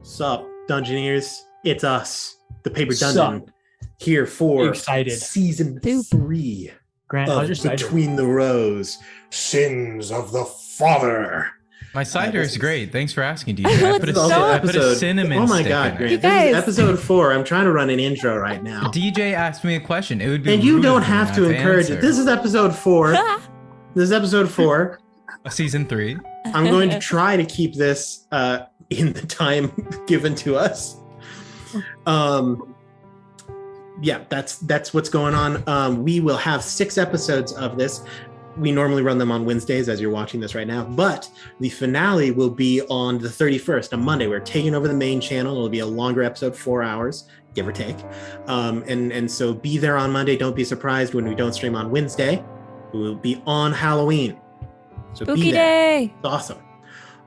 Sup, Dungeoneers? It's us, the Paper Sup? Dungeon, here for Excited. season Soup. 3 Grant, how's of your cider? Between the Rows, Sins of the Father. My cider this is is- great. Thanks for asking, DJ. Let's I put stop. a cinnamon Oh my stick god, in Grant! there. You This is guys. episode 4. I'm trying to run an intro right now, DJ asked me a question. It would be and you rude don't of me have not to encourage it. answer. This is episode 4. This is episode 4. Season 3. I'm going to try to keep this in the time given to us. Yeah, that's what's going on. We will have 6 episodes of this. We normally run them on Wednesdays as you're watching this right now, but the finale will be on the 31st, on Monday. We're taking over the main channel. It'll be a longer episode, 4 hours, give or take. And so be there on Monday. Don't be surprised when we don't stream on Wednesday. We will be on Halloween. So Spooky be there. day. It's awesome.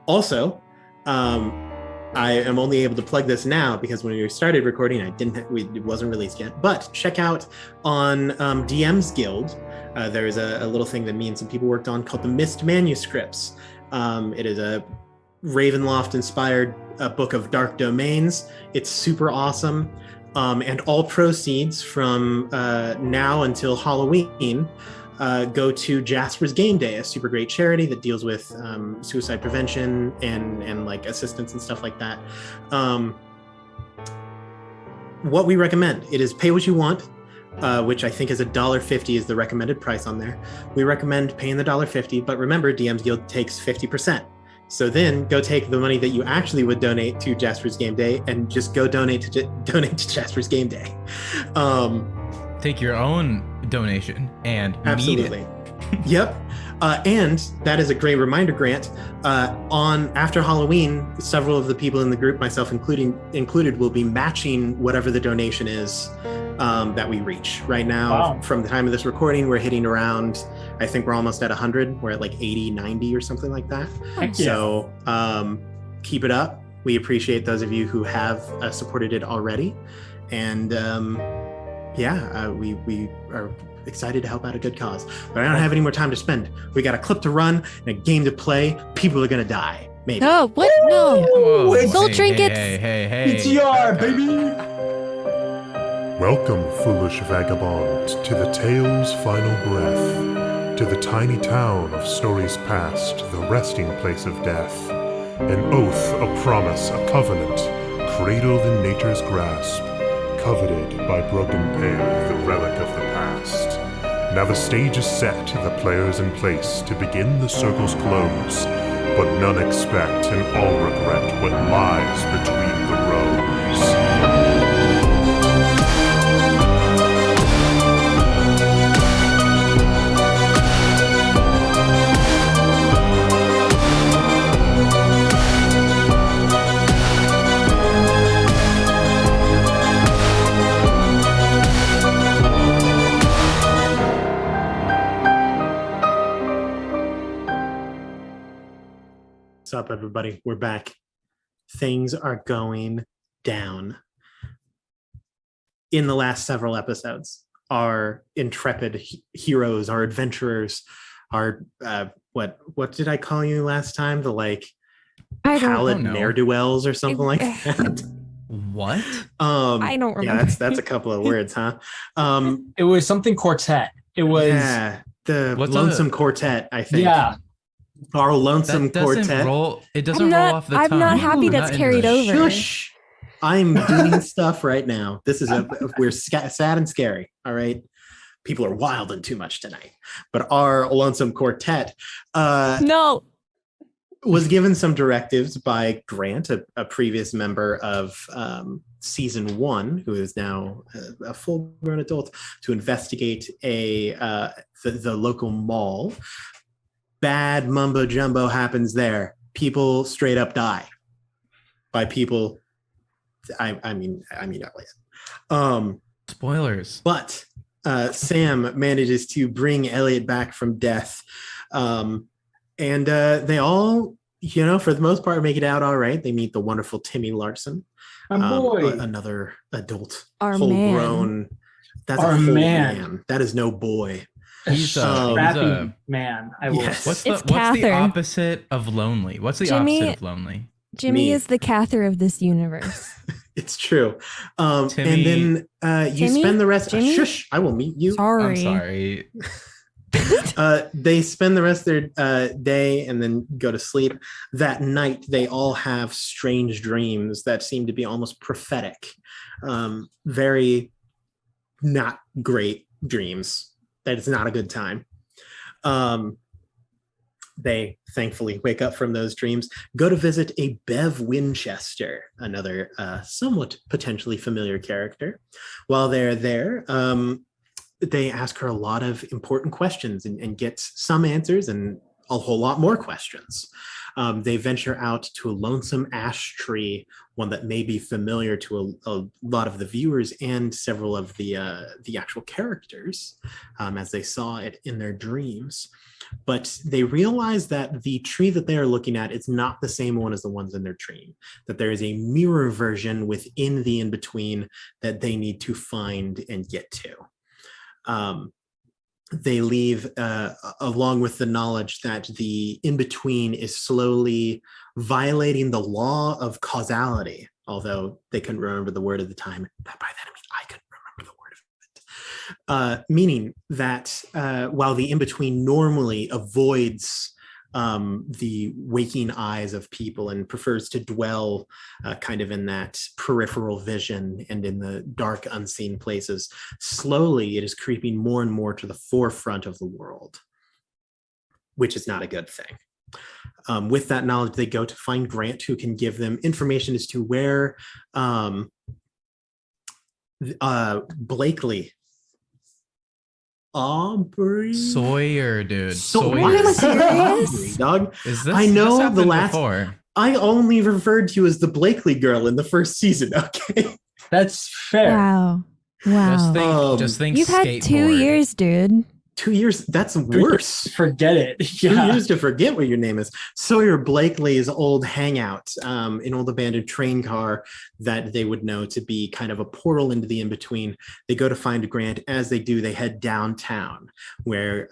Also, I am only able to plug this now because when we started recording, it wasn't released yet. But check out on DM's Guild. There is a little thing that me and some people worked on called the Mist Manuscripts. It is a Ravenloft-inspired book of dark domains. It's super awesome. And all proceeds from now until Halloween go to Jasper's Game Day, a super great charity that deals with suicide prevention and like assistance and stuff like that. What we recommend, it is pay what you want, which I think is $1.50 is the recommended price on there. We recommend paying the $1.50, but remember DM's Guild takes 50%. So then go take the money that you actually would donate to Jasper's Game Day and just go donate to Jasper's Game Day. Take your own donation and Absolutely. meet Yep. And that is a great reminder, Grant. After Halloween, several of the people in the group, myself included, will be matching whatever the donation is that we reach. Right now, Wow. from the time of this recording, we're hitting around, I think we're almost at 100. We're at like 80, 90 or something like that. Heck yeah. So keep it up. We appreciate those of you who have supported it already. And we are excited to help out a good cause. But I don't have any more time to spend. We got a clip to run and a game to play. People are going to die. Maybe. No, what? No. Whoa, Soul hey, trinkets. Hey. PTR, back up. baby. Welcome, foolish vagabond, to the tale's final breath, to the tiny town of stories past, the resting place of death. An oath, a promise, a covenant, cradled in nature's grasp, coveted by broken pale, the relic of the past. Now the stage is set, the players in place to begin the circle's close, but none expect and all regret what lies between the rows. What's up, everybody? We're back. Things are going down. In the last several episodes, our intrepid heroes, our adventurers, our what did I call you last time? The like I don't pallid know. ne'er-do-wells or something like that. What? I don't remember. Yeah, that's a couple of words, huh? It was something quartet. It was Yeah, the What's Lonesome Quartet, I think. yeah. Our Lonesome That doesn't Quartet. roll. It doesn't I'm roll not- off the I'm tongue. not happy Ooh, that's not carried English. over. Shush! I'm doing stuff right now. This is we're sad and scary. All right, people are wilding too much tonight. But our Lonesome Quartet No. was given some directives by Grant, a previous member of season 1, who is now a full-grown adult, to investigate the local mall. Bad mumbo jumbo happens there. People straight up die. By people, I mean Elliot. Spoilers. But Sam manages to bring Elliot back from death, and they all, for the most part, make it out all right. They meet the wonderful Timmy Larson, My boy. another adult, Our full-grown. That's Our a full man. man. That is no boy. He's Scrappy man. I will. Yes. What's It's the Catherine. opposite of lonely? What's the Jimmy- opposite of lonely? Jimmy Me. is the Cather of this universe. It's true. Timmy- And then you Timmy? spend the rest. Jimmy? Shush! I will meet you. Sorry. I'm sorry. They spend the rest of their day and then go to sleep. That night, they all have strange dreams that seem to be almost prophetic. Very not great dreams. That it's not a good time. They thankfully wake up from those dreams, go to visit a Bev Winchester, another somewhat potentially familiar character. While they're there, they ask her a lot of important questions and get some answers and a whole lot more questions. They venture out to a lonesome ash tree, one that may be familiar to a lot of the viewers and several of the actual characters, as they saw it in their dreams. But they realize that the tree that they are looking at is not the same one as the ones in their dream, that there is a mirror version within the in-between that they need to find and get to. They leave along with the knowledge that the in-between is slowly violating the law of causality, although they couldn't remember the word at the time. By that I mean I couldn't remember the word of it. Meaning that while the in-between normally avoids the waking eyes of people and prefers to dwell kind of in that peripheral vision and in the dark unseen places, slowly it is creeping more and more to the forefront of the world, which is not a good thing. With that knowledge, they go to find Grant, who can give them information as to where Blakely Aubrey Sawyer, dude. Why am I saying Serious? Aubrey, dog? Is this? I know this the happened last. Before. I only referred to you as the Blakely girl in the first season. Okay. That's fair. Wow. Wow. Just think. You've had skateboard. 2 years, dude. 2 years. That's worse. Forget it. 2 Yeah. years to forget what your name is. Sawyer Blakely's old hangout, an old abandoned train car that they would know to be kind of a portal into the in-between. They go to find Grant. As they do, they head downtown, where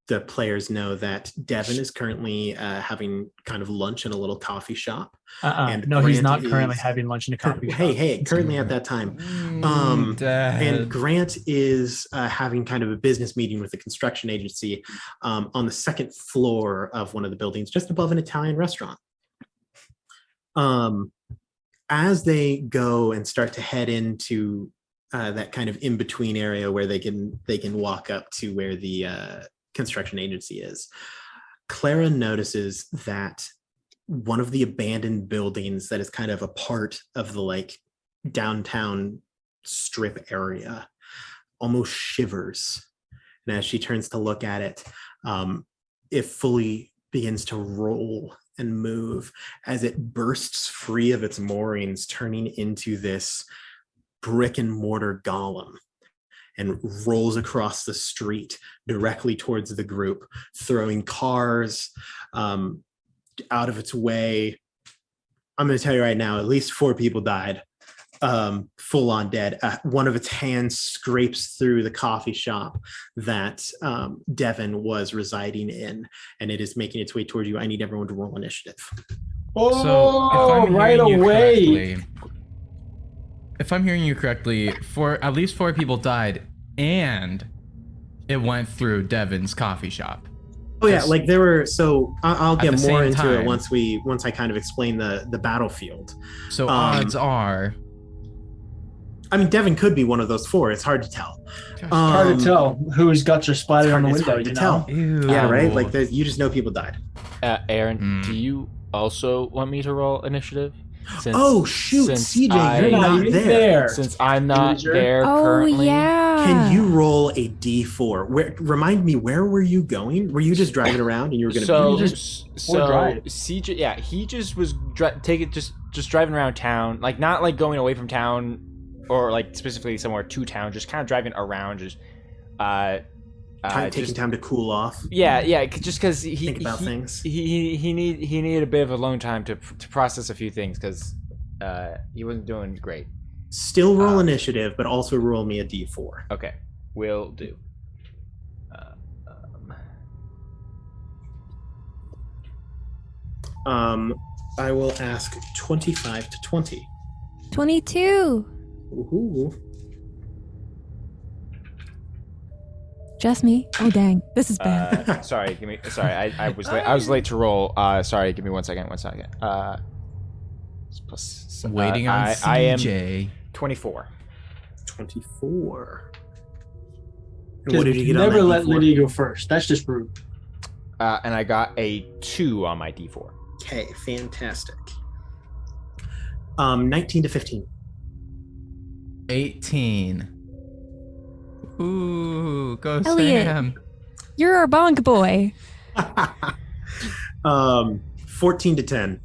the players know that Devin is currently having kind of lunch in a little coffee shop. And No, he's Grant not currently having lunch in a coffee shop. Hey, currently at that time. And Grant is having kind of a business meeting with a construction agency on the second floor of one of the buildings, just above an Italian restaurant. As they go and start to head into that kind of in-between area where they can walk up to where the construction agency is, Clara notices that one of the abandoned buildings that is kind of a part of the like downtown strip area almost shivers. And as she turns to look at it, it fully begins to roll and move as it bursts free of its moorings, turning into this brick and mortar golem, and rolls across the street directly towards the group, throwing cars out of its way. I'm going to tell you right now, at least 4 people died, full on dead. One of its hands scrapes through the coffee shop that Devin was residing in, and it is making its way towards you. I need everyone to roll initiative. Oh, so if I'm right hearing you away. correctly, if I'm hearing you correctly, at least 4 people died, and it went through Devin's coffee shop. Oh yeah, like there were. So I'll At get the more same into time. it once I kind of explain the battlefield. So odds are, I mean, Devin could be one of those 4. It's hard to tell. Hard to tell whose guts are splattered on the it's window. hard to You tell. know? ew. Yeah, right. Like you just know people died. Aaron, do you also want me to roll initiative? Oh shoot, CJ, you're You're not even there. Since I'm not Loser. there Oh, currently. yeah. Can you roll a D4? Remind me, where were you going? Were you just driving around and you were going to? CJ, yeah, he just was just driving around town, like not like going away from town, or like specifically somewhere to town, just kind of driving around, just taking time to cool off. Yeah, just because Think about things. He needed a bit of a alone time to process a few things because he wasn't doing great. Still roll initiative, but also roll me a D4. Okay, will do. I will ask 25 to 20. 22. Ooh. Just me. Oh dang, this is bad. Sorry, I was late to roll. Sorry, give me 1 second. Waiting on CJ. I am 24. 24. And what did you get never on that let D4? Lydia go first. That's just rude. And I got a 2 on my D4. Okay, fantastic. 19 to 15. 18. Ooh, go Elliot. Sam. You're our bonk boy. 14 to 10.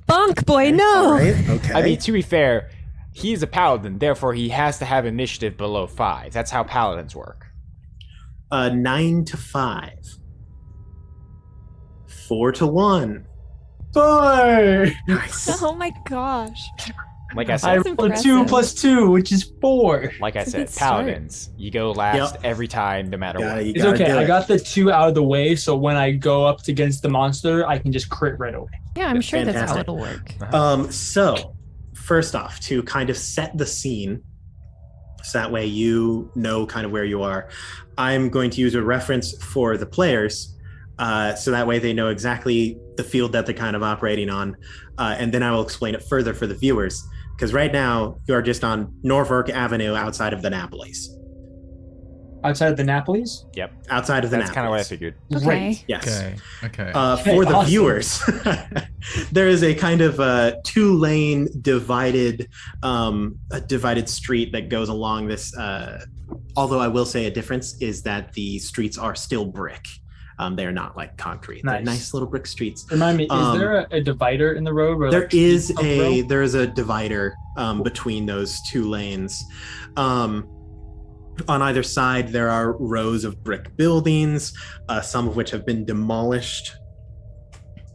Bonk boy, no. All right, okay. I mean, to be fair, he's a paladin, therefore he has to have initiative below 5. That's how paladins work. 9 to 5. 4 to 1. Boy! Nice. Oh my gosh. Like I I said, rolled a 2 plus 2, which is 4. like I That's a said, good start. paladins, you go last Yep. every time, no matter what. It's okay. I got the 2 out of the way, so when I go up against the monster, I can just crit right away. Yeah, I'm sure that's how Fantastic. it'll work. So, first off, to kind of set the scene, so that way you know kind of where you are, I'm going to use a reference for the players, so that way they know exactly the field that they're kind of operating on, and then I will explain it further for the viewers, because right now you are just on Norfolk Avenue outside of the Napolis. Outside of the Napolis? Yep. Outside of the That's kind of what I Napolis. figured. Okay. Great. Yes. Okay. For the awesome. viewers, there is a kind of two-lane divided street that goes along this. Although I will say a difference is that the streets are still brick. They are not like concrete. They're Nice. nice little brick streets. Remind me, is there a divider in the road? Where, There like, is a road? there is a divider between those two lanes. On either side, there are rows of brick buildings, some of which have been demolished.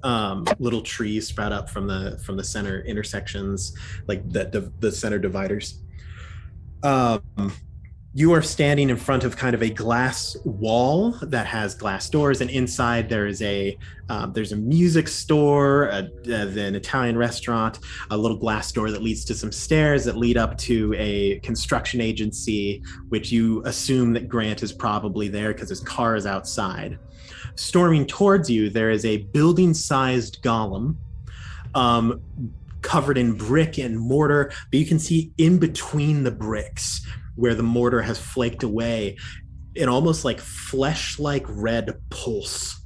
Little trees sprout up from the center intersections, like the center dividers. You are standing in front of kind of a glass wall that has glass doors, and inside there's a music store, an Italian restaurant, a little glass door that leads to some stairs that lead up to a construction agency, which you assume that Grant is probably there because his car is outside. Storming towards you, there is a building-sized golem, covered in brick and mortar, but you can see in between the bricks, where the mortar has flaked away, an almost like flesh-like red pulse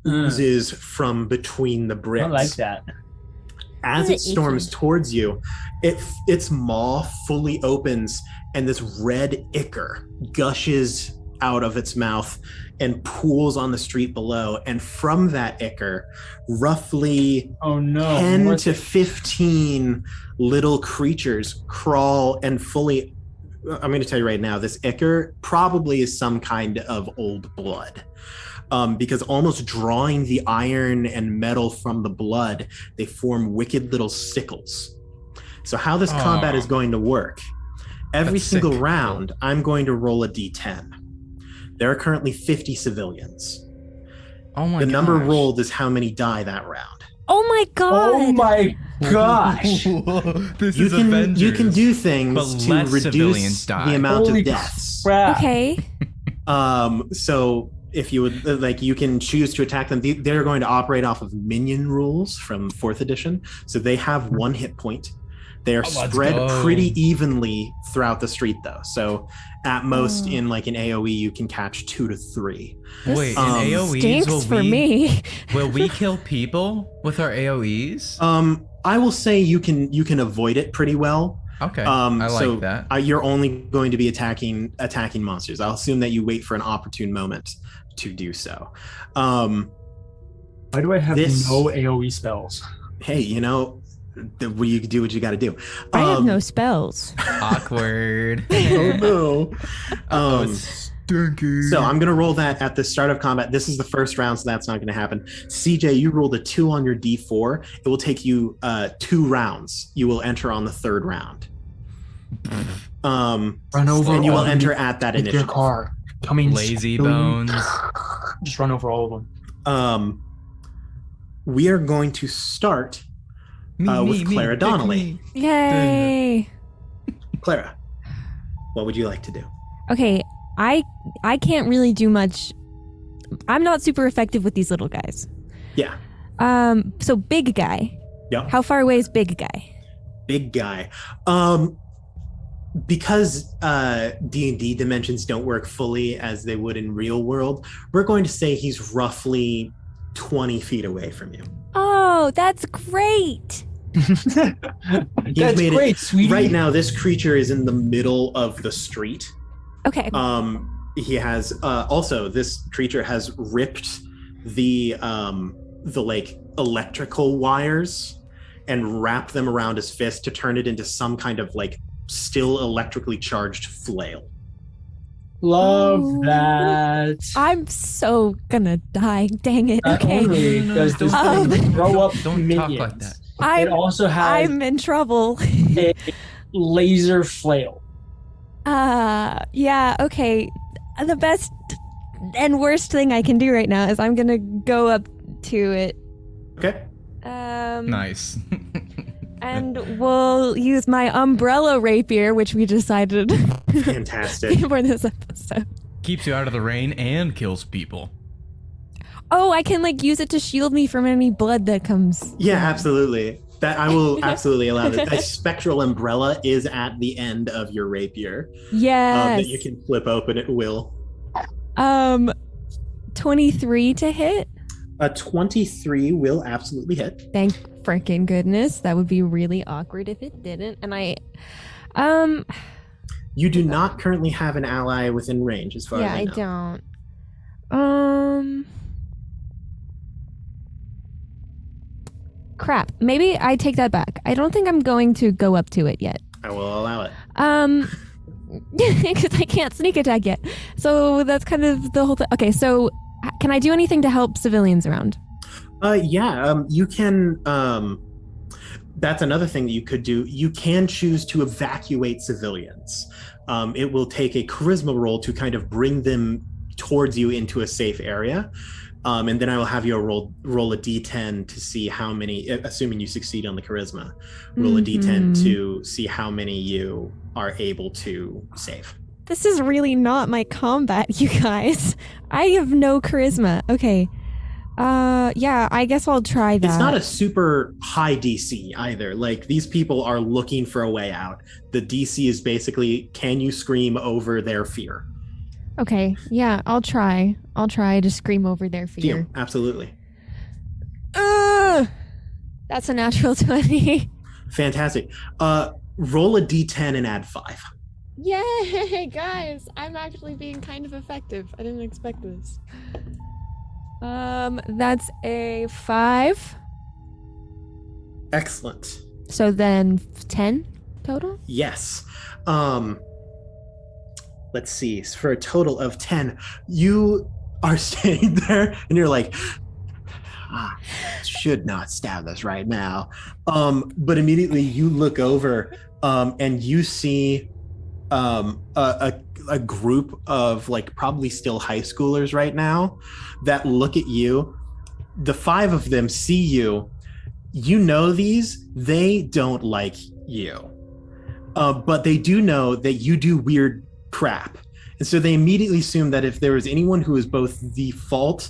oozes from between the bricks. I like that. As it storms towards you, its maw fully opens, and this red ichor gushes out of its mouth and pools on the street below. And from that ichor, roughly 10 to 15 little creatures crawl and fully... I'm going to tell you right now, this ichor probably is some kind of old blood. Because almost drawing the iron and metal from the blood, they form wicked little sickles. So how this combat is going to work, every single round, I'm going to roll a d10. There are currently 50 civilians. Oh my The number gosh. rolled is how many die that round. Oh my god. Oh my gosh. This You is can Avengers. you can do things but to less reduce civilians die. the amount Holy of deaths. crap. Okay. So if you would like, you can choose to attack them. They're going to operate off of minion rules from 4th edition. So they have 1 hit point. They are let's spread go. pretty evenly throughout the street, though. So at most, in like an AOE, you can catch 2 to 3. Wait, in Um, AoEs, Stinks for me. will we kill people with our AoEs? I will say you can avoid it pretty well. Okay, I like that. You're only going to be attacking monsters. I'll assume that you wait for an opportune moment to do so. Why do I have This- no AoE spells? Hey, you do what you got to do. I have no spells. Awkward. Oh no. Oh, it's stinky. So I'm gonna roll that at the start of combat. This is the first round, so that's not gonna happen. CJ, you rolled a 2 on your D4. It will take you 2 rounds. You will enter on the 3rd round. Run over And you will all enter at that with your initiative. car. Coming Lazy soon. bones. Just run over all of them. we are going to start with Clara Donnelly. Yay! Clara, what would you like to do? Okay, I can't really do much. I'm not super effective with these little guys. Yeah. So big guy. Yep. How far away is big guy? Big guy. Because D&D dimensions don't work fully as they would in real world, we're going to say he's roughly 20 feet away from you. Oh, that's great. That's great, sweetie. Right now, this creature is in the middle of the street. Okay. He has also this creature has ripped the like electrical wires and wrapped them around his fist to turn it into some kind of like still electrically charged flail. Love Oh. that. I'm so gonna die. Dang it. Okay. Only does this Um, thing throw up Don't minions. talk like that. It also has I'm in trouble. a laser flail. Yeah, okay. The best and worst thing I can do right now is I'm gonna go up to it. Okay. Nice. And we'll use my umbrella rapier, which we decided Fantastic. before this episode. Keeps you out of the rain and kills people. Oh, I can like use it to shield me from any blood that comes. Yeah, absolutely. That I will absolutely allow that. That spectral umbrella is at the end of your rapier. Yes. That you can flip open. It will. 23 to hit. A 23 will absolutely hit. Thank freaking goodness. That would be really awkward if it didn't. And You do not currently have an ally within range, as far as I know. don't. Crap. Maybe I take that back. I don't think I'm going to go up to it yet. I will allow it. Because I can't sneak attack yet. So that's kind of the whole thing. Okay, so can I do anything to help civilians around? You can. That's another thing that you could do. You can choose to evacuate civilians. It will take a charisma roll to kind of bring them towards you into a safe area. And then I will have you roll a d10 to see how many, assuming you succeed on the charisma, roll a d10 to see how many you are able to save. This is really not my combat, you guys. I have no charisma. Okay. Yeah, I guess I'll try that. It's not a super high DC either. Like, these people are looking for a way out. The DC is basically, can you scream over their fear? Okay, yeah, I'll try. I'll try to scream over their fear. Absolutely. That's a natural 20. Fantastic. Roll a d10 and add 5. Yay, guys! I'm actually being kind of effective. I didn't expect this. That's a 5. Excellent. So then 10 total? Yes. Let's see. For a total of 10, you are standing there and you're like, should not stab this right now. But immediately you look over and you see a group of like probably still high schoolers right now that look at you. The 5 of them see you. You know these, they don't like you. But they do know that you do weird crap. And so they immediately assume that if there was anyone who is both the fault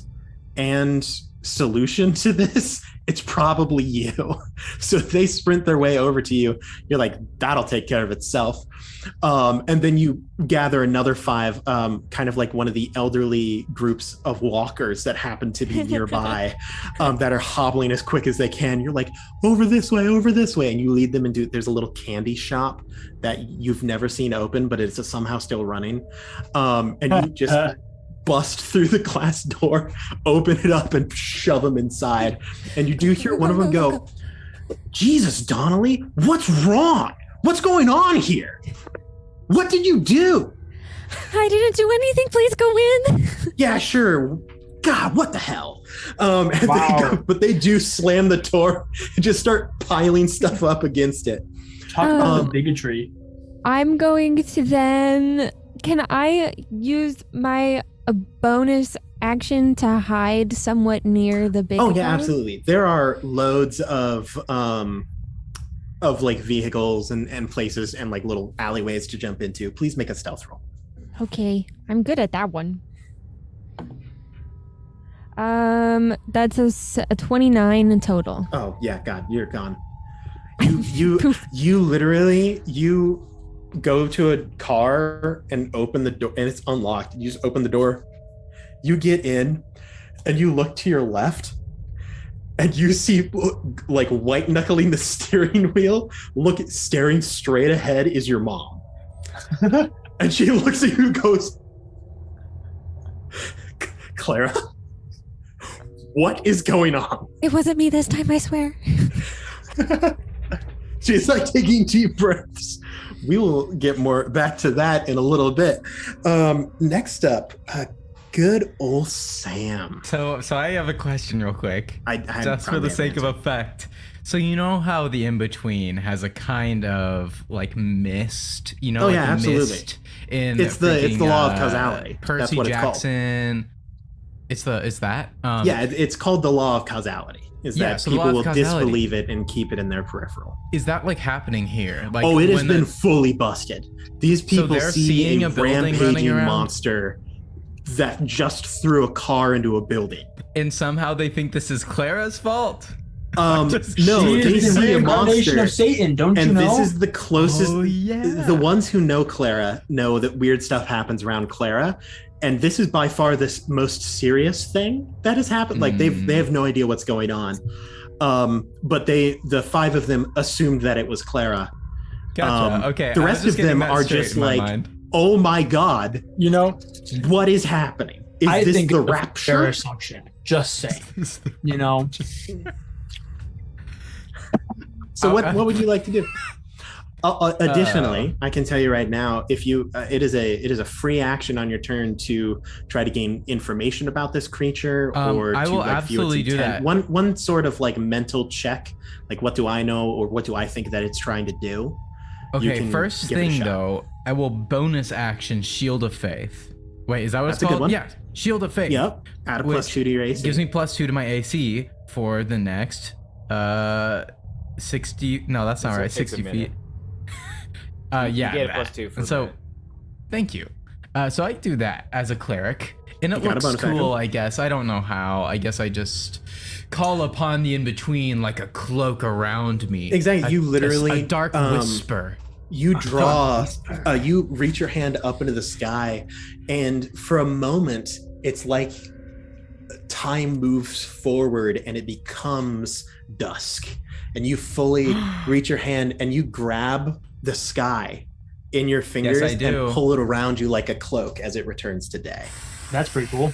and solution to this, it's probably you. So they sprint their way over to you. You're like, that'll take care of itself. And then you gather another 5, kind of like one of the elderly groups of walkers that happen to be nearby, that are hobbling as quick as they can. You're like, over this way. And you lead them into, there's a little candy shop that you've never seen open, but it's somehow still running. And you just bust through the glass door, open it up, and shove them inside. And you do hear one of them go, Jesus, Donnelly, what's wrong? What's going on here? What did you do? I didn't do anything. Please go in. Yeah, sure. God, what the hell? And Wow. but they do slam the door and just start piling stuff up against it. Talk about the bigotry. I'm going to then... Can I use my bonus action to hide somewhat near the big? Oh yeah, absolutely. There are loads of like vehicles and places and like little alleyways to jump into. Please make a stealth roll. Okay, I'm good at that one. That's a 29 in total. Oh yeah, God, you're gone. You literally go to a car and open the door, and it's unlocked. You just open the door. You get in, and you look to your left, and you see like white knuckling the steering wheel. Staring straight ahead is your mom, and she looks at you and goes, "Clara, what is going on?" It wasn't me this time, I swear. She's like taking deep breaths. We will get more back to that in a little bit. Next up, good old Sam. So I have a question real quick. I just for the sake of effect. So you know how the in-between has a kind of like mist, you know, Oh, like yeah, the absolutely. mist in It's the law of causality. Percy That's what Jackson. It's that? Yeah, it's called the law of causality. Is Yeah, that so the people law will of causality. disbelieve it and keep it in their peripheral. Is that like happening here? Like, Oh, it has when been the- fully busted. These people they're see seeing a a building running rampaging around? monster that just threw a car into a building. and somehow they think this is Clara's fault. No, She they is the see a reincarnation monster. of Satan, don't you And know? this is the closest. Oh, yeah. The ones who know Clara know that weird stuff happens around Clara, and this is by far the most serious thing that has happened. Like they have no idea what's going on. But the five of them assumed that it was Clara. Gotcha. Okay. The I was rest just of them getting that are straight just in my like, mind. oh my god, You know, what is happening? Is I this think the it's a fair rapture? assumption. Just saying. You know, So what would you like to do? Additionally, I can tell you right now, if you, it is a free action on your turn to try to gain information about this creature, or I to will like view its absolutely do intent. that. One sort of like mental check, like what do I know or what do I think that it's trying to do? You Okay, can first give it a thing shot. though, I will bonus action Shield of Faith. Wait, is that what That's it's a good called? one. Yeah, Shield of Faith. Yep, add a Which +2 to your AC. Gives me +2 to my AC for the next 60. No, that's not So it right. takes a 60 feet. minute. Yeah. You get a that. +2 for And so, that. thank you. So I do that as a cleric, and it You got a looks bonus cool. action. I guess I don't know how. I guess I just call upon the in between like a cloak around me. Exactly, you literally, a dark whisper. You draw, you reach your hand up into the sky, and for a moment, it's like time moves forward and it becomes dusk. And you fully reach your hand and you grab the sky in your fingers I do. and pull it around you like a cloak as it returns to day. that's pretty cool.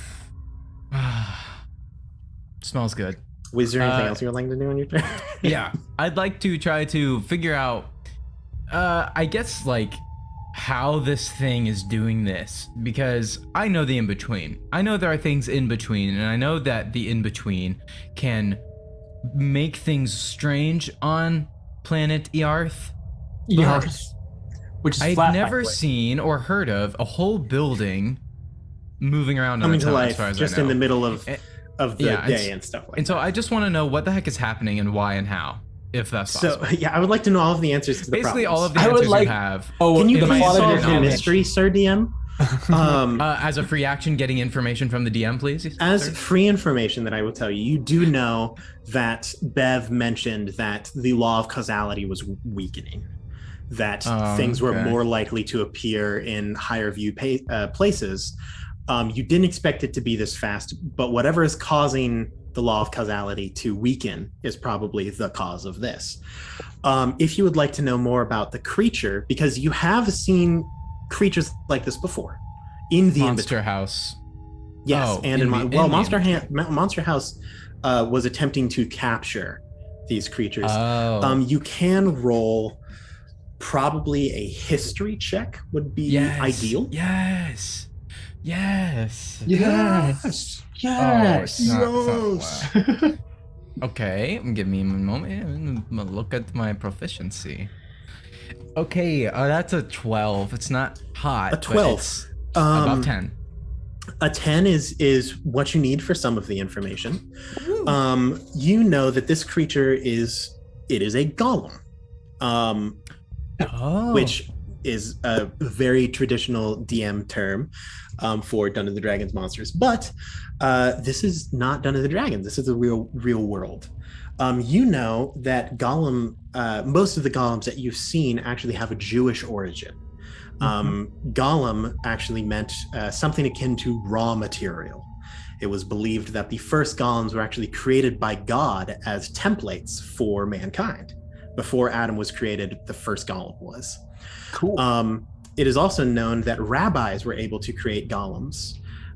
Smells good. Was there anything else you would like to do on your turn? Yeah, I'd like to try to figure out, I guess, like, how this thing is doing this, because I know the in-between. I know there are things in between, and I know that the in-between can make things strange on planet Earth. Earth, which is I've flat, never by the way. seen or heard of a whole building moving around on Coming its to own, life as far as just I in know. the middle of Eh, the yeah, day and stuff like And that. so I just want to know what the heck is happening and why and how, if that's So possible. yeah, I would like to know all of the answers to the Basically, problems. all of the I would answers like- you have. Oh, Can you in my please plot of solve your the knowledge. mystery, Sir DM? As a free action, getting information from the DM, please. As sir? free information that I will tell you, you do know that Bev mentioned that the law of causality was weakening, that things were okay. more likely to appear in higher view places. You didn't expect it to be this fast, but whatever is causing the law of causality to weaken is probably the cause of this. If you would like to know more about the creature, because you have seen creatures like this before in the Monster House. Yes, Oh, and in in the- well, in the Monster House was attempting to capture these creatures. Oh. You can roll probably a history check would be Yes. ideal. Yes. Yes. Yes. Oh, it's not, wow. Okay, give me a moment. I'm gonna look at my proficiency. Okay, that's a 12. It's not hot. A but 12. it's above 10. A 10 is what you need for some of the information. You know that this creature is a golem, which is a very traditional DM term for Dungeons and Dragons monsters. But this is not Dungeons and Dragons. This is the real world. You know that most of the golems that you've seen actually have a Jewish origin. Golem actually meant something akin to raw material. It was believed that the first golems were actually created by God as templates for mankind. Before Adam was created, the first golem was. Cool. It is also known that rabbis were able to create golems,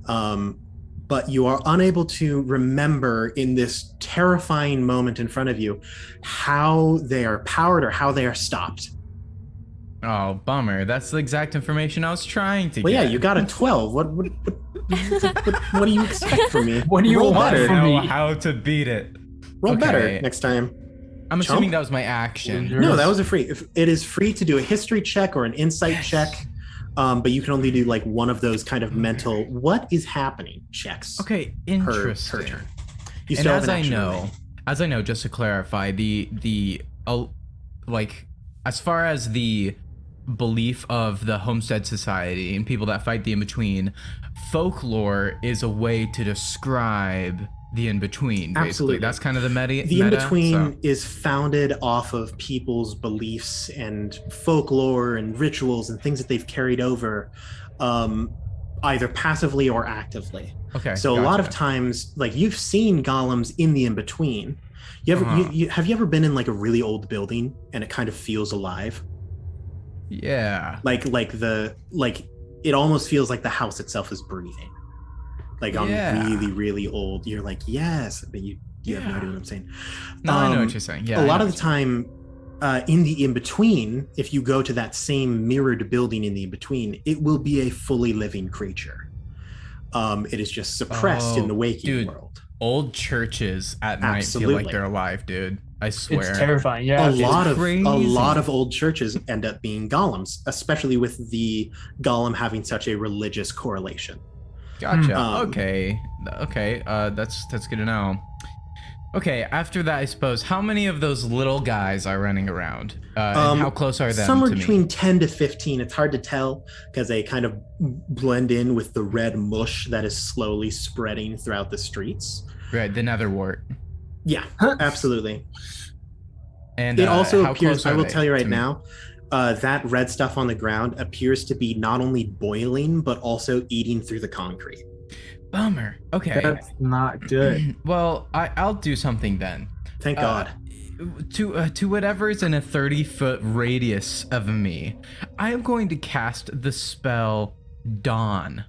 but you are unable to remember in this terrifying moment in front of you how they are powered or how they are stopped. Oh, bummer. That's the exact information I was trying to Well, get. yeah, you got a 12. What do you expect from me? What do you Roll want better. from me? know how to beat it. Roll Okay. better next time. I'm assuming Chump? that was my action. No, that was a free. It is free to do a history check or an insight check, but you can only do like one of those kind of mental "what is happening" checks. Okay, per interesting. turn. You And still have as an I action know, remaining. just to clarify, like as far as the belief of the Homestead Society and people that fight the in-between, folklore is a way to describe the in-between, basically. Absolutely. That's kind of the The meta. in-between so- is founded off of people's beliefs and folklore and rituals and things that they've carried over, either passively or actively. Okay. So a lot of gotcha. times, like you've seen golems in the in-between. You ever have you ever been in like a really old building and it kind of feels alive? Yeah. Like it almost feels like the house itself is breathing. Like on Yeah. really, really old. You're like, yes, but you have no Yeah. idea what I'm saying. No, I know what you're saying. Yeah. A I lot know of the what time, in the in-between, if you go to that same mirrored building in the in-between, it will be a fully living creature. It is just suppressed in the waking dude. world. old churches at night feel Absolutely. like they're alive, dude. I swear. It's terrifying. Yeah. A lot crazy. of old churches end up being golems, especially with the golem having such a religious correlation. Gotcha. Um, Okay. That's good to know. Okay. After that, I suppose, how many of those little guys are running around? And how close are them Somewhere to between me? 10 to 15. It's hard to tell because they kind of blend in with the red mush that is slowly spreading throughout the streets. Right, the Netherwart. Yeah, absolutely. And It also how appears, close I are will they tell you right to me? now, that red stuff on the ground appears to be not only boiling, but also eating through the concrete. Bummer. Okay. That's not good. Well, I'll do something then. Thank God. To whatever's in a 30-foot radius of me, I am going to cast the spell Dawn.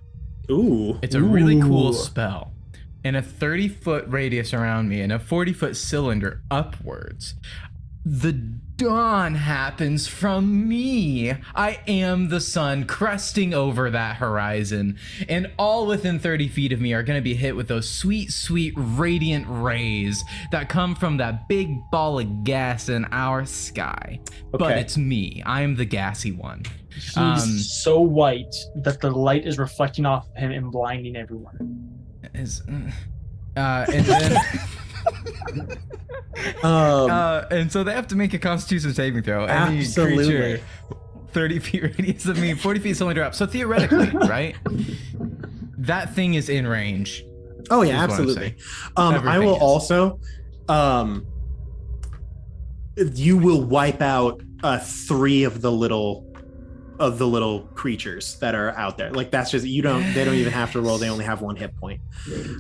Ooh. It's a really cool Ooh. spell. In a 30-foot radius around me and a 40-foot cylinder upwards, the dawn happens from me. I am the sun cresting over that horizon, and all within 30 feet of me are going to be hit with those sweet, sweet, radiant rays that come from that big ball of gas in our sky. But Okay. it's me. I am the gassy one. He's so white that the light is reflecting off of him and blinding everyone. And then and so they have to make a Constitution saving throw. Any Absolutely. creature 30 feet radius of me, 40 feet cylinder up. So theoretically, right? That thing is in range. Oh yeah, is what I'm absolutely. saying. I Everything will is. also, you will wipe out 3 of the little creatures that are out there. Like that's just they don't even have to roll. They only have 1 hit point.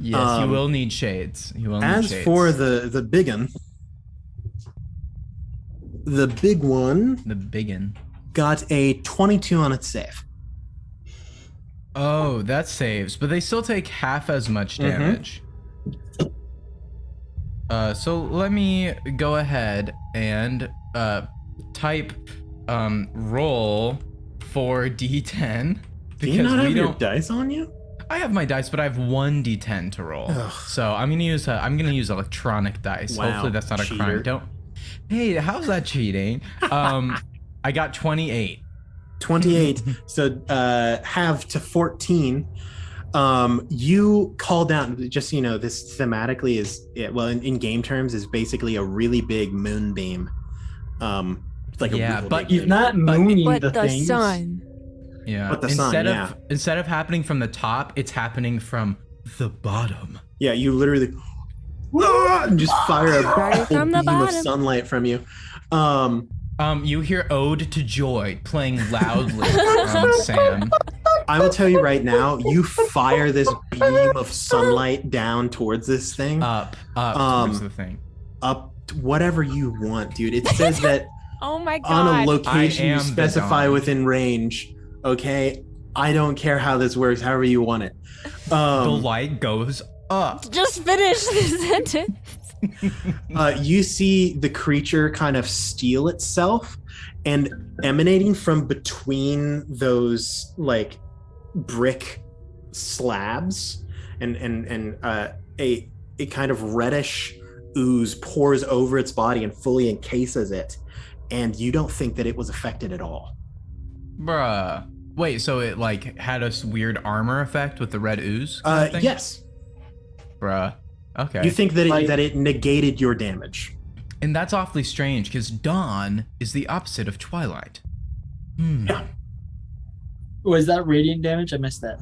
Yes, you will need shades. You will need As shades. for the big one, the big one the biggin. got a 22 on its save. Oh, that saves, but they still take half as much damage. So let me go ahead and type roll 4d10 Do you not have your dice on you? I have my dice, but I have 1d10 to roll. Ugh. So I'm gonna use electronic dice. Wow, Hopefully that's not a cheater. crime. Don't. Hey, how's that cheating? I got 28. 28. So half to 14. You call down, just so you know, this thematically is, well, in game terms, is basically a really big moonbeam. It's like Yeah, a real but big He's not mooning But the the things. sun. Yeah. But the sun, instead of happening from the top, it's happening from the bottom. Yeah, you literally and just fire a Right whole from the beam of bottom. sunlight from you. You hear Ode to Joy playing loudly from Sam. I will tell you right now, you fire this beam of sunlight down towards this thing. Up towards the thing. Up to whatever you want, dude. It says that Oh my god. on a location I you am the specify dawn. within range. Okay? I don't care how this works, however you want it. The light goes up. Just finish the sentence. You see the creature kind of steel itself, and emanating from between those like brick slabs and a kind of reddish ooze pours over its body and fully encases it, and you don't think that it was affected at all. Bruh. Wait, so it like had a weird armor effect with the red ooze? kind of thing? Yes. Bruh. Okay. You think that Like- that it negated your damage. And that's awfully strange because dawn is the opposite of twilight. Yeah. Was that radiant damage? I missed that.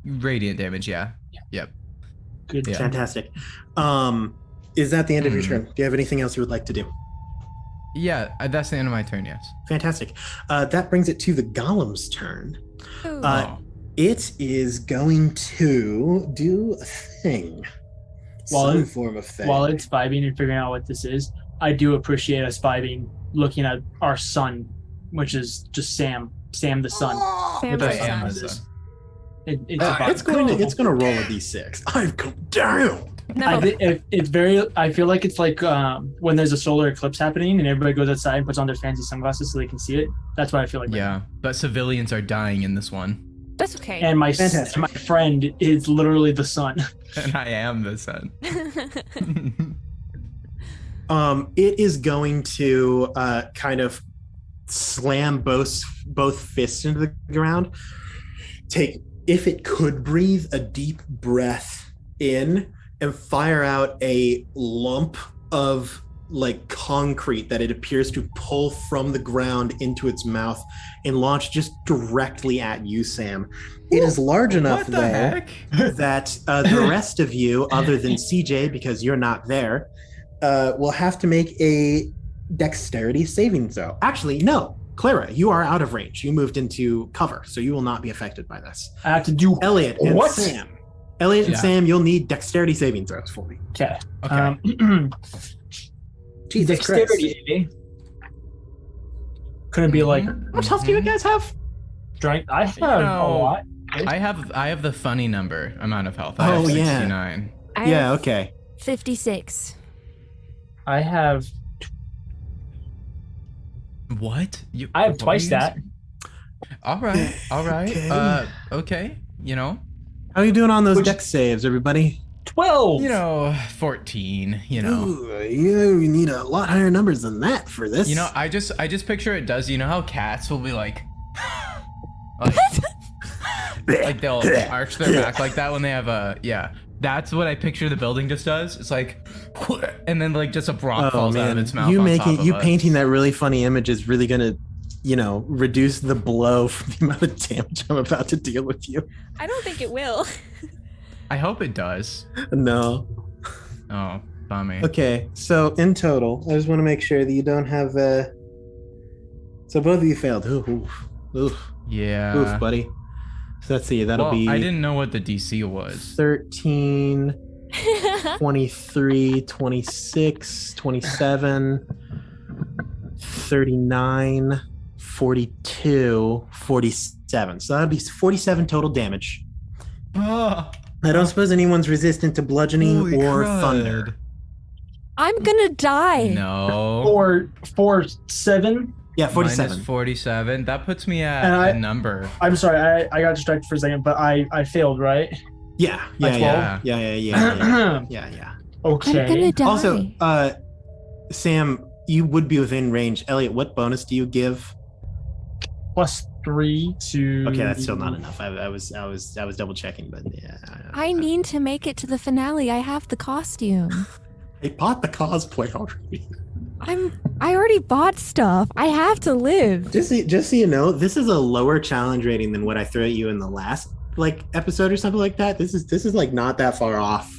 Radiant damage, yeah. Yep. Good. Yeah. Fantastic. Is that the end of your turn? Do you have anything else you would like to do? Yeah, that's the end of my turn, yes. Fantastic. That brings it to the golem's turn. Ooh. Oh. It is going to do a thing. While Some it- form of thing. While it's vibing and figuring out what this is, I do appreciate us vibing, looking at our sun, which is just Sam the sun. Sam with I our the sun. am the It- sun. it's a vibe. it's going to roll a d6. I've come down. No. I feel like it's like when there's a solar eclipse happening and everybody goes outside and puts on their fancy sunglasses so they can see it. That's what I feel like. right Yeah, but civilians are dying in this one. That's okay. now. And my Fantastic. my friend is literally the sun. And I am the sun. It is going to kind of slam both fists into the ground. Take, if it could breathe, a deep breath in and fire out a lump of like concrete that it appears to pull from the ground into its mouth and launch just directly at you, Sam. It is large enough What the though heck? that the rest of you, other than CJ, because you're not there, will have to make a dexterity saving throw. Actually, no. Clara, you are out of range. You moved into cover, so you will not be affected by this. I have to do Elliot and What? Sam. Elliot and Yeah. Sam, you'll need dexterity saving throws for me. okay. Okay. Jesus Dexterity, eh? Couldn't be like Christ. How much health do you guys have? strength. I have a know, lot. I have the funny number amount of health. I have Oh, yeah. 69. I Yeah, have okay. 56. I have What? I have what twice are you that. using? All right. All right. Okay. Okay. You know, How are you doing on those Which- dex saves, everybody? 12. 14, you know. Ooh, you need a lot higher numbers than that for this. You know, I just picture it does, you know how cats will be like like they'll arch their back like that when they have a that's what I picture the building just does. It's like and then like just a rock falls out of its mouth. You on making top of you us. painting that really funny image is really gonna, reduce the blow for the amount of damage I'm about to deal with you. I don't think it will. I hope it does. No. Oh, bummy. Okay, so in total, I just want to make sure that you don't have. So both of you failed. Oof, Yeah. buddy. So let's see. That'll Well, be I didn't know what the DC was. 13, 23, 26, 27, 39, 42, 47. So that'll be 47 total damage. I don't suppose anyone's resistant to bludgeoning Holy or crud. thunder. I'm gonna die. No. Four, 7. Yeah, Minus 47. 47. That puts me at And I- a number. I'm sorry, I got distracted for a second, but I failed, right? Yeah. Okay. I'm gonna die. Also, Sam, you would be within range. Elliot, what bonus do you give? Plus 3 to. Okay, that's still not enough. I was double checking, but yeah. I need to make it to the finale. I have the costume. I bought the cosplay already. I already bought stuff. I have to live. Just so you know, this is a lower challenge rating than what I threw at you in the last episode or something like that. This is like not that far off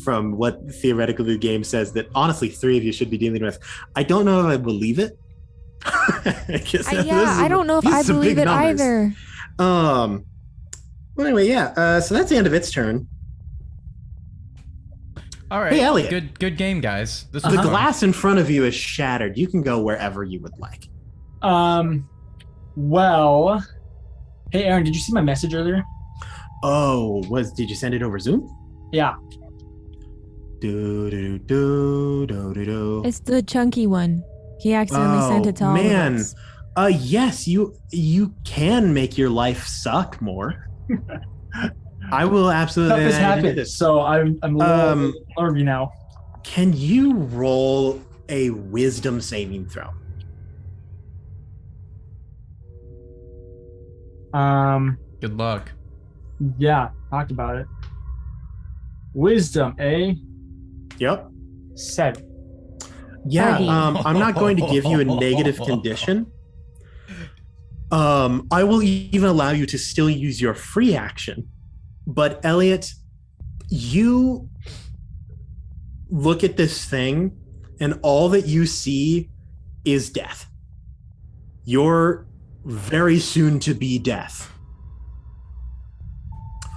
from what theoretically the game says that honestly 3 of you should be dealing with. I don't know if I believe it. I don't know if I believe it either. Well, anyway, yeah. So that's the end of its turn. All right. Hey, Elliot. Good game, guys. This was The fun. glass in front of you is shattered. You can go wherever you would like. Well, hey, Aaron, did you see my message earlier? Oh, did you send it over Zoom? Yeah. It's the chunky one. He accidentally sent it to all of us. Yes, you can make your life suck more. I will absolutely. Stuff has happened, so I'm a little nervy now. Can you roll a wisdom saving throw? Good luck. Yeah, talked about it. Wisdom, eh? Yep. 7. Yeah, 30. I'm not going to give you a negative condition. I will even allow you to still use your free action. But Elliot, you look at this thing and all that you see is death. You're very soon to be death.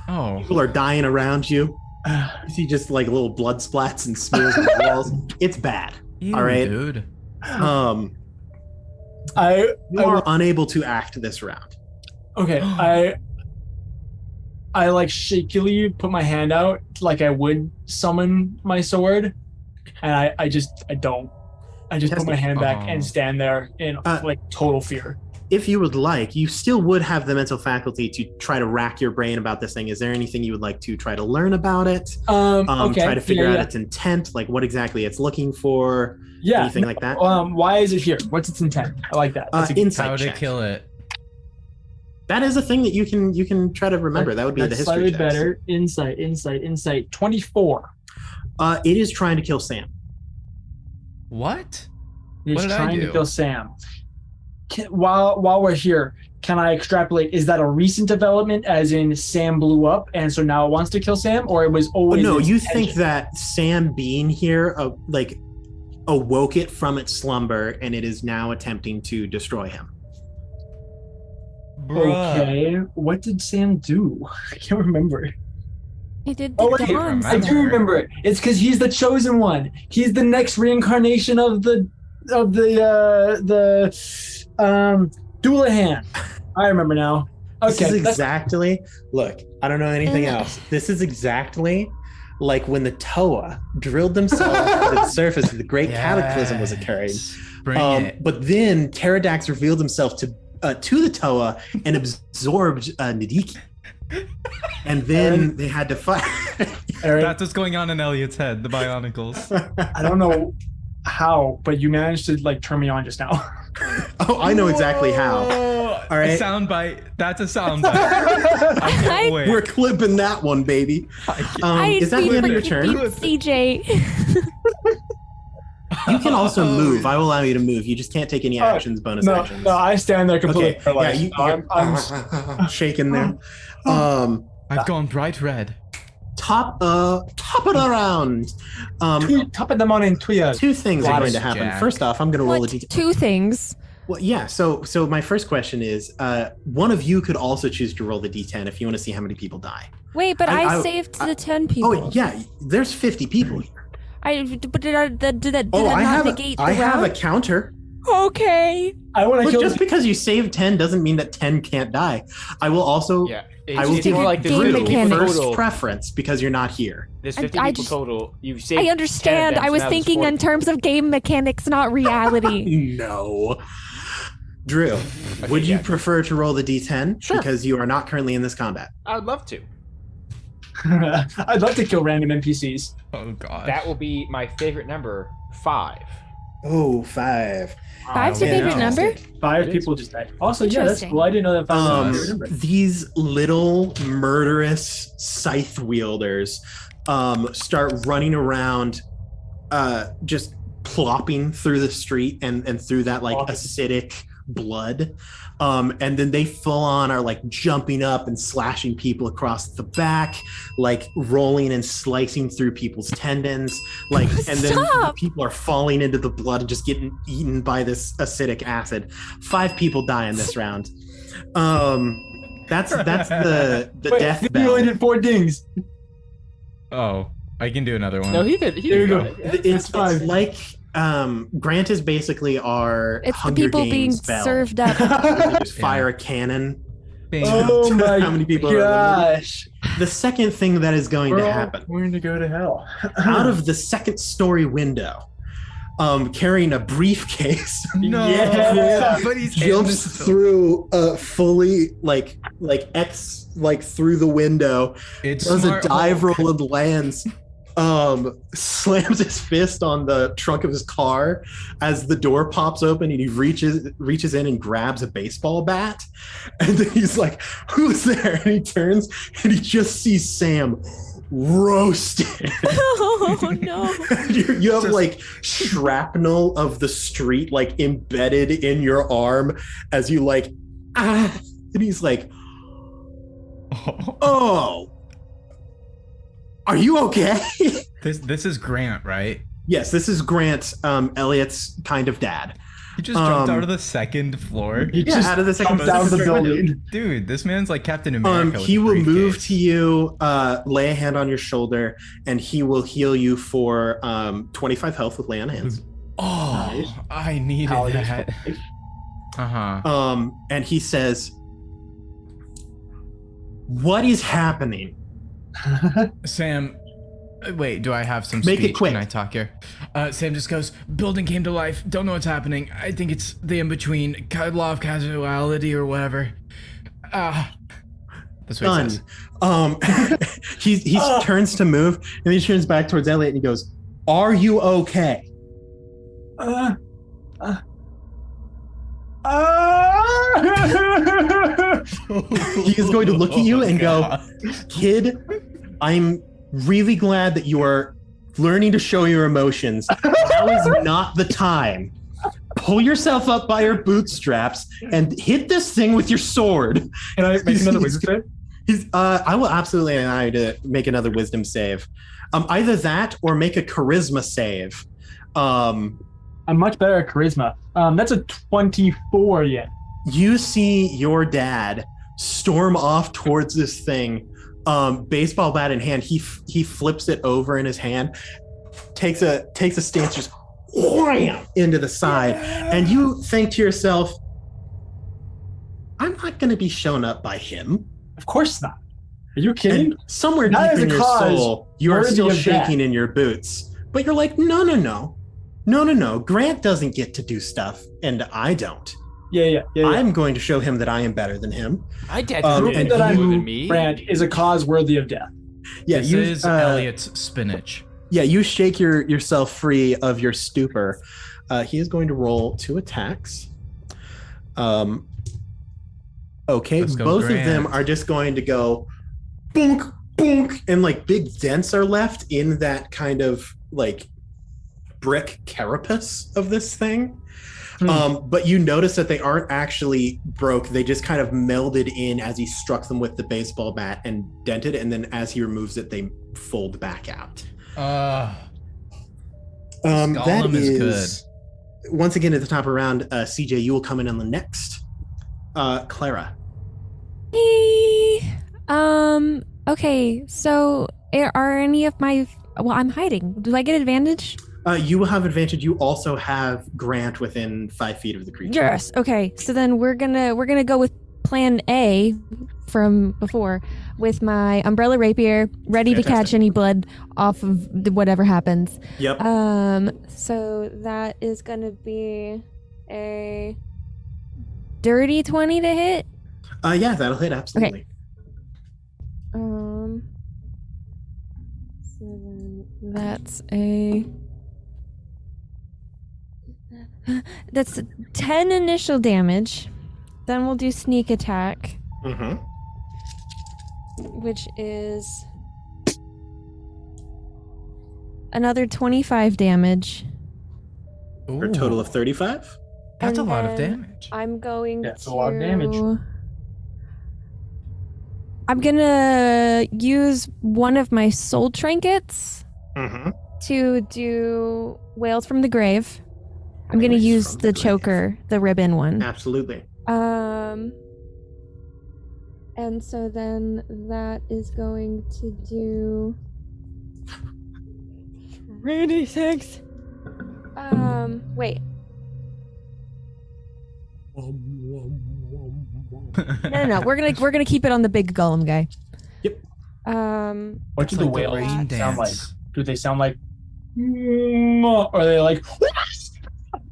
Oh. People are dying around you. You see just like little blood splats and smears on the walls. It's bad. Ew, all right. Dude. You are unable to act this round. Okay, I like shakily put my hand out like I would summon my sword, and I just don't. I just put my hand back and stand there in like total fear. If you would like, you still would have the mental faculty to try to rack your brain about this thing. Is there anything you would like to try to learn about it? Okay. Try to figure out its intent, like what exactly it's looking for. Yeah. Anything like that? Why is it here? What's its intent? I like that. That's a good insight How to check. kill it. That is a thing that you can try to remember. That would be the history slightly checks. better. Insight. 24. It is trying to kill Sam. What? It's What did I trying to do? kill Sam. While we're here, can I extrapolate? Is that a recent development, as in Sam blew up and so now it wants to kill Sam, or it was always? No, its you intention? think that Sam being here, awoke it from its slumber, and it is now attempting to destroy him. Bruh. Okay, what did Sam do? I can't remember. He did Oh, the wait, dance. I do remember it. It's because he's the chosen one. He's the next reincarnation of the Doulahan. I remember now. This Okay, is exactly. Look, I don't know anything else. This is exactly like when the Toa drilled themselves to the surface of the great cataclysm was occurring. Bring it. But then Pterodax revealed himself to the Toa and absorbed Nadiki. And then they had to fight. Aaron, That's what's going on in Elliot's head, the Bionicles. I don't know how, but you managed to like turn me on just now. Oh, I know exactly how. All right. A soundbite. That's a soundbite. I can't wait. We're clipping that one, baby. Is that the end of your turn? CJ. You can also move. I will allow you to move. You just can't take any actions, bonus actions. No, I stand there completely Okay. paralyzed. Yeah, I'm shaking there. I've gone bright red. Top of the round. top of the morning, Tuya. Two things are going to Jack. happen. First off, I'm going to roll a What? d10. 2 things. Well, yeah. So my first question is, one of you could also choose to roll the d10 if you want to see how many people die. Wait, but I- I saved the 10 people. Oh yeah, there's 50 people here. But did that Oh, I not have negate the I have a round? counter. Okay. I want to But kill. just because you saved 10 doesn't mean that 10 can't die. I will also. Yeah. I will It's give more you like game there's 50 people mechanics. first total. preference because you're not here. There's I- 50 I people just- total. You saved I understand. 10 of them, I so was now there's thinking 40. in terms of game mechanics, not reality. No. Drew, would you prefer to roll the d10? Sure. Because you are not currently in this combat. I would love to. I'd love to kill random NPCs. Oh god. That will be my favorite number, 5. Oh, 5. Five's your favorite number? Interesting. 5 It people just died. Also, yeah, that's Interesting. cool. I didn't know that 5 was my favorite number. These little murderous scythe wielders start running around, just plopping through the street and through that like acidic blood. And then they full on are like jumping up and slashing people across the back, like rolling and slicing through people's tendons, like, and then people are falling into the blood and just getting eaten by this acidic acid. 5 people die in this round. That's the Wait, death you bell. only did 4 dings. Oh, I can do another one. No, he could. There you go. It's like Grant is basically our It's the Hunger people being Games bell. served up. They just fire a cannon. Bing. Oh my How many people are gosh. The second thing that is going We're to all happen, going to go to hell. out of the second story window, carrying a briefcase, No, Yeah. somebody's jumps hand is- through fully like through the window, It's does a smart dive Hulk. roll and lands, slams his fist on the trunk of his car as the door pops open, and he reaches in and grabs a baseball bat, and then he's like, "Who's there?" And he turns and he just sees Sam roasted. Oh no. You have like shrapnel of the street like embedded in your arm as you like and he's like, "Oh, are you okay?" This is Grant, right? Yes, this is Grant, Elliot's kind of dad. He just jumped out of the second floor. He just out of the second jumped down the building. Dude, this man's like Captain America. with He a will move briefcase. to you, lay a hand on your shoulder, and he will heal you for 25 health with lay on hands. Oh, Nice. I needed Paladin's that. life. Uh-huh. And he says, "What is happening?" Sam, wait, do I have some Make it speech? quick. Can I talk here? Sam just goes, building came to life. Don't know what's happening. I think it's the in-between. Law of casuality or whatever. That's what he Done. says. He turns to move, and he turns back towards Elliot, and he goes, "Are you okay?" He is going to look at you and go, "Kid, I'm really glad that you are learning to show your emotions. Now is not the time. Pull yourself up by your bootstraps and hit this thing with your sword." Can I make another wisdom save? I will absolutely allow you to make another wisdom save. Either that or make a charisma save. I'm much better at charisma. That's a 24 yet. You see your dad storm off towards this thing, baseball bat in hand. He flips it over in his hand, takes a stance, just wham into the side, and you think to yourself, "I'm not going to be shown up by him." Of course not. Are you kidding? And somewhere Not deep as in a your cause soul, you are worthy still of shaking that. in your boots, but you're like, no. Grant doesn't get to do stuff, and I don't. Yeah. I'm going to show him that I am better than him. My dad Um, did and that more I'm than me. Brand is a cause worthy of death. Yeah, This is Elliot's spinach. Yeah, you shake yourself free of your stupor. He is going to roll 2 attacks. Okay, Let's go, both of Grant. them are just going to go boonk, boonk, and like big dents are left in that kind of like brick carapace of this thing. But you notice that they aren't actually broke. They just kind of melded in as he struck them with the baseball bat and dented, and then as he removes it, they fold back out. That Gollum is is once again at the top of the round. CJ, you will come in on the next. Clara. Hey. Okay, so are any of my... Well, I'm hiding. Do I get advantage? You will have advantage. You also have Grant within 5 feet of the creature. Yes. Okay. So then we're gonna go with Plan A from before, with my umbrella rapier, ready to Fantastic. catch any blood off of whatever happens. Yep. So that is gonna be a dirty 20 to hit. Yeah, that'll hit absolutely. 7. That's a That's 10 initial damage. Then we'll do sneak attack, Mm-hmm. which is another 25 damage. For a total of 35. That's And a lot of then damage. I'm going That's to... a lot of damage. I'm gonna use one of my soul trinkets Mm-hmm. to do Wails from the Grave. I'm gonna Wails use from the the Grave. choker, the ribbon one. Absolutely. And so then that is going to do 36. Wait. No. We're gonna keep it on the big golem guy. Yep. What do It's the like the whales rain sound like? dance. Do they sound like, or are they like,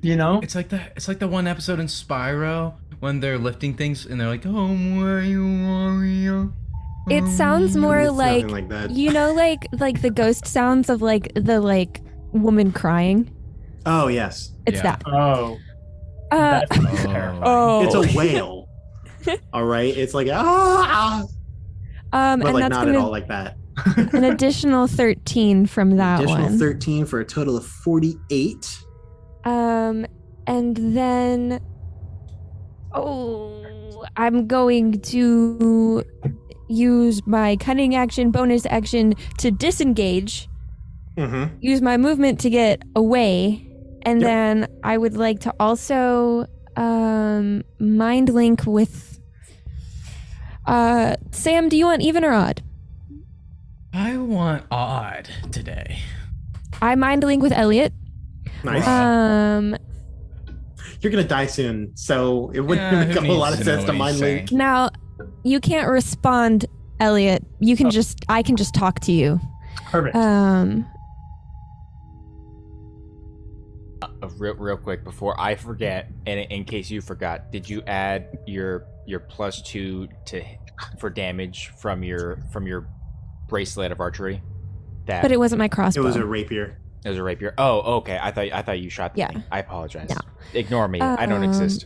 you know? It's like the one episode in Spyro when they're lifting things and they're like, "Oh, where you are?" It sounds more It's like, something like that. you know, like the ghost sounds of like the woman crying. Oh yes. It's Yeah. that. Oh, Uh, that's terrifying. oh. It's a whale. All right. It's like but and like that's not at gonna all like that. an additional 13 from that Additional one. 13 for a total of 48. And then I'm going to use my cunning action, bonus action to disengage, Mm-hmm. use my movement to get away, and Yep. then I would like to also mind link with Sam, do you want even or odd? I want odd today. I mind link with Elliot. Nice. You're gonna die soon, so it wouldn't Yeah, make who a whole lot needs of to know sense to what mind he's link. Now, you can't respond, Elliot. You can I can just talk to you. Perfect. Real quick before I forget, and in case you forgot, did you add your +2 for damage from your bracelet of archery? But it wasn't my crossbow. It was a rapier. It was a rapier. Oh, okay. I thought you shot the Yeah. thing. I apologize. No. Ignore me. I don't exist.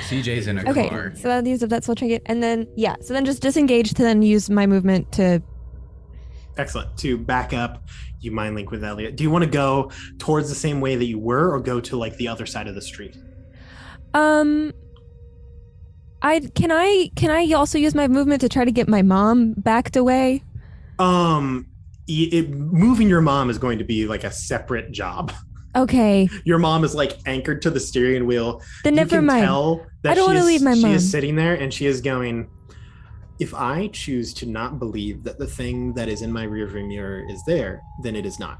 CJ's in a Okay, car. so I'll use that soul trinket, and then so then just disengage to then use my movement to. Excellent. To back up, you mind link with Elliot. Do you want to go towards the same way that you were, or go to like the other side of the street? Can I also use my movement to try to get my mom backed away? Moving your mom is going to be like a separate job. Okay, Your mom is like anchored to the steering wheel. then You never can mind. tell that I don't wanna leave my she mom. is sitting there and she is going, if I choose to not believe that the thing that is in my rearview mirror is there, then it is not.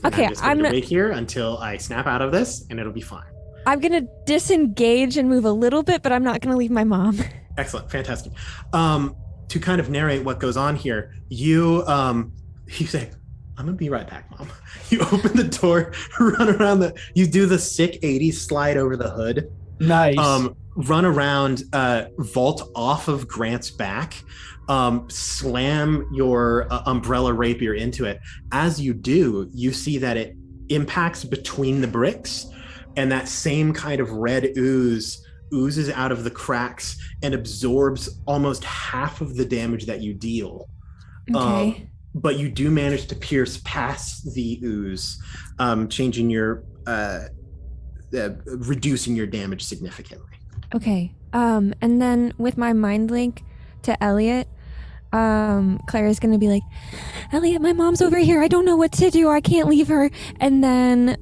And Okay, I'm just going I'm to not- wait here until I snap out of this and it'll be fine. I'm gonna disengage and move a little bit, but I'm not gonna leave my mom. Excellent, fantastic. To kind of narrate what goes on here, you say, I'm gonna be right back, Mom. You open the door, run around you do the sick 80s slide over the hood. Nice. Run around, vault off of Grant's back, slam your umbrella rapier into it. As you do, you see that it impacts between the bricks, and that same kind of red oozes out of the cracks and absorbs almost half of the damage that you deal. Okay. But you do manage to pierce past the ooze, changing your reducing your damage significantly. Okay. And then with my mind link to Elliot, Clara's gonna be like, Elliot, my mom's over here. I don't know what to do. I can't leave her. And then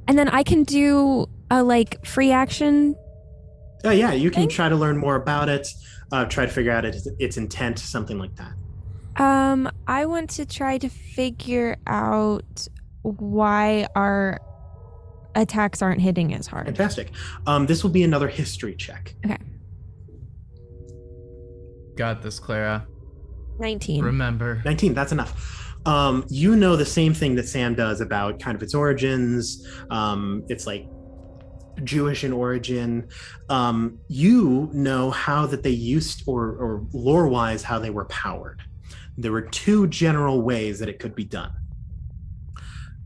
I can do a like free action. Oh yeah, you can Thing? try to learn more about it, try to figure out its intent, something like that. I want to try to figure out why our attacks aren't hitting as hard. Fantastic. This will be another history check. Okay. Got this, Clara. 19. Remember. 19, that's enough. You know the same thing that Sam does about kind of its origins. It's like Jewish in origin. You know how that they used, or lore-wise, how they were powered. There were two general ways that it could be done.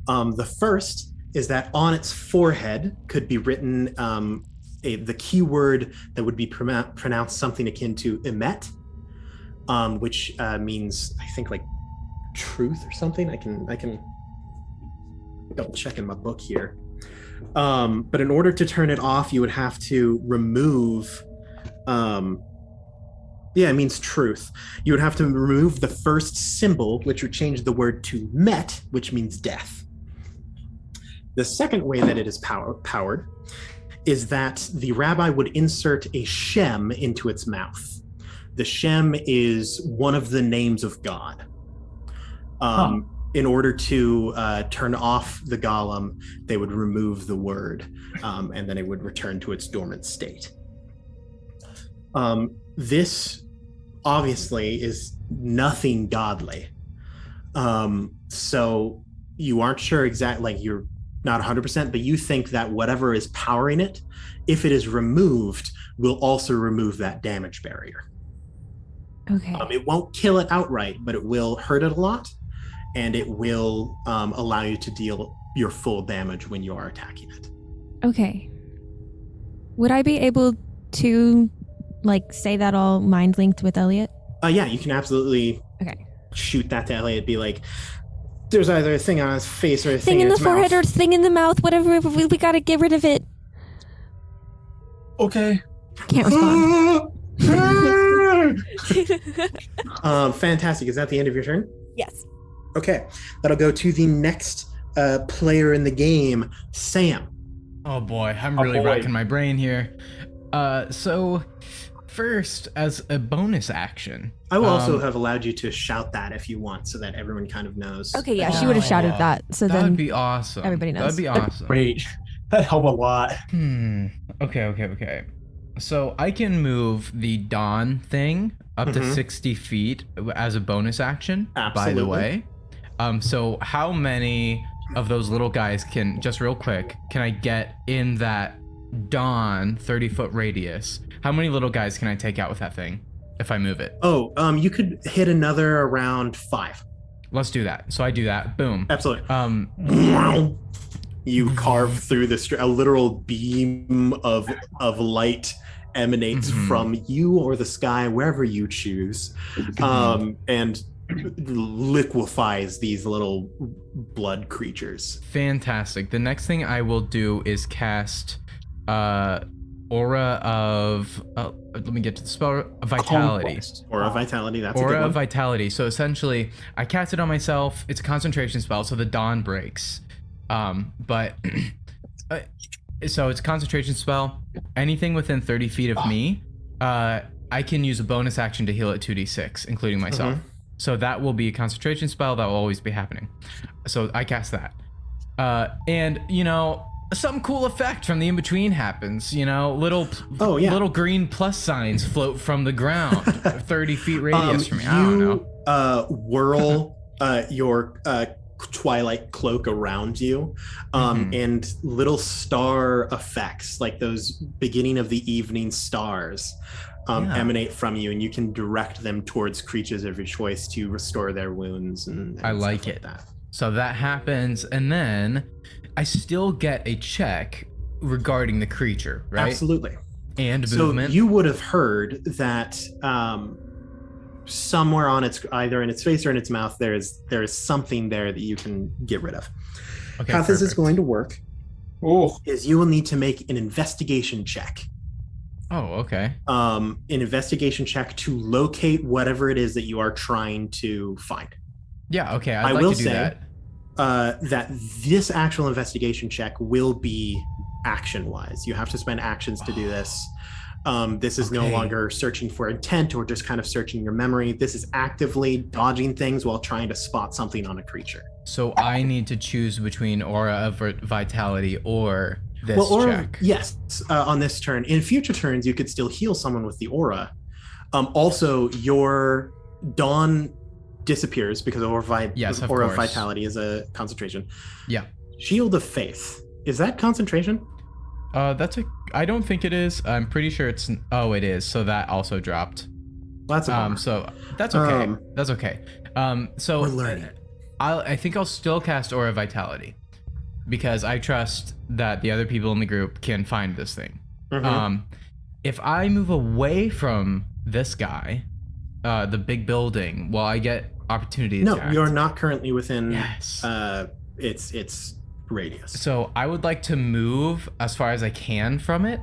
The first is that on its forehead could be written the keyword that would be pronounced something akin to emet, which means, I think, like truth or something. I can double check in my book here. But in order to turn it off, you would have to remove it means truth. You would have to remove the first symbol, which would change the word to met, which means death. The second way that it is powered is that the rabbi would insert a shem into its mouth. The shem is one of the names of God. In order to turn off the golem, they would remove the word, and then it would return to its dormant state. This obviously is nothing godly. So you aren't sure exactly, like you're not 100%, but you think that whatever is powering it, if it is removed, will also remove that damage barrier. Okay. It won't kill it outright, but it will hurt it a lot, and it will allow you to deal your full damage when you are attacking it. Okay. Would I be able to, like, say that all mind linked with Elliot? Yeah, you can absolutely shoot that to Elliot. Be like, there's either a thing on his face or a thing in the his forehead mouth. or thing in the mouth, whatever. We gotta get rid of it. Okay. Can't respond. Fantastic. Is that the end of your turn? Yes. Okay, that'll go to the next player in the game, Sam. Oh boy, I'm really racking my brain here. So first, as a bonus action, I will also have allowed you to shout that if you want, so that everyone kind of knows. Okay, yeah, she would have shouted that. So that then would be awesome. everybody knows. That'd be awesome. Great. That'd help a lot. Okay. So I can move the Dawn thing up to 60 feet as a bonus action, Absolutely. by the way. So how many of those little guys can, just real quick, can I get in that Dawn 30-foot radius? How many little guys can I take out with that thing if I move it? Oh, you could hit another around 5. Let's do that. So I do that. Boom. Absolutely. You carve through a literal beam of light emanates from you or the sky, wherever you choose, and liquefies these little blood creatures. Fantastic. The next thing I will do is cast Aura of let me get to the spell. Vitality. Conquest. Aura of Vitality, that's a Aura good of one. Vitality. So essentially, I cast it on myself. It's a concentration spell, so the dawn breaks. But so it's a concentration spell. Anything within 30 feet of me, I can use a bonus action to heal at 2d6, including myself. So that will be a concentration spell that will always be happening. So I cast that. And, you know, some cool effect from the in-between happens, you know, little green plus signs float from the ground 30 feet radius from me. I don't know. Whirl your twilight cloak around you, and little star effects, like those beginning of the evening stars, emanate from you, and you can direct them towards creatures of your choice to restore their wounds. And I like it. Like that. So that happens, and then I still get a check regarding the creature, right? Absolutely. And So movement. you would have heard that somewhere on its, either in its face or in its mouth, there is something there that you can get rid of. Okay, How this is perfect. going to work Oh, is you will need to make an investigation check. Oh, okay. An investigation check to locate whatever it is that you are trying to find. Yeah, okay. I I'd like will to do say, that. that this actual investigation check will be action-wise. You have to spend actions to do this. This is no Okay. longer searching for intent or just kind of searching your memory. This is actively dodging things while trying to spot something on a creature. So I need to choose between Aura of Vitality or this check. Yes, on this turn. In future turns, you could still heal someone with the aura. Also, your Dawn disappears because Yes, of Aura of course. Vitality is a concentration. Yeah. Shield of Faith. Is that concentration? I don't think it is. I'm pretty sure it's. Oh, it is. So that also dropped. Well, that's a bummer. So that's okay. That's okay. So We're learning. I think I'll still cast Aura Vitality because I trust that the other people in the group can find this thing. Mhm. If I move away from this guy, the big building, will I get opportunity No, attack? you're not currently within Yes. its radius. So I would like to move as far as I can from it.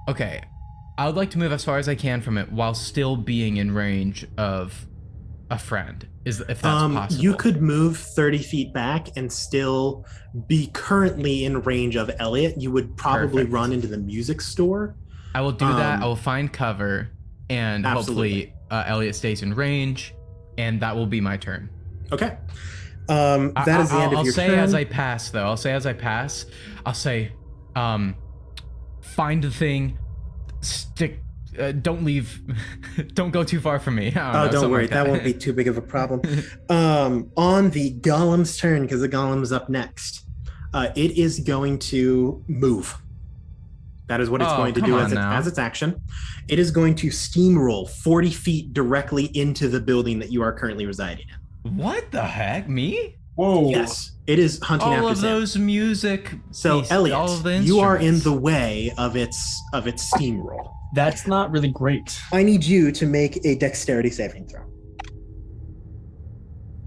Okay. I would like to move as far as I can from it while still being in range of a friend. If that's possible. You could move 30 feet back and still be currently in range of Elliot. You would probably Perfect. run into the music store. I will do that. I will find cover, and Absolutely. hopefully Elliot stays in range, and that will be my turn. Okay. That is the end of your turn. I'll say as I pass, though. I'll say, find the thing, stick. Don't leave. Don't go too far from me. Don't worry. That won't be too big of a problem. On the golem's turn, because the golem's up next, it is going to move. That is what it's going to do as its action. It is going to steamroll 40 feet directly into the building that you are currently residing in. What the heck? Me? Whoa. Yes, it is hunting after All of Sam. those music. So pieces, Elliot, all of the you are in instruments. the way of its steamroll. That's not really great. I need you to make a dexterity saving throw.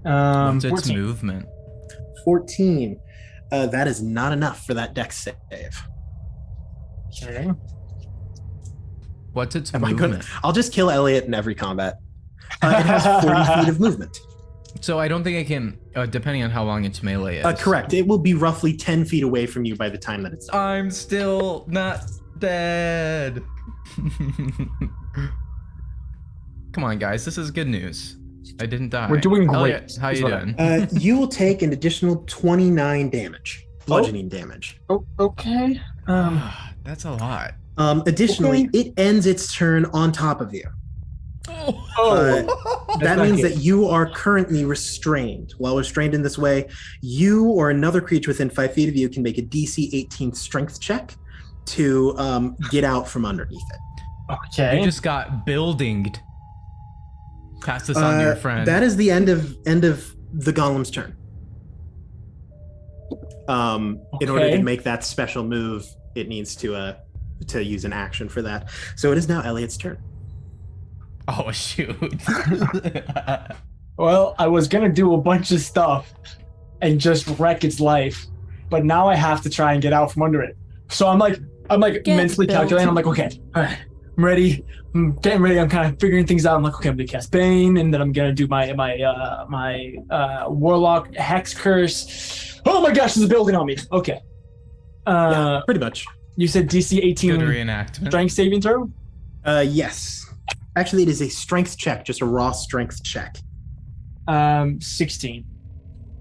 What's its 14. movement? 14. That is not enough for that dex save. Okay. What's its Am I movement? I'll just kill Elliot in every combat. It has 40 feet of movement. So I don't think I can, depending on how long its melee is. Correct. It will be roughly 10 feet away from you by the time that it's done. I'm still not dead. Come on, guys. This is good news. I didn't die. We're doing great. Elliot, how you doing? You will take an additional 29 damage, bludgeoning damage. Oh, okay. That's a lot. Additionally, it ends its turn on top of you. Oh. That not means good. that you are currently restrained. While restrained in this way, you or another creature within 5 feet of you can make a DC 18 strength check to get out from underneath it. Okay. You just got buildinged. Pass this on to your friend. That is the end of the golem's turn. In order to make that special move, it needs to use an action for that. So it is now Elliot's turn. Oh, shoot. Well, I was gonna do a bunch of stuff and just wreck its life, but now I have to try and get out from under it. So I'm like Get mentally built. calculating. I'm like, okay, all right, I'm ready. I'm getting ready. I'm kind of figuring things out. I'm like, okay, I'm gonna cast Bane, and then I'm gonna do my Warlock Hex Curse. Oh my gosh, there's a building on me. Okay. Yeah, pretty much. You said DC 18 Good reenactment. strength saving throw? Yes. Actually, it is a strength check, just a raw strength check. 16.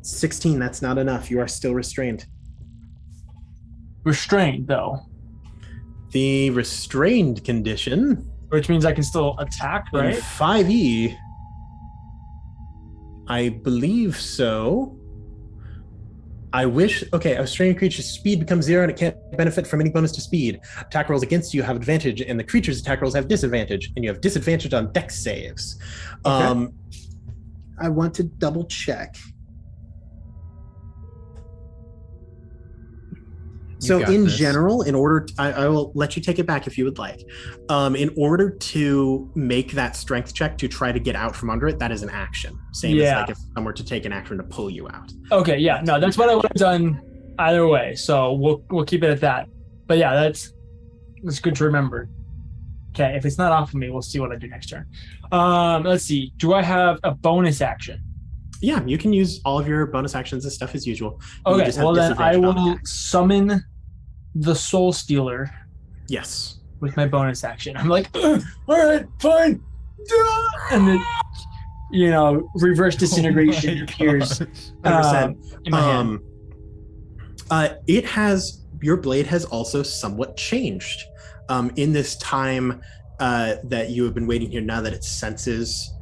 16, that's not enough. You are still restrained. Restrained though, The restrained condition which means I can still attack, in right? 5e, I believe so. I wish. Okay, a restrained creature's speed becomes 0 and it can't benefit from any bonus to speed. Attack rolls against you have advantage, and the creature's attack rolls have disadvantage, and you have disadvantage on dex saves. Okay. I want to double check. So got in this. general, in order, I will let you take it back if you would like. In order to make that strength check to try to get out from under it, that is an action. Same as like if someone were to take an action to pull you out. Okay, yeah, no, that's what I would have done either way. So we'll keep it at that. But yeah, that's good to remember. Okay, if it's not off of me, we'll see what I do next turn. Let's see. Do I have a bonus action? Yeah, you can use all of your bonus actions and stuff as usual. You Okay, just have well then I disadvantage on will attacks. summon the Soul Stealer Yes. with my bonus action. I'm like, all right, fine. And then, reverse disintegration appears 100%. in my hand. It has, your blade has also somewhat changed in this time that you have been waiting here, now that it senses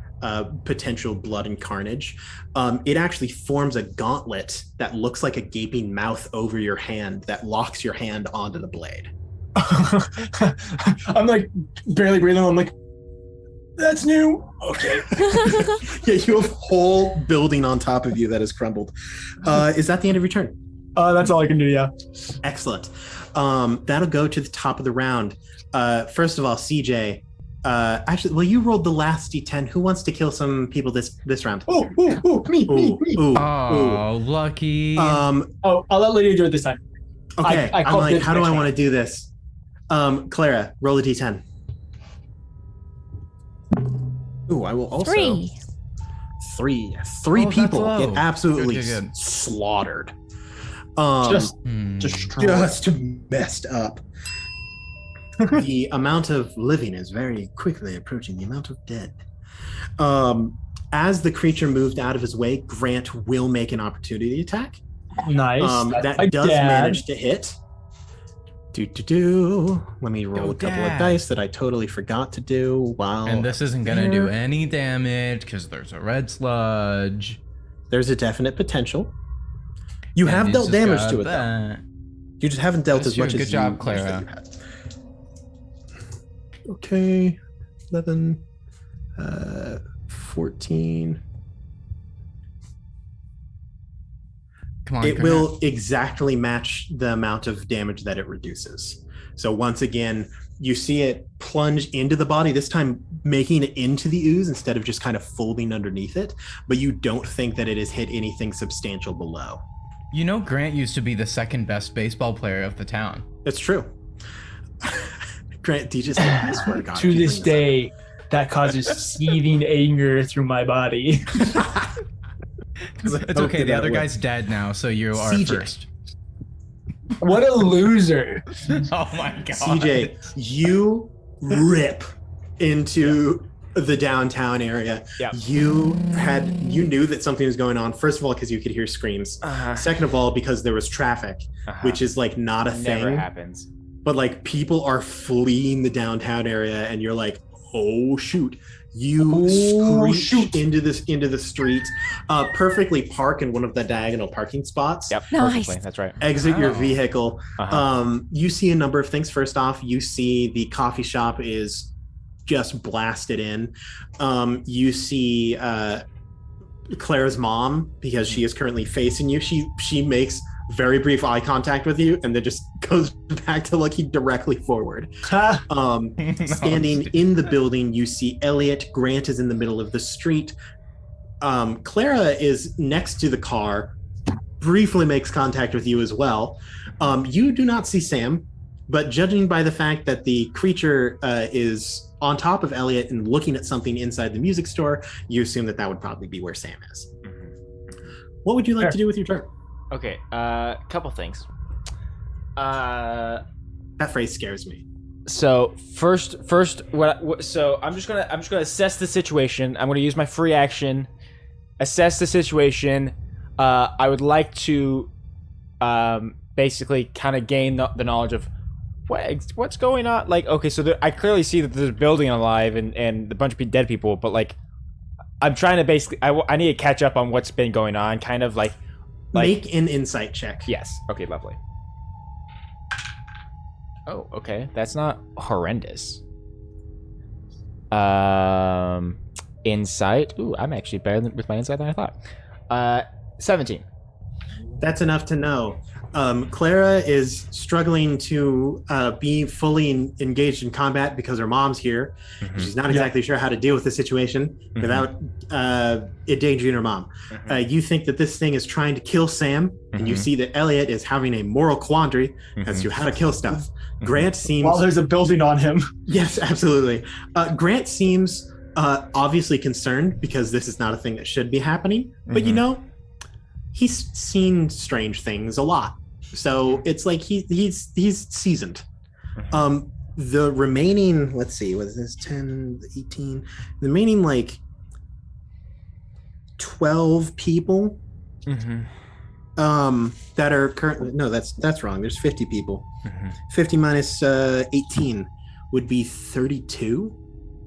potential blood and carnage. It actually forms a gauntlet that looks like a gaping mouth over your hand that locks your hand onto the blade. I'm like barely breathing. I'm like, that's new. Okay. Yeah, you have a whole building on top of you that has crumbled. Is that the end of your turn? That's all I can do. Yeah. Excellent. That'll go to the top of the round. First of all, CJ. Actually, well, you rolled the last D10. Who wants to kill some people this round? Me. Oh, lucky. I'll let Lydia do it this time. Okay. I I'm like, this how do I next want to do this? Clara, roll a D10. Ooh, I will also 3. Three Oh, people that's low. get absolutely Good. slaughtered. Just Messed up. The amount of living is very quickly approaching the amount of dead. As the creature moved out of his way, Grant will make an opportunity attack. nice. That does manage to hit. Let me roll a couple of dice that I totally forgot to do. Wow. And this isn't gonna do any damage because there's a red sludge. There's a definite potential. You And have he's dealt just damage got to it, though. that. You just haven't dealt That's as much true. as Good job, you Clara. you had. Okay, 11, 14. Come on, It come will here. exactly match the amount of damage that it reduces. So once again, you see it plunge into the body, this time making it into the ooze instead of just kind of folding underneath it. But you don't think that it has hit anything substantial below. You know, Grant used to be the second best baseball player of the town. It's true. Grant teaches me. I swear to God. To keep this bringing day, that causes seething anger through my body. this up. It's okay. The other guy's dead now, so you are CJ. first. What a loser. Oh my god. CJ, you rip into the downtown area. Yep. You knew that something was going on. First of all, because you could hear screams. Second of all, because there was traffic, which is like not a never thing. happens. But like people are fleeing the downtown area, and you're like, oh shoot. You screech into the street, perfectly park in one of the diagonal parking spots. Yep, Nice. perfectly. That's right. Exit your Wow. vehicle. You see a number of things. First off, you see the coffee shop is just blasted in. You see Claire's mom, because she is currently facing you. She makes very brief eye contact with you and then just goes back to looking directly forward. Standing in the building, you see Elliot. Grant is in the middle of the street. Clara is next to the car, briefly makes contact with you as well. You do not see Sam, but judging by the fact that the creature is on top of Elliot and looking at something inside the music store, you assume that would probably be where Sam is. What would you like to do with your turn? Okay, couple things. That phrase scares me. So first, so I'm just gonna assess the situation. I'm gonna use my free action, assess the situation. I would like to, basically kind of gain the knowledge of what's going on. Like, okay, so I clearly see that there's a building alive and a bunch of dead people, but like, I'm trying to basically, I need to catch up on what's been going on, kind of like. Make an insight check. Yes. Okay, lovely. Oh, okay. That's not horrendous. Insight. Ooh, I'm actually better with my insight than I thought. 17. That's enough to know. Clara is struggling to be fully engaged in combat because her mom's here. Mm-hmm. She's not exactly sure how to deal with the situation without endangering her mom. You think that this thing is trying to kill Sam, and you see that Elliot is having a moral quandary as to how to kill stuff. Grant seems... While there's a building on him. Yes, absolutely. Grant seems obviously concerned because this is not a thing that should be happening. But you know, he's seen strange things a lot. So it's like he's seasoned. The remaining, let's see, what is this, 10, 18? The remaining like 12 people that are currently, no, that's wrong. There's 50 people. 50 minus 18 would be 32.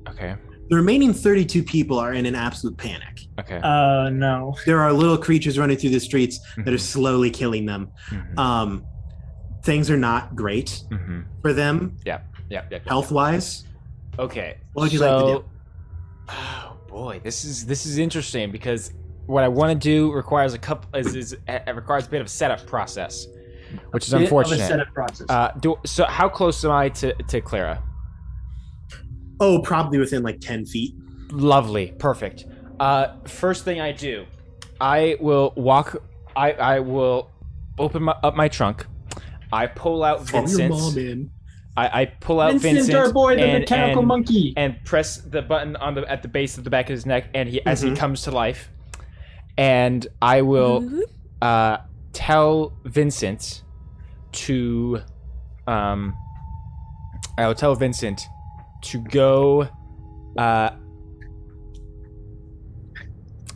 Okay. The remaining 32 people are in an absolute panic. Okay. No. There are little creatures running through the streets that are slowly killing them. things are not great for them Yeah. health-wise. Okay. What would you like to do? Oh boy, this is interesting because what I want to do requires it requires a bit of a setup process, which is unfortunate. Of a setup process. So how close am I to Clara? Oh, probably within like 10 feet. Lovely, perfect. First thing I do, I will walk. I will open up my trunk. I pull out Vincent. Your mom in. I pull out Vincent, our boy, the mechanical monkey, and press the button at the base of the back of his neck, and as he comes to life, and I will tell Vincent to go.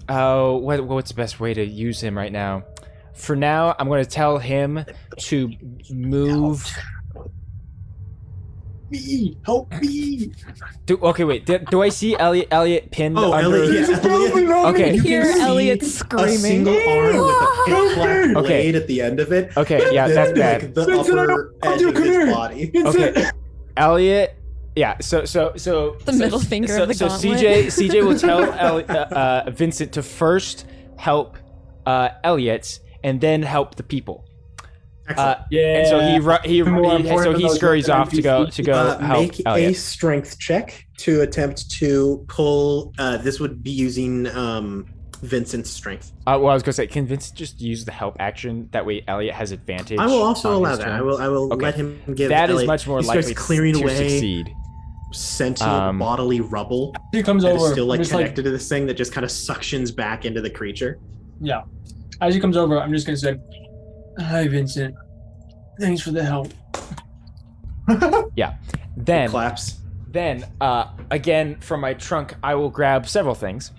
What's the best way to use him right now? For now, I'm going to tell him to move. Help me! Do I see Elliot pinned under? Elliot, yeah. Okay. You hear see Elliot a screaming. single arm with a pitch black Okay. blade at the end of it. Okay, yeah, that's bad. Like the upper edge of his body. Okay, Elliot. Yeah, so The middle finger of the gauntlet. CJ will tell Vincent to first help Elliot and then help the people. Excellent. And so he scurries off to go help make Elliot. a strength check to attempt to pull. This would be using Vincent's strength. Well, I was gonna say, can Vincent just use the help action? That way, Elliot has advantage. I will also on allow his that. turn. I will Okay. let him give. That is Elliot, much more he starts likely clearing to away succeed. sentient bodily rubble He comes that is over. still like I'm just connected to this thing that just kind of suctions back into the creature. Yeah. As he comes over, I'm just gonna say, "Hi, Vincent. Thanks for the help." Then Claps. again, from my trunk, I will grab several things.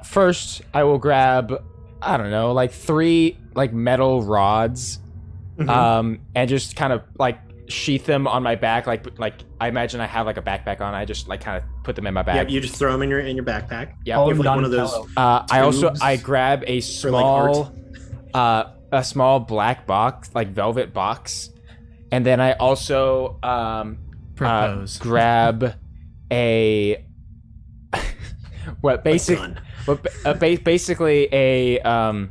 First, I will grab, I don't know, like 3 like metal rods, and just kind of like sheath them on my back, like I imagine I have like a backpack on. I just like kind of put them in my Yeah, bag. you just throw them in your backpack. Yeah, All You have like one of Donatello. those. I grab a small black box, like velvet box, and then I also Propose. grab a basically a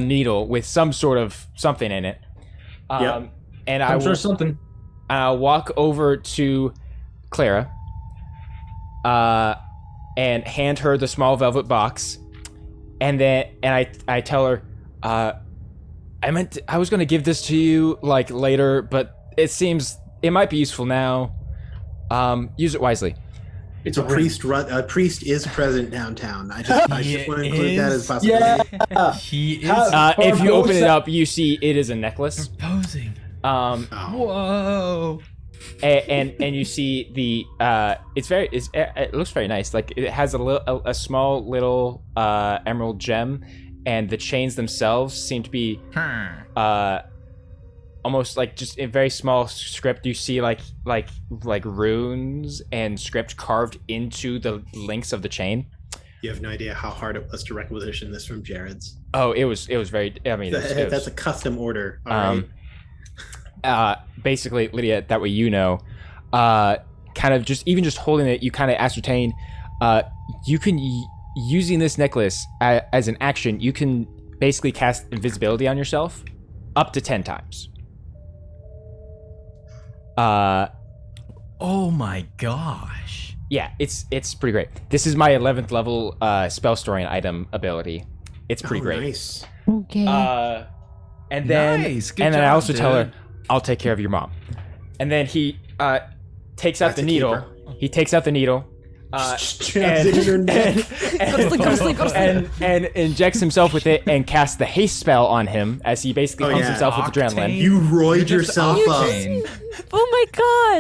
needle with some sort of something in it. Yep. And I'm sure something. I'll walk over to Clara and hand her the small velvet box, and I tell her, I was going to give this to you like later, but it seems it might be useful now. Use it wisely. It's A priest is present downtown. I just want to include that as a possibility. Yeah. He is If you open it up, you see it is a necklace. proposing. Oh. Whoa. And you see the it looks very nice. Like it has a small little emerald gem, and the chains themselves seem to be almost like just in very small script. You see like runes and script carved into the links of the chain. You have no idea how hard it was to requisition this from Jared's. Oh, it was very. I mean, That's a custom order. All right. Basically, Lydia, that way you know, kind of just holding it, you kind of ascertain, you can, using this necklace as an action, you can basically cast invisibility on yourself up to 10 times. Oh my gosh. Yeah, it's pretty great. This is my 11th level spell storing item ability. It's pretty great. Nice. Okay. And then Nice. Good and then I job, also tell her, dude. I'll take care of your mom. And then he takes out That's the a needle. keeper. He takes out the needle. Jabs it in her neck. Go to sleep. And injects himself with it and casts the haste spell on him as he basically Oh, pumps yeah. himself with adrenaline. You roid You're just yourself up. octane. Oh my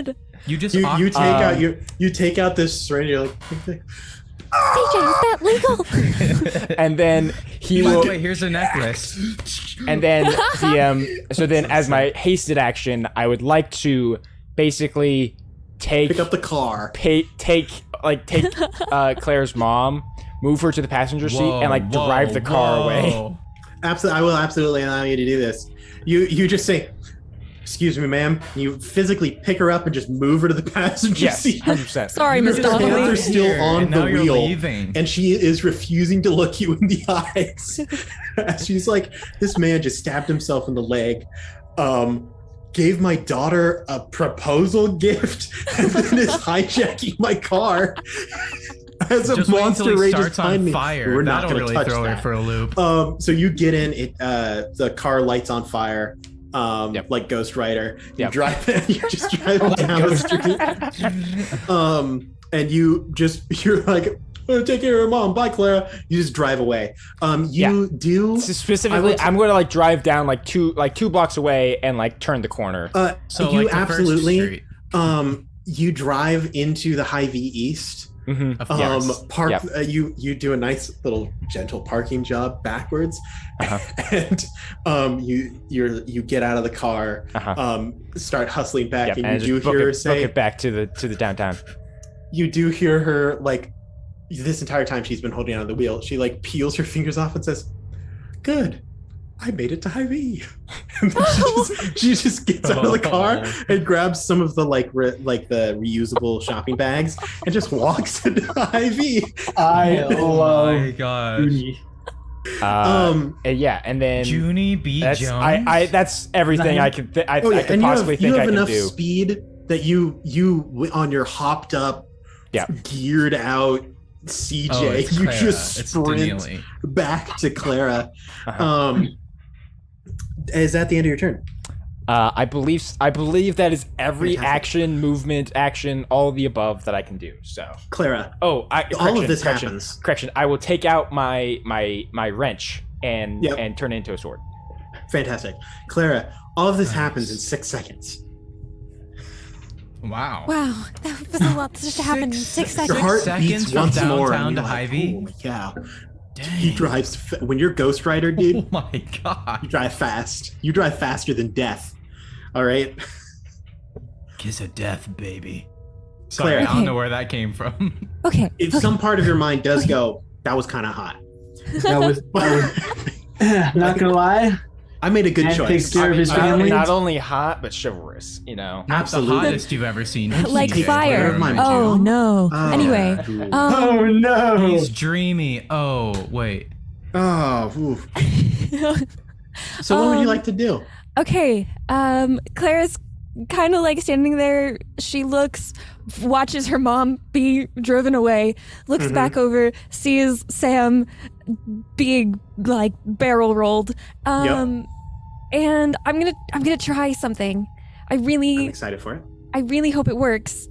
god. You just You take out this syringe. You're like, CJ, is that legal? And then he By will. the way, here's a necklace. And then so then as my hasted action, I would like to basically take pick up the car. take Claire's mom, move her to the passenger seat, and like drive the car away. Absolutely, I will absolutely allow you to do this. You just say, excuse me, ma'am. You physically pick her up and just move her to the passenger Yes, seat. 100%. Sorry, Miss Her hands are Donnelly. still on and the now you're wheel, leaving. and she is refusing to look you in the eyes. She's like, this man just stabbed himself in the leg, gave my daughter a proposal gift, and then is hijacking my car as a Just wait monster until he rages starts behind on me. fire. We're not That'll going to really touch throw her that. for a loop. So you get in, the car lights on fire, like Ghost Rider. You Yep. drive, you just drive down the street. And you're like, oh, take care of your mom. Bye, Clara. You just drive away. Do Specifically, I'm going to like drive down like two blocks away and like turn the corner. So you like the absolutely first street. you drive into the Hy-Vee East. Mm-hmm. Of course. Park. Yep. You do a nice little gentle parking job backwards, and you get out of the car, start hustling back, Yep, and you do just hear her book say, it back to the downtown. you do hear her like this entire time she's been holding on the wheel. She like peels her fingers off and says, "Good, I made it to Hy-Vee." And then she just gets out of the car and grabs some of the like the reusable shopping bags and just walks into Hy-Vee. I Oh love my god. Junie. And yeah, and then Junie B. that's Jones? I that's everything I could I could and possibly you think have I can enough do. speed that you on your hopped up, geared out CJ, Oh, it's you Clara. just It's sprint Daniele. back to Clara. Is that the end of your turn? I believe that is every Fantastic. action, all of the above that I can do. So Clara, all of this happens. Correction. I will take out my wrench and Yep. turn it into a sword. Fantastic. Clara, all of this Nice. happens in 6 seconds. Wow. Wow, that was a lot to just happen in 6 Your seconds. heart seconds beats from once more. downtown And to you're like, Hy-Vee? holy cow. Dang. He drives, when you're Ghost Rider, dude, Oh my god. you drive fast. You drive faster than death. All right? Kiss of death, baby. Sorry, Claire. I don't know where that came from. Okay. If some part of your mind does go, that was kind of hot. That was not gonna lie. I made a good And choice. takes care of his Not- family. Not only hot, but chivalrous. You know. Not Absolutely. the hottest you've ever seen. Like TJ. fire. Mind Oh you. no. Oh, Anyway, ooh. Oh no! He's dreamy. Oh, wait. Oh, oof. So what would you like to do? okay. Clara's kind of like standing there. She watches her mom be driven away, looks Mhm. back over, sees Sam being like barrel rolled. And I'm gonna try something. I'm excited for it. I really hope it works.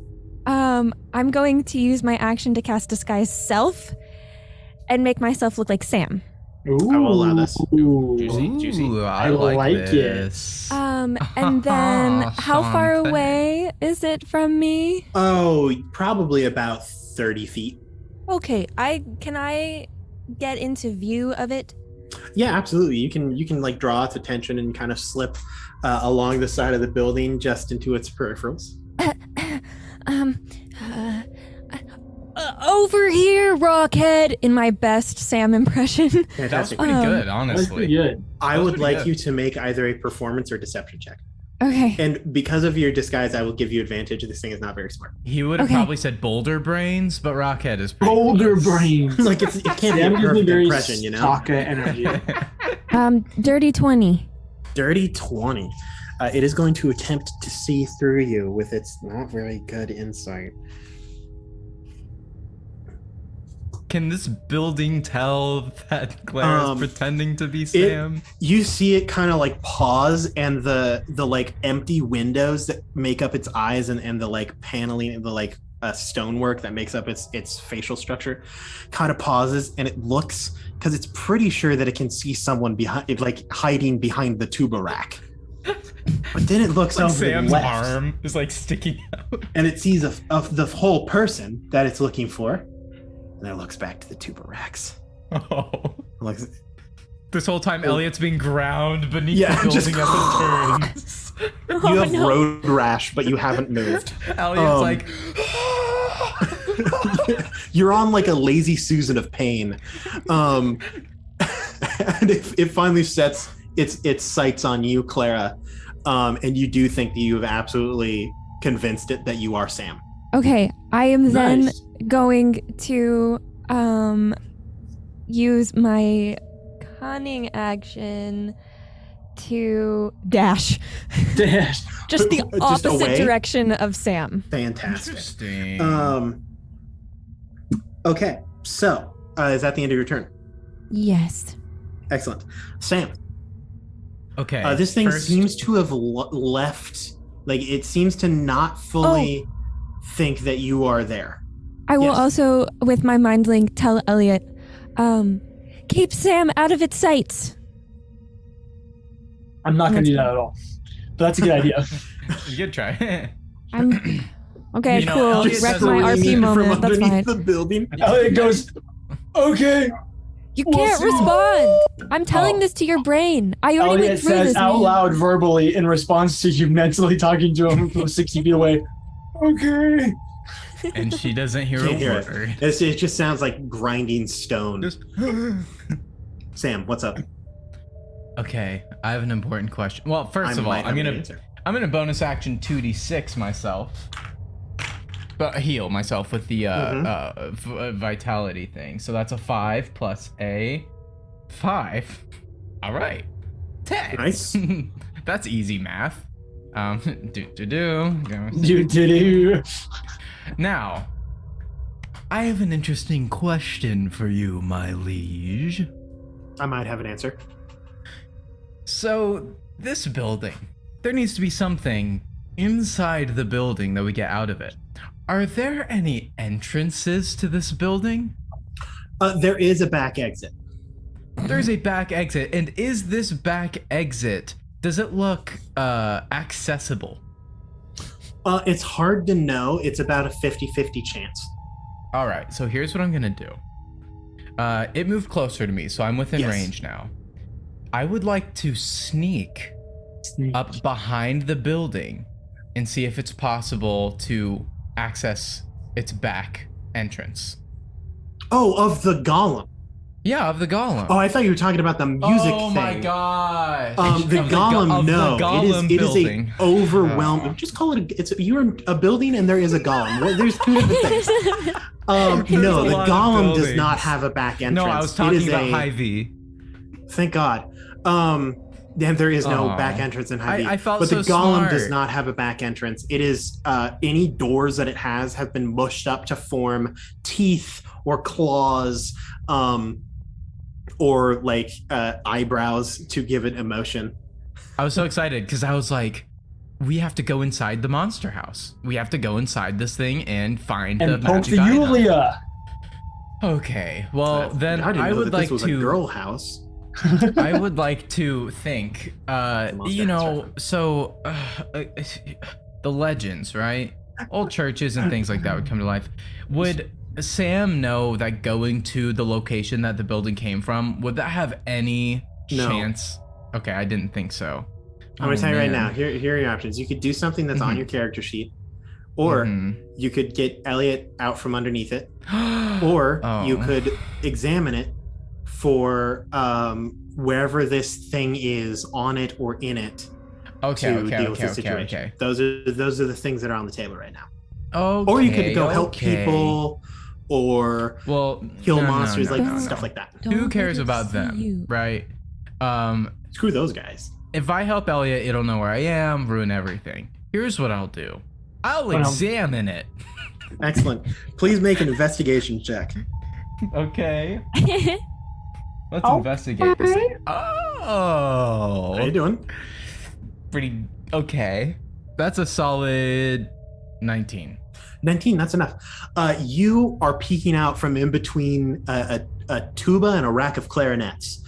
I'm going to use my action to cast Disguise Self and make myself look like Sam. Ooh. I will allow this. Juicy. Ooh, I I like, like it. this. And then how far Something. away is it from me? Oh, probably about 30 feet. Okay, can I get into view of it? Yeah, absolutely. You can like draw its attention and kind of slip along the side of the building just into its peripherals. Over here, Rockhead, in my best Sam impression. That was Fantastic. pretty good, That's honestly. pretty good. I that was would pretty like good. you to make either a performance or deception check. Okay. And because of your disguise, I will give you advantage. This thing is not very smart. He would have Okay. probably said boulder brains, but Rockhead is pretty Boulder close. brains. Like it can't be a Sam gives me perfect very impression, you know. Sokka energy. Dirty 20. Dirty 20. It is going to attempt to see through you with its not very good insight. Can this building tell that Claire is pretending to be Sam? You see it kind of like pause, and the like empty windows that make up its eyes and the like paneling, the like stonework that makes up its facial structure kind of pauses, and it looks, because it's pretty sure that it can see someone behind it, like hiding behind the tuba rack. But then it looks Like over to the Sam's left, arm is like sticking out. and it sees of the whole person that it's looking for, and then it looks back to the tuba racks. Oh. It looks, This whole time, Elliot's being ground beneath Yeah, the just- building as it turns. you have no. road rash, but you haven't moved. Elliot's like, You're on like a lazy Susan of pain. And it finally sets its sights on you, Clara. And you do think that you have absolutely convinced it that you are Sam. Okay, I am then Nice. going to use my cunning action to dash. Dash. Just the Just opposite away? direction of Sam. Fantastic. Interesting. Okay, so is that the end of your turn? Yes. Excellent. Sam, Okay. this thing first- seems to have left, like it seems to not fully think that you are there. I will Yes. also, with my mind link, tell Elliot, keep Sam out of its sights. I'm not going to do that at all. But that's a good idea. Good try. I'm okay. You know, Cool. Elliot Wreck doesn't my Swinging RP from moment. That's underneath fine. the building. Elliot goes, okay. You We'll can't see. respond. I'm telling Oh. this to your brain. I already Elliot went through says this. out man. loud verbally in response to you mentally talking to him from 60 feet away. Okay. And she doesn't hear Can't a hear word. it just sounds like grinding stone. Just- Sam, what's up? Okay, I have an important question. Well, first I of all, might have I'm an gonna answer. bonus action 2d6 myself, but heal myself with the vitality thing. So that's a 5 plus a 5. All right, 10. Nice. That's easy math. Do. Do. Now, I have an interesting question for you, my liege. I might have an answer. So, this building, there needs to be something inside the building that we get out of it. Are there any entrances to this building? There is a back exit. There's a back exit, and is this back exit, does it look accessible? It's hard to know. It's about a 50-50 chance. All right, so here's what I'm gonna do. It moved closer to me, so I'm within Yes. range now. I would like to sneak Sneak. up behind the building and see if it's possible to access its back entrance. Oh, of the golem. Yeah, of the golem. Oh, I thought you were talking about the music oh thing. my gosh. The Of golem, of the no. golem it is building. a overwhelming. Oh. Just call it. You're a building, and there is a golem. Well, there's two different things. No, There's a the lot of golem does buildings. not have a back entrance. No, I was It talking is about High V. Thank God. And there is no Aw. back entrance in High V. I felt but the so golem does smart. not have a back entrance. It is any doors that it has have been mushed up to form teeth or claws, or like eyebrows to give it emotion. I was so excited because I was like, we have to go inside the monster house. We have to go inside this thing and find the And poke magic the item. Yulia. Okay, well then I didn't know would that like this was to. a girl house. I would like to think, monster you know, house so the legends, right? Old churches and things like that would come to life. Would Sam know that going to the location that the building came from, would that have any No. chance? Okay, I didn't think so. I'm gonna Oh, tell you right man. now. Here are your options. You could do something that's on Mhm. your character sheet, or Mhm. you could get Elliot out from underneath it, or Oh. you could examine it for wherever this thing is on it or in it okay, to okay, deal with okay, the situation. okay. Those are the things that are on the table right now. Okay, Or you could go help okay. people, or Well, kill no, no, monsters, no, like no, no. stuff like that. Who Don't cares let it about see them, you. right? Screw those guys. If I help Elliot, it'll know where I am, ruin everything. Here's what I'll do. I'll Well- examine it. Excellent. Please make an investigation check. Okay. Let's Okay. investigate this thing. Oh. How you doing? Pretty okay. That's a solid 19. 19, that's enough. You are peeking out from in between a tuba and a rack of clarinets.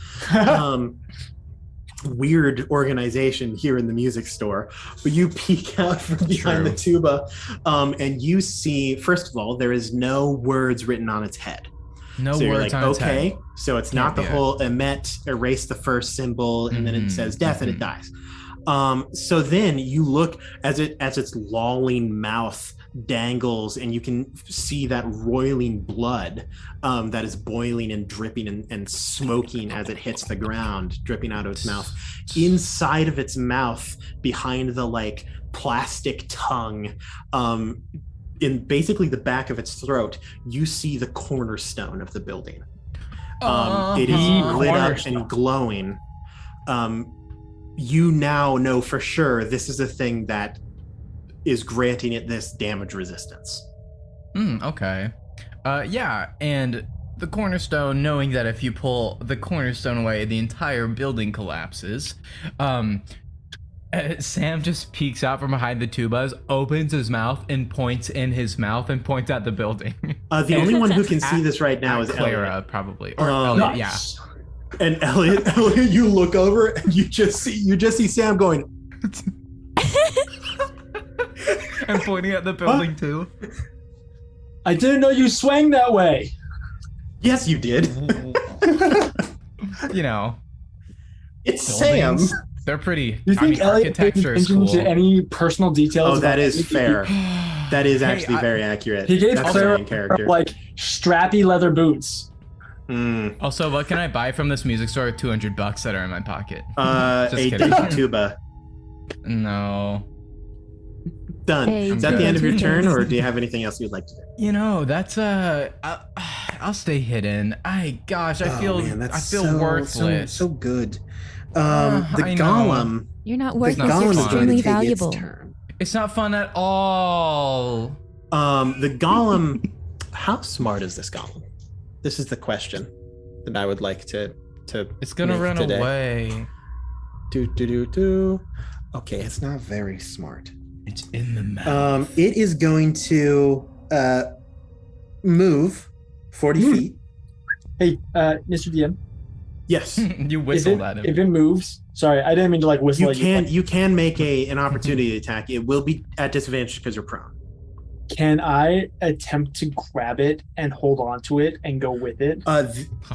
Weird organization here in the music store, but you peek out from behind the tuba, and you see, first of all, there is no words written on its head. No So you're words like, on its okay, head. so it's not the be it. whole erase the first symbol, and then it says death and it mhm. dies. So then you look as its lolling mouth dangles, and you can see that roiling blood that is boiling and dripping and smoking as it hits the ground, dripping out of its mouth. Inside of its mouth, behind the like plastic tongue, in basically the back of its throat, you see the cornerstone of the building. It is lit up and glowing. You now know for sure this is a thing that is granting it this damage resistance. Okay. Yeah, and the cornerstone, knowing that if you pull the cornerstone away, the entire building collapses. Sam just peeks out from behind the tubas, opens his mouth, and points in his mouth and points at the building. The only one who can see this right now is Clara, Elliot. probably. Or Elliot, yeah. And Elliot, you look over and you just see Sam going. I'm pointing at the building too. I didn't know you swang that way. Yes, you did. You know, it's buildings, Sam. They're pretty. Do you think Elliot paid architecture is attention cool. to any personal details? Oh, that is anything? fair. That is actually Hey, very accurate. He gave That's Clara very in character. like strappy leather boots. Also, what can I buy from this music store? $200 that are in my pocket. A Just kidding. dinky tuba. No. Done. Hey, Is that the good. end of your turn, or do you have anything else you'd like to do? You know, that's I'll stay hidden. I feel worthless. So good. The I know. golem. You're not The worthless. not You're golem is fun. going to extremely take valuable. its turn. It's not fun at all. The golem. How smart is this golem? This is the question that I would like to. It's gonna make run today. away. Okay, it's not very smart. It's in the mouth. It is going to move 40 feet. Hey, Mr. DM, Yes. You if whistled at him. it moves, sorry, I didn't mean to like whistle. You can make an opportunity attack. It will be at disadvantage because you're prone. Can I attempt to grab it and hold on to it and go with it?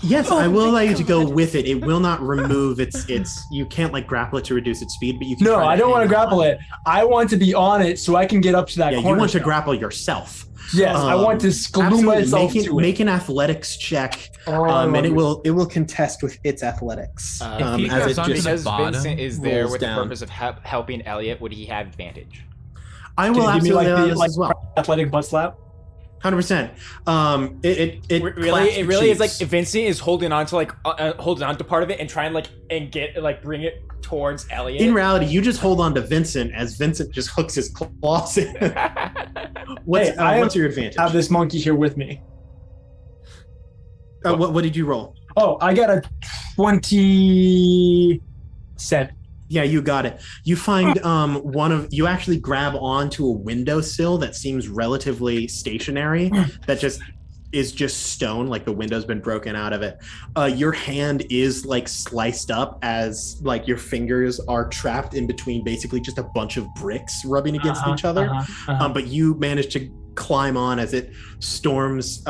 Yes, Oh I will my allow you to go God. with it. It will not remove its. You can't like grapple it to reduce its speed, but you can. No, try to I don't want to hang grapple on. it. I want to be on it so I can get up to that Yeah, corner. you want to grapple yourself. Yes, I want to glue Absolutely. myself to Make it. an athletics check, and it will contest with its athletics. If he as goes it on to just the Because bottom Vincent is there rolls with down. the purpose of helping Elliot, would he have advantage? I Can will you give me absolutely like allow the this like as well. athletic butt slap? 100%. It really is like if Vincent is holding on to holding on to part of it and trying and bring it towards Elliot. In reality, you just hold on to Vincent as Vincent just hooks his claws in. What's your advantage? I have this monkey here with me. What did you roll? Oh, I got a 27. Yeah, you got it. You find you actually grab onto a windowsill that seems relatively stationary, that is just stone, like the window's been broken out of it. Your hand is like sliced up as like your fingers are trapped in between basically just a bunch of bricks rubbing against each other. But you manage to climb on as it storms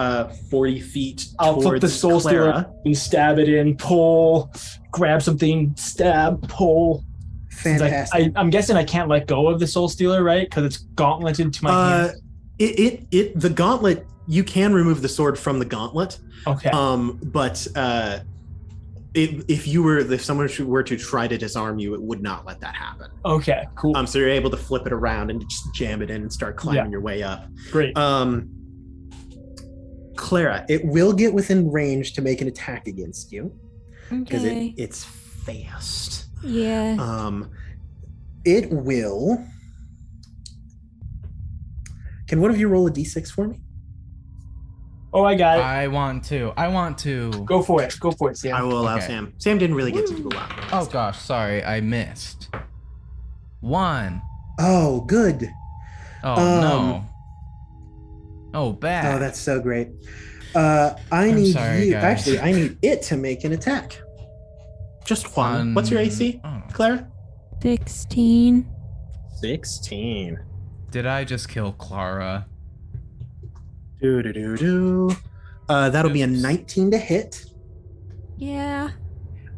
40 feet I'll towards flip the soul Clara. stealer and stab it in, pull, grab something, stab, pull. Fantastic. I'm guessing I can't let go of the soul stealer, right? Because it's gauntleted to my hand. The gauntlet, you can remove the sword from the gauntlet. Okay. But if someone were to try to disarm you, it would not let that happen. Okay. Cool. So you're able to flip it around and just jam it in and start climbing your way up. Great. Clara, it will get within range to make an attack against you because Okay. it's fast. Yeah. It will. Can one of you roll a d6 for me? Oh, I got it. I want to. Go for it. Go for it, Sam. I will allow Okay. Sam. Sam didn't really get to do a lot. Oh gosh, sorry, I missed. 1. Oh, good. Oh no. Oh, bad. Oh, that's so great. I need sorry, you. guys. Actually, I need it to make an attack. Just one. What's your AC, Oh. Clara? 16. 16. Did I just kill Clara? That'll be a Oops. 19 to hit. Yeah.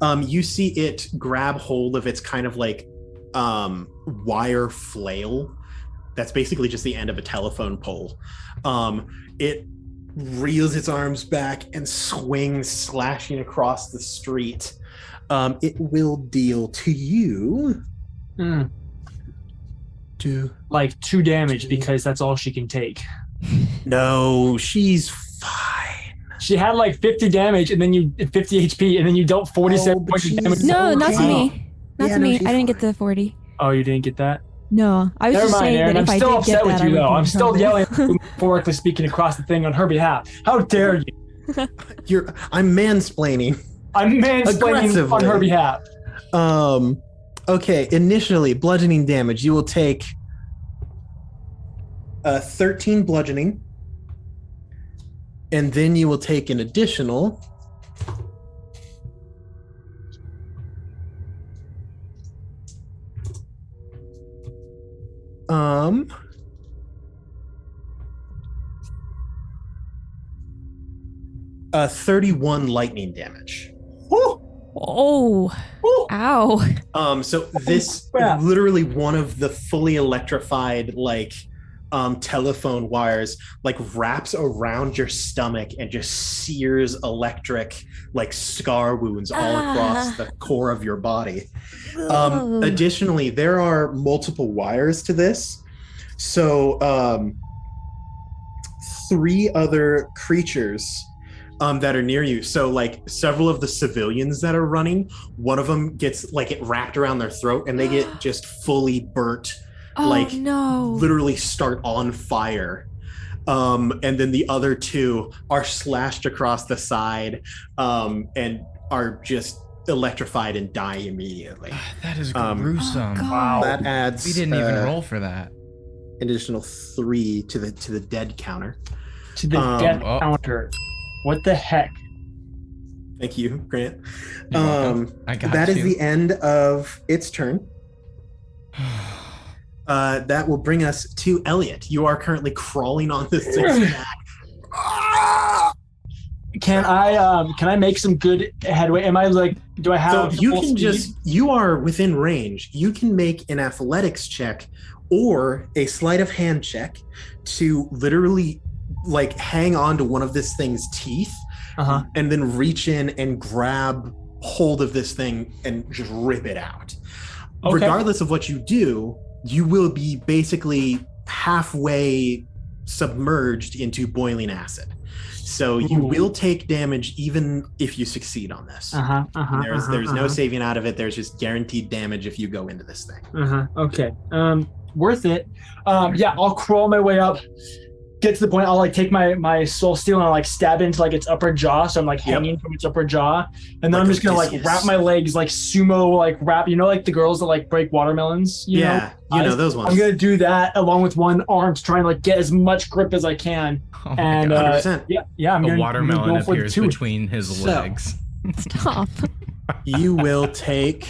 You see it grab hold of its kind of like wire flail that's basically just the end of a telephone pole. It reels its arms back and swings, slashing across the street. It will deal to you. Like 2 damage because that's all she can take. No, she's fine. She had like 50 damage and then 50 HP and then you dealt 47 points of damage. No, not to me. Not to me. I didn't get the 40. Oh, you didn't get that? No, I was Never just mind, saying Aaron. that I'm if I still did upset get with that, you, I though. would I'm be still in yelling, metaphorically speaking across the thing on her behalf. How dare you? I'm mansplaining. I'm mansplaining on her behalf. Okay, initially, bludgeoning damage. You will take 13 bludgeoning, and then you will take an additional 31 lightning damage. Oh. Ow. So this literally one of the fully electrified telephone wires wraps around your stomach and just sears electric scar wounds all across the core of your body. Additionally, there are multiple wires to this. So 3 other creatures that are near you. So several of the civilians that are running, one of them gets it wrapped around their throat and they get just fully burnt. No. Literally start on fire. And then the other 2 are slashed across the side and are just electrified and die immediately. That is gruesome. Wow. That adds We didn't even roll for that. Additional 3 to the dead counter. To the death counter. What the heck? Thank you, Grant. You're welcome. I got that you. is the end of its turn. That will bring us to Elliot. You are currently crawling on this thing's back. Can I make some good headway? Am I do I have So you full can speed? you are within range. You can make an athletics check or a sleight of hand check to literally hang on to one of this thing's teeth and then reach in and grab hold of this thing and just rip it out. Okay. Regardless of what you do, you will be basically halfway submerged into boiling acid. So you will take damage even if you succeed on this. There's no saving out of it. There's just guaranteed damage if you go into this thing. Okay. Worth it. Yeah, I'll crawl my way up. Get to the point, I'll take my soul steel and I'll stab into its upper jaw, so I'm hanging from its upper jaw, and then I'm just gonna wrap my legs sumo wrap, the girls that break watermelons, you know those ones. I'm gonna do that along with one arm to try and get as much grip as I can. Oh and 100%. I'm a gonna watermelon go for the appears tooth. between his legs. Stop. You will take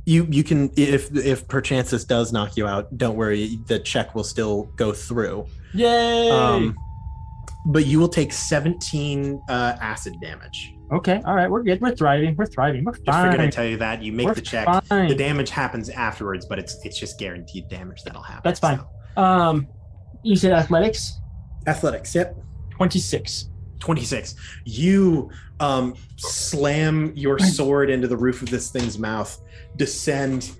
You can, if perchance this does knock you out, don't worry, the check will still go through. Yay! But you will take 17 acid damage. Okay, all right, we're good. We're thriving. We're Just figured I'd tell you that. You make the check. Fine. The damage happens afterwards, but it's just guaranteed damage that'll happen. That's fine. You said athletics? Athletics, yep. 26. 26. You slam your sword into the roof of this thing's mouth, descend.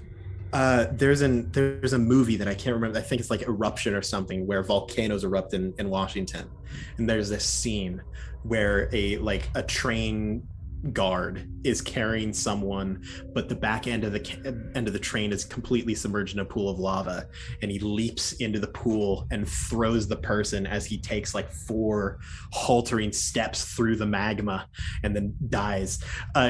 There's a movie that I can't remember. I think it's Eruption or something, where volcanoes erupt in Washington, and there's this scene where a train guard is carrying someone, but the back end of the train is completely submerged in a pool of lava, and he leaps into the pool and throws the person as he takes 4 haltering steps through the magma and then dies.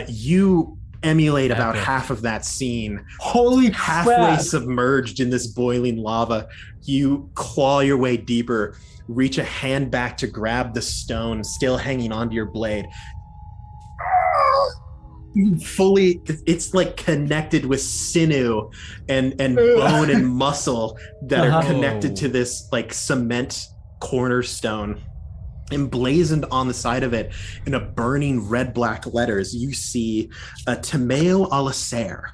You emulate about half of that scene. Holy halfway crap. submerged in this boiling lava. You claw your way deeper, reach a hand back to grab the stone still hanging onto your blade. Fully, it's connected with sinew and bone and muscle that are connected to this cement cornerstone. Emblazoned on the side of it in a burning red-black letters, you see Timeo Alisair.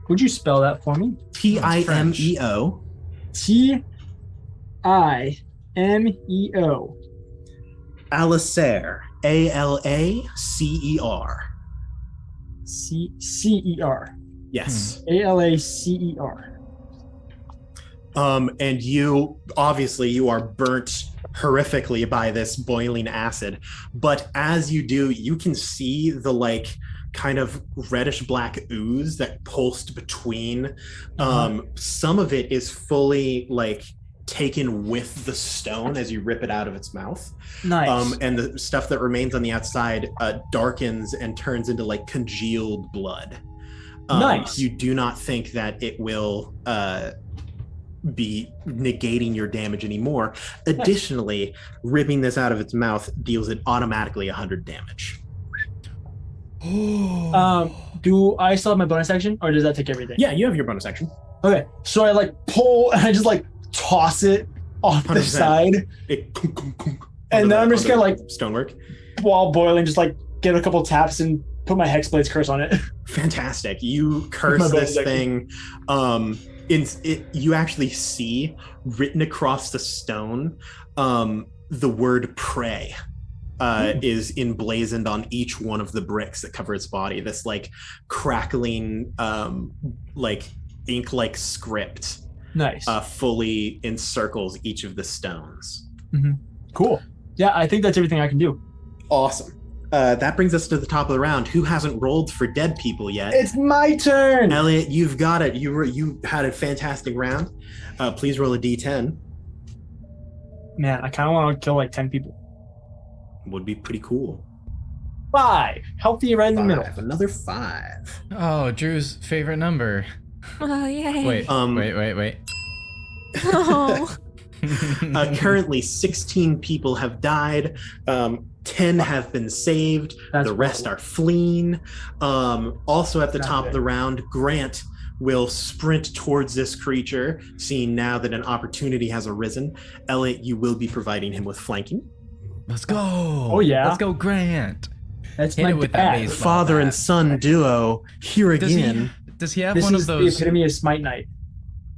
Would you spell that for me? Timeo. Timeo. Alicer. Alacer. C-E-R. Yes. A-L-A-C-E-R. And you are burnt horrifically by this boiling acid, but as you do, you can see the like kind of reddish black ooze that pulsed between. Some of it is fully like taken with the stone as you rip it out of its mouth. Nice. And the stuff that remains on the outside darkens and turns into like congealed blood. Nice. You do not think that it will be negating your damage anymore. Additionally, ripping this out of its mouth deals it automatically 100 damage. Do I still have my bonus action, or does that take everything? Yeah, you have your bonus action. Okay, so I like pull and I just like toss it off the 100%. side, and then I'm just gonna like stonework while boiling, just like get a couple taps and put my Hexblade's curse on it. Fantastic. You curse this thing. You actually see written across the stone the word pray is emblazoned on each one of the bricks that cover its body. This like crackling like ink-like script Nice. Fully encircles each of the stones. Cool. Yeah, I think that's everything I can do. Awesome. That brings us to the top of the round. Who hasn't rolled for dead people yet? It's my turn. Elliot, you've got it. You had a fantastic round. Please roll a d10. Man, I kind of want to kill like 10 people. Would be pretty cool. 5. Healthy right in the middle. Another 5. Oh, Drew's favorite number. Oh, yay. Wait. Wait. Oh. Currently, 16 people have died. 10 have been saved. That's the rest are fleeing. Also at the top of the round, Grant will sprint towards this creature, seeing now that an opportunity has arisen. Elliot, you will be providing him with flanking. Let's go. Oh, yeah. Let's go, Grant. That's Hit my it with that dad. baseball Father bat. and son duo here Does again. Does he have This one is of those? the epitome of Smite Knight.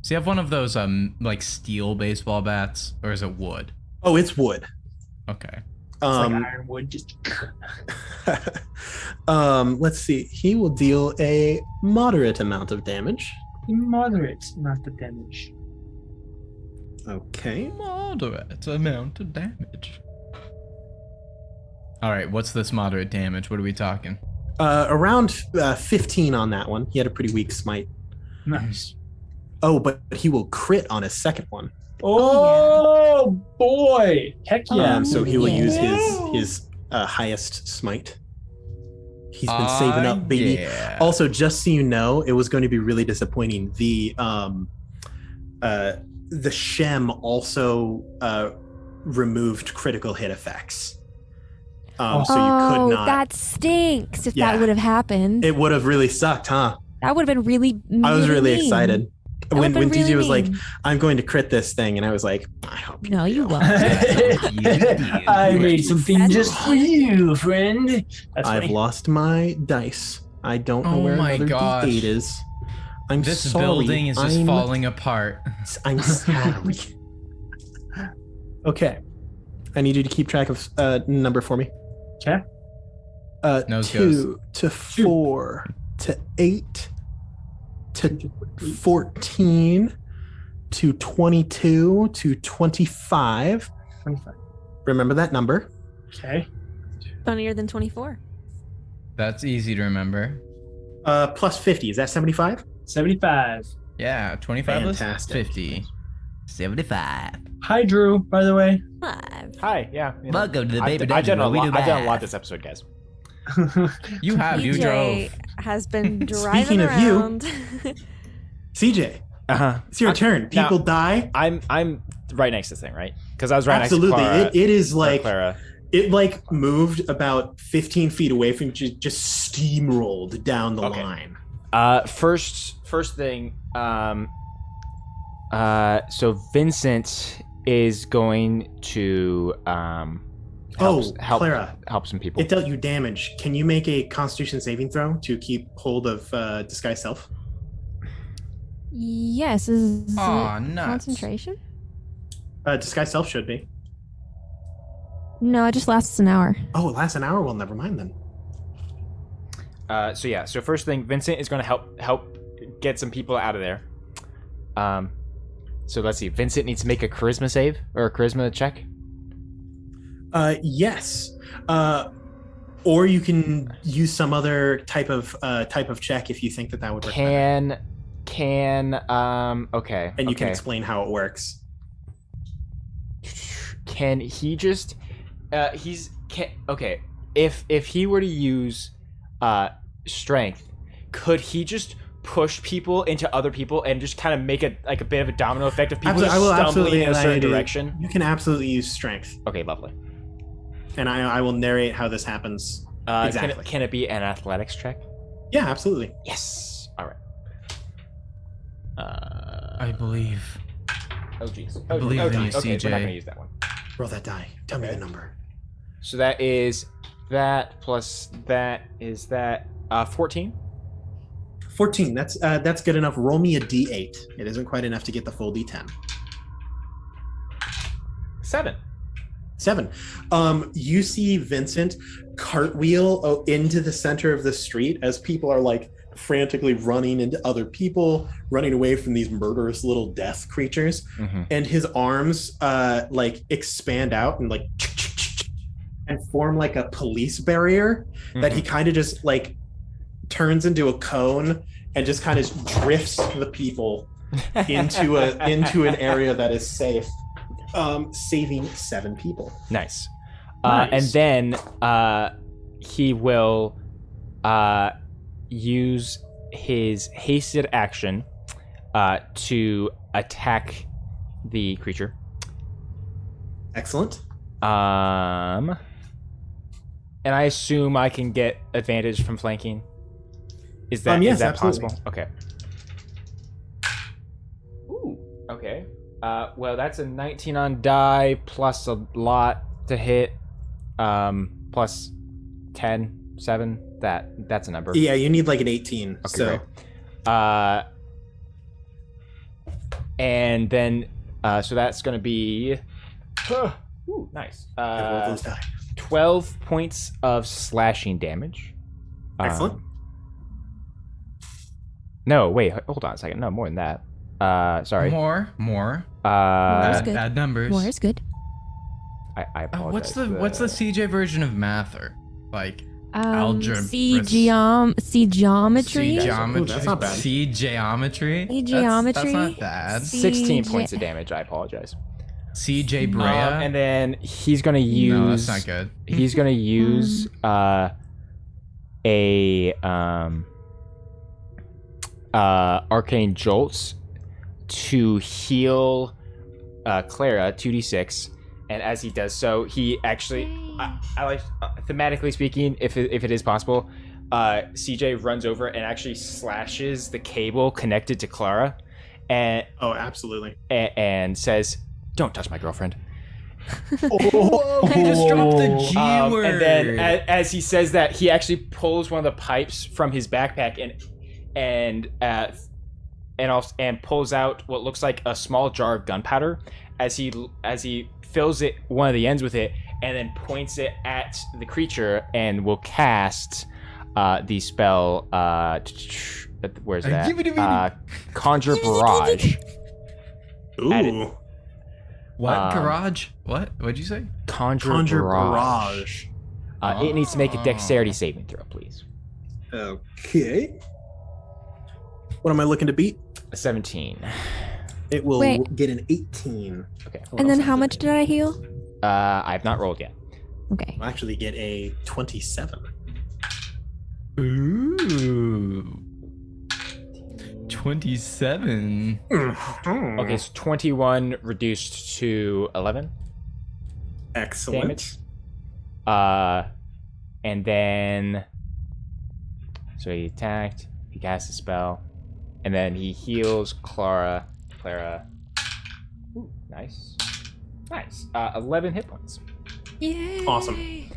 Does he have one of those like steel baseball bats, or is it wood? Oh, it's wood. Okay. It's like ironwood. Just Let's see. He will deal a moderate amount of damage. moderate, not the damage. Okay. Moderate amount of damage. All right, what's this moderate damage? What are we talking? Around 15 on that one. He had a pretty weak smite. Nice. Oh, but he will crit on his second one. Oh boy! Heck yeah! So he will use Yeah. his highest smite. He's been saving up, baby. Yeah. Also, just so you know, it was going to be really disappointing. The Shem also removed critical hit effects. So you could not. That stinks if Yeah. that would have happened. It would have really sucked, huh? That would have been really I was really mean. excited. That When would've been TJ was really like, mean. I'm going to crit this thing, and I was like, I hope No, you won't. I made something just for you, friend. That's I've funny. lost my dice. I don't know Oh where my another gosh. D8 is. I'm This sorry. building is just I'm falling apart. I'm sorry. Okay. I need you to keep track of number for me. Okay. Nose 2 to 4 to 8 to 14 to 22 to 25. 25. Remember that number. Okay. Funnier than 24. That's easy to remember. Plus 50. Is that 75? 75. Yeah, 25 plus Fantastic. 50. 75. Hi, Drew. By the way. 5. Hi, yeah. You know, Welcome to the I've, Baby I've done a Dungeon, where we lot. do I've done a lot math. this episode, guys. You have, you DJ drove. has been driving Speaking of you, around. CJ, Uh-huh. it's your turn. People die. I'm right next to this thing, right? Because I was right Absolutely. next to Clara. It is like Clara. it like moved about 15 feet away from you, just steamrolled down the Okay. line. First thing. So Vincent is going to help Clara, some people. it dealt you damage. Can you make a Constitution saving throw to keep hold of disguise self? Yes, is Aw, it nuts. concentration? Disguise self should be. No, it just lasts an hour. Oh, it lasts an hour? Well, never mind then. So first thing, Vincent is going to help get some people out of there. So let's see. Vincent needs to make a charisma save or a charisma check. Yes. Or you can use some other type of check if you think that would work. Okay. And you can explain how it works. Can he just if he were to use strength, could he just push people into other people and just kind of make it like a bit of a domino effect of people just stumbling in a certain direction? You can absolutely use strength. Okay, lovely. And I will narrate how this happens. Exactly. Can it be an athletics check? Yeah, absolutely. Yes. All right. I believe. Oh jeez. I believe in you, Okay, CJ. we're not gonna use that one. Roll that die. Tell me the number. So that is that plus that is that 14. 14. That's good enough. Roll me a d8. It isn't quite enough to get the full d10. 7. 7. You see Vincent cartwheel into the center of the street as people are like frantically running into other people, running away from these murderous little death creatures. Mm-hmm. And his arms like expand out and like and form like a police barrier that he kind of just like turns into a cone and just kind of drifts the people into an area that is safe, saving 7 people. Nice. Nice. And then he will use his hasted action to attack the creature. Excellent. And I assume I can get advantage from flanking. Is that yes, is that absolutely. possible? Okay. Ooh. Okay. Well, that's a 19 on die plus a lot to hit. Plus 10, 7. That's a number. Yeah, you need like an 18. Okay, so great. And then so that's gonna be ooh, nice. roll those die. 12 points of slashing damage. Excellent. No, wait, hold on a second. No, more than that. Sorry. More. That's good. Add numbers. More is good. I apologize. What's the CJ version of math or like algebra? C geometry. Ooh, that's not bad. C geometry. C geometry. That's not bad. 16 points of damage. I apologize. CJ Brea. And then he's gonna use. No, that's not good. He's gonna use arcane jolts to heal Clara 2d6, and as he does so, he actually, I like thematically speaking, if it is possible, CJ runs over and actually slashes the cable connected to Clara, and absolutely. and says, "Don't touch my girlfriend." Whoa, he just dropped the G word. And then as he says that, he actually pulls one of the pipes from his backpack and pulls out what looks like a small jar of gunpowder as he fills it one of the ends with it and then points it at the creature and will cast the spell where's that? Conjure Barrage. Ooh. What? Garage? What? What'd you say? Conjure Barrage. It needs to make a dexterity saving throw, please. Okay. What am I looking to beat? A 17. It will Wait. get an 18. Okay. And then how much did I heal? I've not rolled yet. Okay. I'll actually get a 27. Ooh. 27. Okay, so 21 reduced to 11 Excellent. damage. And then so he attacked, he cast a spell, and then he heals Clara. Ooh, nice. 11 hit points. Yay. Awesome.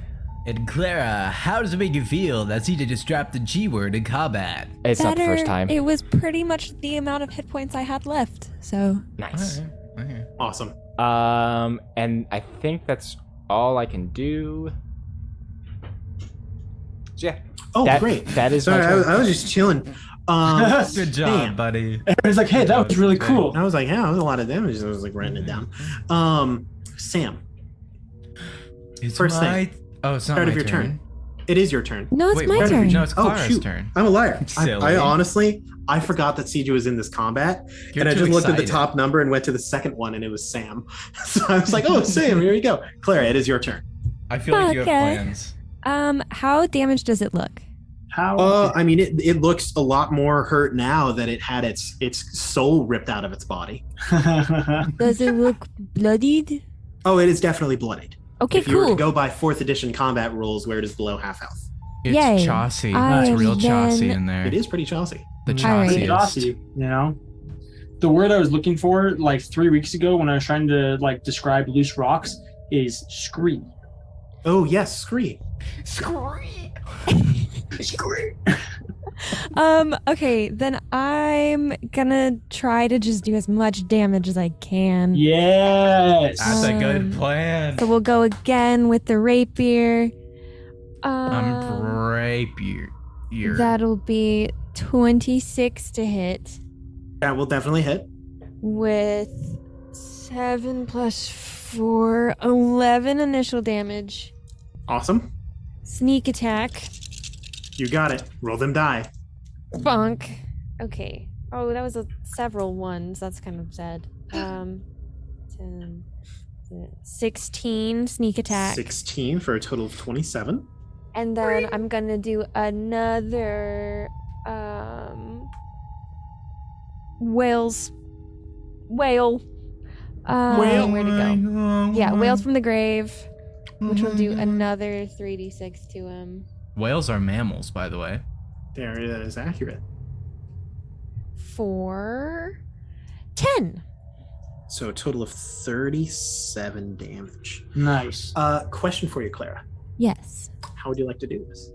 And Clara, how does it make you feel? That's easy to just drop the G word in combat. It's not the first time. It was pretty much the amount of hit points I had left. So Nice. Okay. Awesome. And I think that's all I can do. So yeah. Oh, That- great. that is Sorry, my turn. I was just chilling. Good job, Sam. buddy. Everyone's like, hey, that was really cool. I was like, yeah, that was a lot of damage. I was like writing it down. Sam, It's First my... thing. Oh, it's not start my of your turn. It is your turn. no, it's Wait, my what? turn. No, it's Oh, Clara's shoot. turn. I'm a liar. Silly. I honestly, I forgot that Siege was in this combat, You're and I too just looked at the excited. top number and went to the second one, and it was Sam. So I was like, oh, Sam, here you go. Clara, it is your turn. I feel like you have Okay. plans. How damaged does it look? How? I mean, it looks a lot more hurt now that it had its soul ripped out of its body. Does it look bloodied? Oh, it is definitely bloodied. Okay, If you were to cool. go by 4th edition combat rules, where it is below half health, It's Yay. Chaucy. I It's real then- Chaucy in there. it is pretty Chelsea. The Alright. Chauciest. You know, the word I was looking for like 3 weeks ago when I was trying to like describe loose rocks is scree. Oh yes, Scree. Okay, then I'm gonna try to just do as much damage as I can. Yes. That's a good Um, plan. So we'll go again with the rapier. I'm rapier. That'll be 26 to hit That will definitely hit. with 7 plus 4, 11 initial damage. Awesome. Sneak attack. You got it. Roll them die. Bonk. Okay. Oh, that was several ones. That's kind of sad. 10, 16 sneak attack. 16 for a total of 27. And then I'm gonna do another whale. Whale. Where'd it go? Yeah, whales from the grave, which will do another 3d6 to him. Whales are mammals, by the way. There, that is accurate. For 10. So a total of 37 damage. Nice. Question for you, Clara. Yes. How would you like to do this?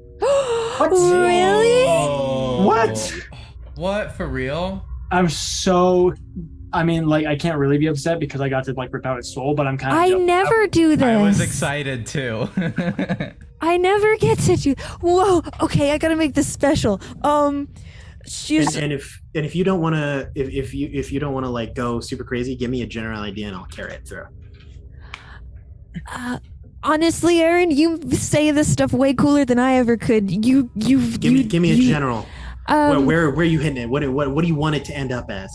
Really? Oh. What? What, for real? I'm so. I mean, like, I can't really be upset because I got to like rip out its soul, but I'm kind of. I never do this. I was excited too. I never get to do. Whoa. Okay, I gotta make this special. She's. And if you don't want to, if you don't want to like go super crazy, give me a general idea and I'll carry it through. Honestly, Aaron, you say this stuff way cooler than I ever could. Give me a general. Where are you hitting it? What do you want it to end up as?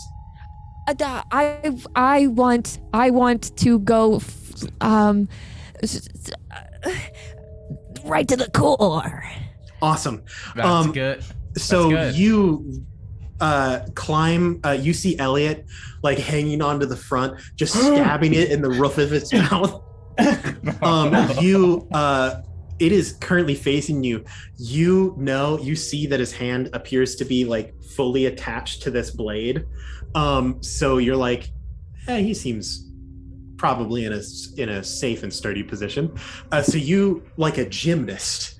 I want to go right to the core. Awesome. That's good. So That's good. you climb. You see Elliot like hanging onto the front, just stabbing it in the roof of its mouth. It is currently facing you. You see that his hand appears to be like fully attached to this blade. So you're like, he seems probably in a safe and sturdy position. So you, like a gymnast,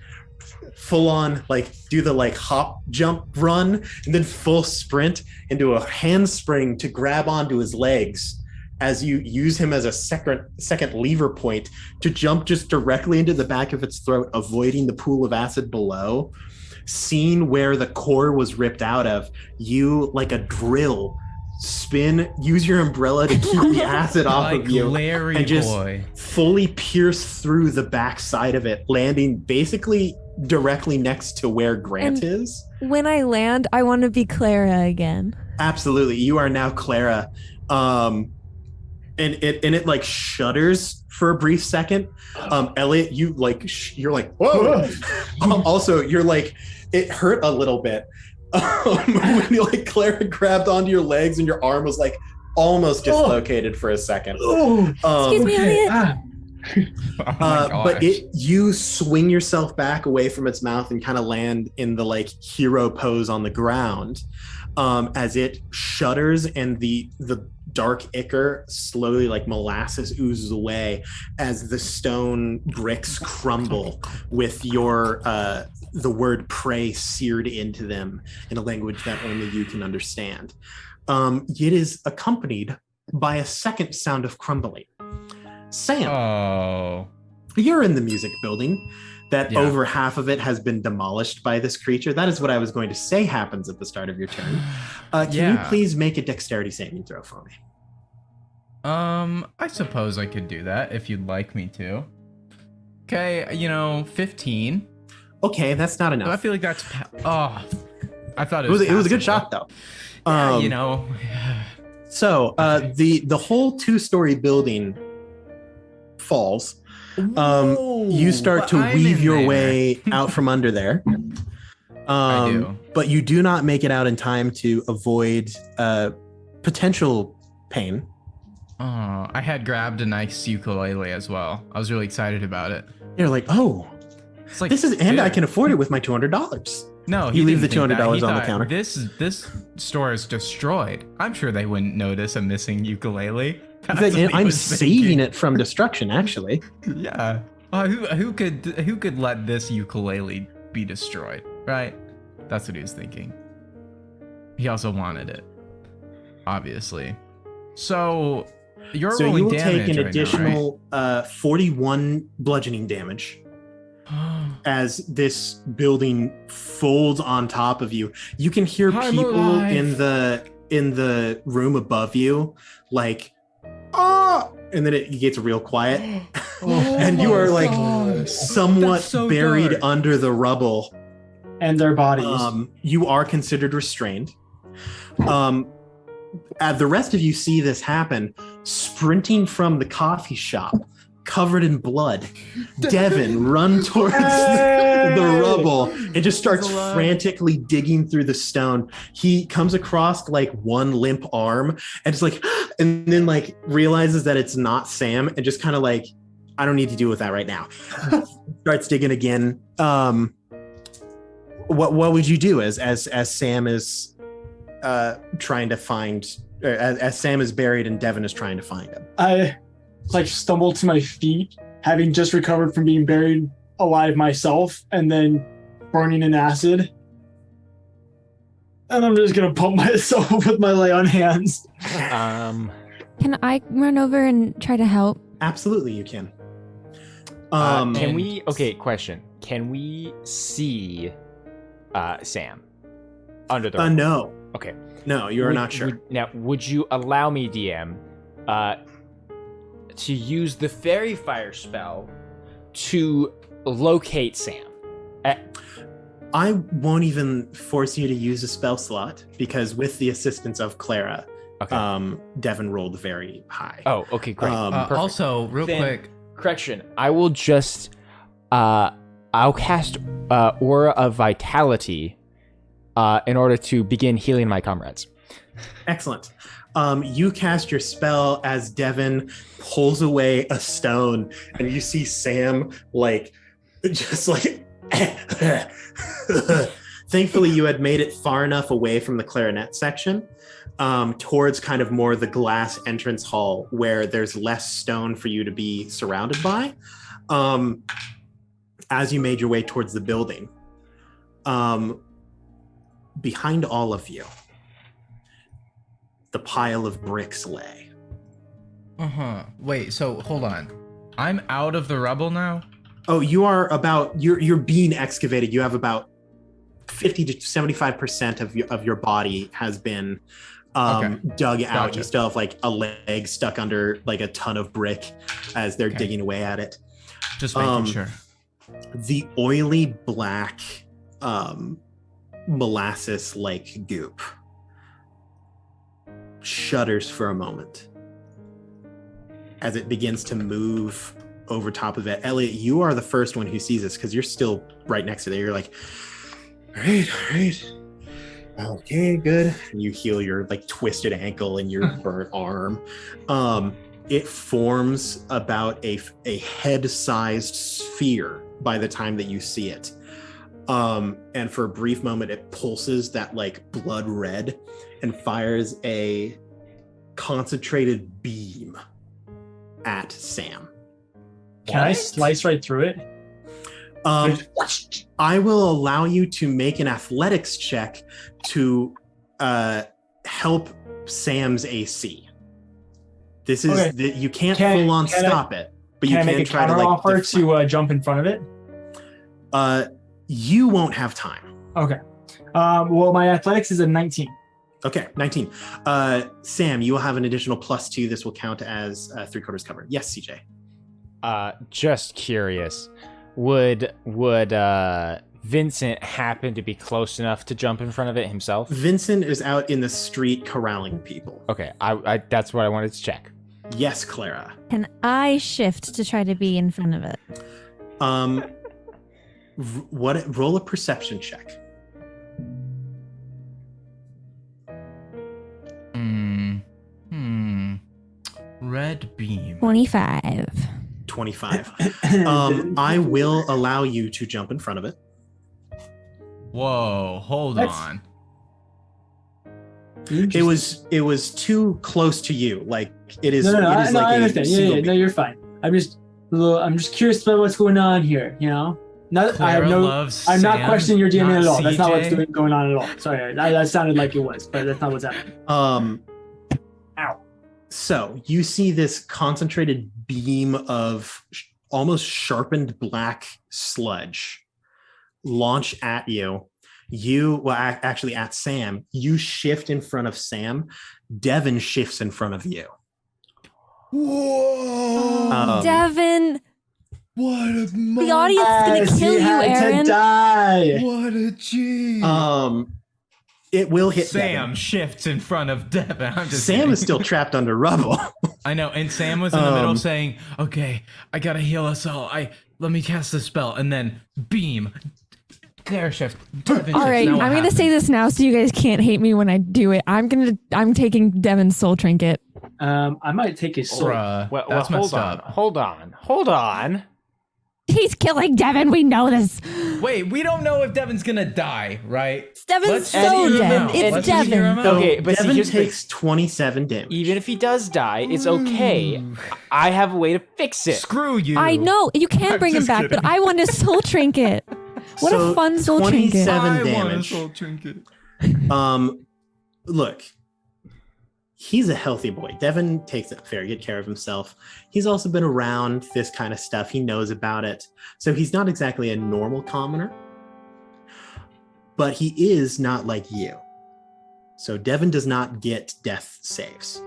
full on like do the like hop, jump, run, and then full sprint into a handspring to grab onto his legs, as you use him as a second lever point to jump just directly into the back of its throat, avoiding the pool of acid below. Seeing where the core was ripped out of, you, like a drill, use your umbrella to keep the acid off Like of you, Larry and just boy. fully pierce through the back side of it, landing basically directly next to where Grant And- is. When I land, I want to be Clara again. Absolutely, you are now Clara. And it like shudders for a brief second. Elliot, you like you're like, whoa. Also, you're like, it hurt a little bit when you like Clara grabbed onto your legs and your arm was like almost dislocated for a second. Excuse me, Elliot. Oh my But gosh. you swing yourself back away from its mouth and kind of land in the like hero pose on the ground, as it shudders and the dark ichor slowly like molasses oozes away as the stone bricks crumble with your the word pray seared into them in a language that only you can understand. It is accompanied by a second sound of crumbling. Sam, Oh. you're in the music building. That Yeah. over half of it has been demolished by this creature. That is what I was going to say happens at the start of your turn. Can you Yeah. please make a dexterity saving throw for me? I suppose I could do that if you'd like me to. Okay, 15. Okay, that's not So I enough. feel like that's I thought It was a good passable. shot though. Yeah, So the whole 2-story building falls. You start but to I'm weave in your there. way out from under there. I do. But you do not make it out in time to avoid potential pain. Oh, I had grabbed a nice ukulele as well. I was really excited about it. You're like, oh, It's like this is, and I dude. can afford it with my $200. No, You he leave didn't the think that. $200 He on the thought, counter. This store is destroyed. I'm sure they wouldn't notice a missing ukulele. That's He's like, what he I'm was saving thinking. it from destruction, actually. Yeah. Who could let this ukulele be destroyed, right? That's what he was thinking. He also wanted it, obviously. So you're So rolling you will damage take an right additional 41 bludgeoning damage now, right? as this building folds on top of you. You can hear I'm people alive. in the room above you, like, ah, and then it gets real quiet, and you are like somewhat That's so buried dark. under the rubble. And their bodies. You are considered restrained. The rest of you see this happen, sprinting from the coffee shop, covered in blood. Devin run towards the rubble and just starts He's alive. frantically digging through the stone. He comes across like one limp arm and just like, and then like realizes that it's not Sam and just kind of like, I don't need to deal with that right now. Starts digging again. What would you do as Sam is trying to find, or as Sam is buried and Devin is trying to find him? I like stumbled to my feet, having just recovered from being buried alive myself and then burning in acid. And I'm just gonna pump myself with my lay on hands. Can I run over and try to help? Absolutely, you can. Can we? Okay, question. Can we see Sam under the? No, Okay. no, you are not sure. Would you allow me, DM, to use the fairy fire spell to locate Sam? I won't even force you to use a spell slot because with the assistance of Clara, Okay. Devin rolled very high. Oh, okay, great. Perfect. Also, real Then- quick, Correction. I will just I'll cast Aura of Vitality in order to begin healing my comrades. Excellent. You cast your spell as Devin pulls away a stone, and you see Sam like just like. Thankfully, you had made it far enough away from the clarinet section towards kind of more the glass entrance hall where there's less stone for you to be surrounded by. As you made your way towards the building, behind all of you, the pile of bricks lay. Wait, so hold on. I'm out of the rubble now? Oh, you are about you're being excavated. You have about 50 to 75% of your body has been Okay. dug out. Gotcha. You still have like a leg stuck under like a ton of brick as they're Okay. digging away at it. Just making sure. The oily black molasses like goop shudders for a moment as it begins to move over top of it. Elliot, you are the first one who sees this because you're still right next to it. You're like, all right. Okay, good. And you heal your like twisted ankle and your burnt arm. It forms about a head-sized sphere by the time that you see it. And for a brief moment, it pulses that like blood red and fires a concentrated beam at Sam. Can I slice right through it? I will allow you to make an athletics check to help Sam's AC. This is you can't full on stop it, but you can make a try to counter like offer to jump in front of it. You won't have time. Okay. Well, my athletics is a 19. Okay, 19. Sam, you will have an additional +2. This will count as 3/4 cover. Yes, CJ. Just curious. Would Vincent happen to be close enough to jump in front of it himself? Vincent is out in the street corralling people. Okay, I that's what I wanted to check. Yes, Clara. Can I shift to try to be in front of it? Roll a perception check. Red beam. 25. 25. I will allow you to jump in front of it. Whoa, hold on. It was too close to you. Like it is. No, it is I understand. Yeah, no, you're fine. I'm just curious about what's going on here. You know, I'm not questioning your DNA at all. That's not what's going on at all. Sorry, that sounded like it was, but that's not what's happening. Ow. So you see this concentrated beam of almost sharpened black sludge launch at you. Actually at Sam. You shift in front of Sam. Devin shifts in front of you. Whoa! Devin! What a The audience is gonna kill you, Aaron. To die. What a G! It will hit Sam Devin. shifts in front of Devin. I'm just Sam kidding. is still trapped under rubble. I know, and Sam was in the middle saying, "Okay, I gotta heal us all. Let me cast the spell," and then beam. There, shift. Devin All right, I'm gonna say this now so you guys can't hate me when I do it. I'm taking Devin's soul trinket. I might take his soul. Well, That's hold messed on. up. Hold on. He's killing Devin. We know this. Wait, we don't know if Devin's gonna die, right? Devin's Let's so hear him dead. out. It's Let's hear Devin. him out. Okay, but see, Devin here's the thing. takes 27 damage. Even if he does die, it's okay. I have a way to fix it. Screw you. I know you can bring him just back, kidding. but I want a soul trinket. What So, a fun soul trinket. 27 I want a damage. soul trinket. Look, he's a healthy boy. Devin takes very good care of himself. He's also been around this kind of stuff. He knows about it. So he's not exactly a normal commoner, but he is not like you. So Devin does not get death saves.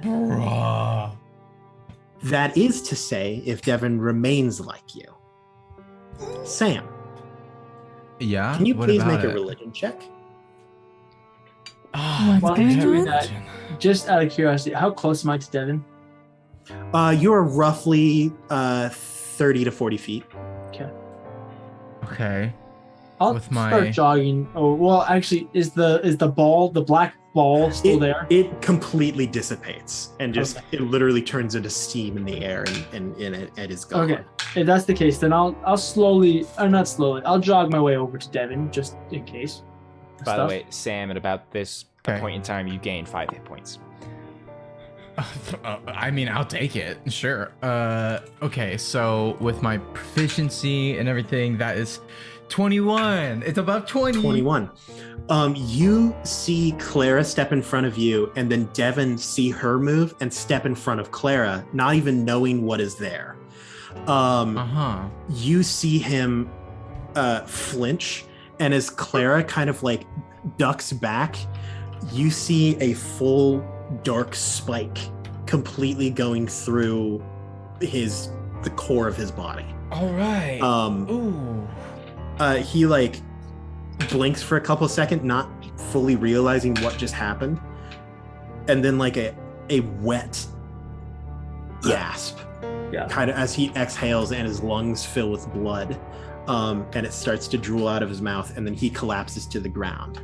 Bruh. That is to say, if Devin remains like you. Sam, Yeah. can you What please about make a it? religion check? What's While he's going doing on? that, just out of curiosity, how close am I to Devin? You are roughly 30 to 40 feet. Okay. I'll With my- start jogging. Oh well, actually, is the black ball still there? It completely dissipates and just it literally turns into steam in the air and it is gone. Okay, if that's the case, then I'll I'll jog my way over to Devin just in case. By the way, Sam, at about this Okay. point in time, you gain 5 hit points. I mean, I'll take it. Sure. Okay, so with my proficiency and everything, that is 21. It's above 20. 21. You see Clara step in front of you, and then Devin see her move and step in front of Clara, not even knowing what is there. You see him flinch, and as Clara kind of like ducks back, you see a full dark spike completely going through the core of his body. All right. Ooh. He like blinks for a couple seconds, not fully realizing what just happened, and then like a wet gasp, kind of as he exhales and his lungs fill with blood, and it starts to drool out of his mouth, and then he collapses to the ground.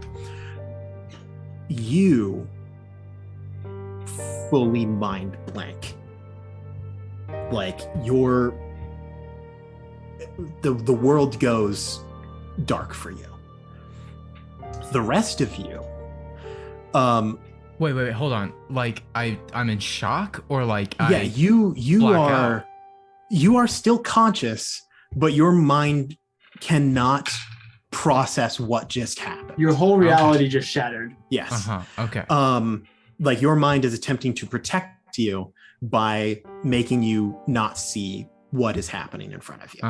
You fully mind blank, like the world goes dark for you. The rest of you, Wait, hold on. Like I'm in shock, or like you black are out? you are still conscious, but your mind cannot process what just happened. Your whole reality just shattered. Yes. Okay. Like your mind is attempting to protect you by making you not see what is happening in front of you.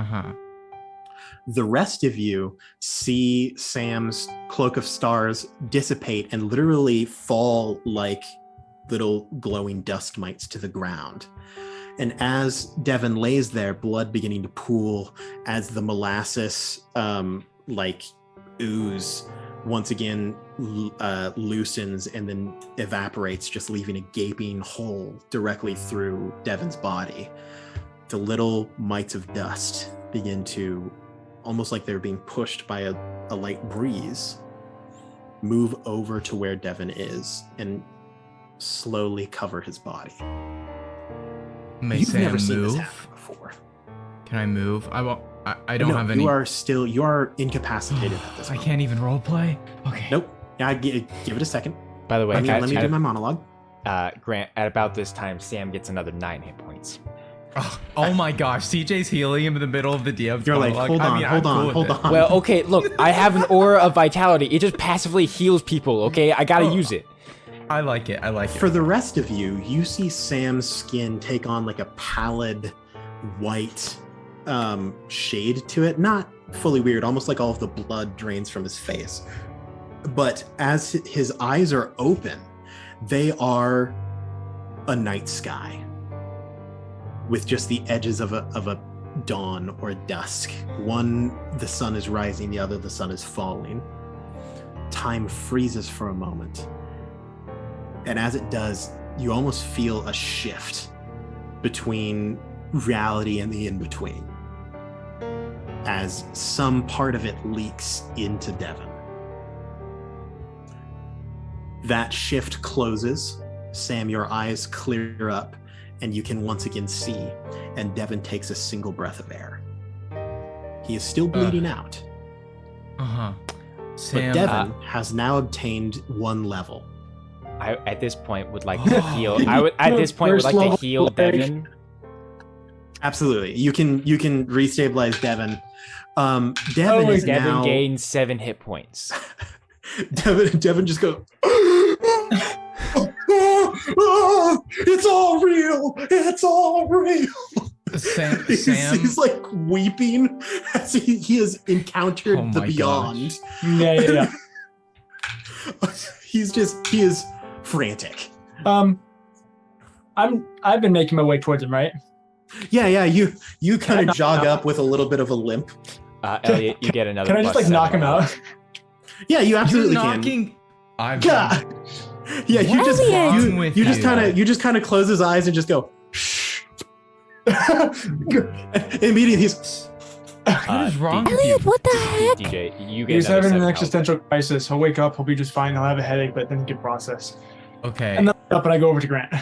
The rest of you see Sam's cloak of stars dissipate and literally fall like little glowing dust mites to the ground. And as Devin lays there, blood beginning to pool, as the molasses ooze once again loosens and then evaporates, just leaving a gaping hole directly through Devin's body, the little mites of dust begin to, almost like they're being pushed by a light breeze, move over to where Devin is and slowly cover his body. May You've Sam never seen this move? happen before. Can I move? I don't No, have any. You are incapacitated at this I moment. can't even role play. Okay. Nope. Yeah, give it a second. By the way, Let me do my monologue. Grant, at about this time, Sam gets another 9 hit points. Oh my gosh, CJ's healing him in the middle of the DM's You're like, monologue. hold on. Well, okay, look, I have an aura of vitality. It just passively heals people, okay? I gotta use it. I like it. For the rest of you, you see Sam's skin take on like a pallid white shade to it. Not fully weird, almost like all of the blood drains from his face. But as his eyes are open, they are a night sky with just the edges of a dawn or a dusk. One, the sun is rising, the other, the sun is falling. Time freezes for a moment. And as it does, you almost feel a shift between reality and the in-between, as some part of it leaks into Devin. That shift closes. Sam, your eyes clear up, and you can once again see, and Devin takes a single breath of air. He is still bleeding out. Sam, but Devin has now obtained 1 level. I, at this point, would like to heal. I would, at this point, would like to heal Devin. Absolutely. You can restabilize Devin. Devin is Devin now... gains 7 hit points. Devin just goes, it's all real. It's all real. Sam, He's like weeping as he has encountered the beyond. Yeah. He is frantic. I've been making my way towards him, right? Yeah. You kind of jog up with a little bit of a limp. Elliot, you get another. Can I just like knock him out? Yeah, you absolutely knocking. can. Yeah, you just kind of close his eyes and just go. Shh. Immediately he's. What is wrong with you? Elliot, what the heck? DJ, you get He's another having 7 an health. existential crisis. He'll wake up. He'll be just fine. He'll have a headache, but then he can process. Okay. And then I up and I go over to Grant.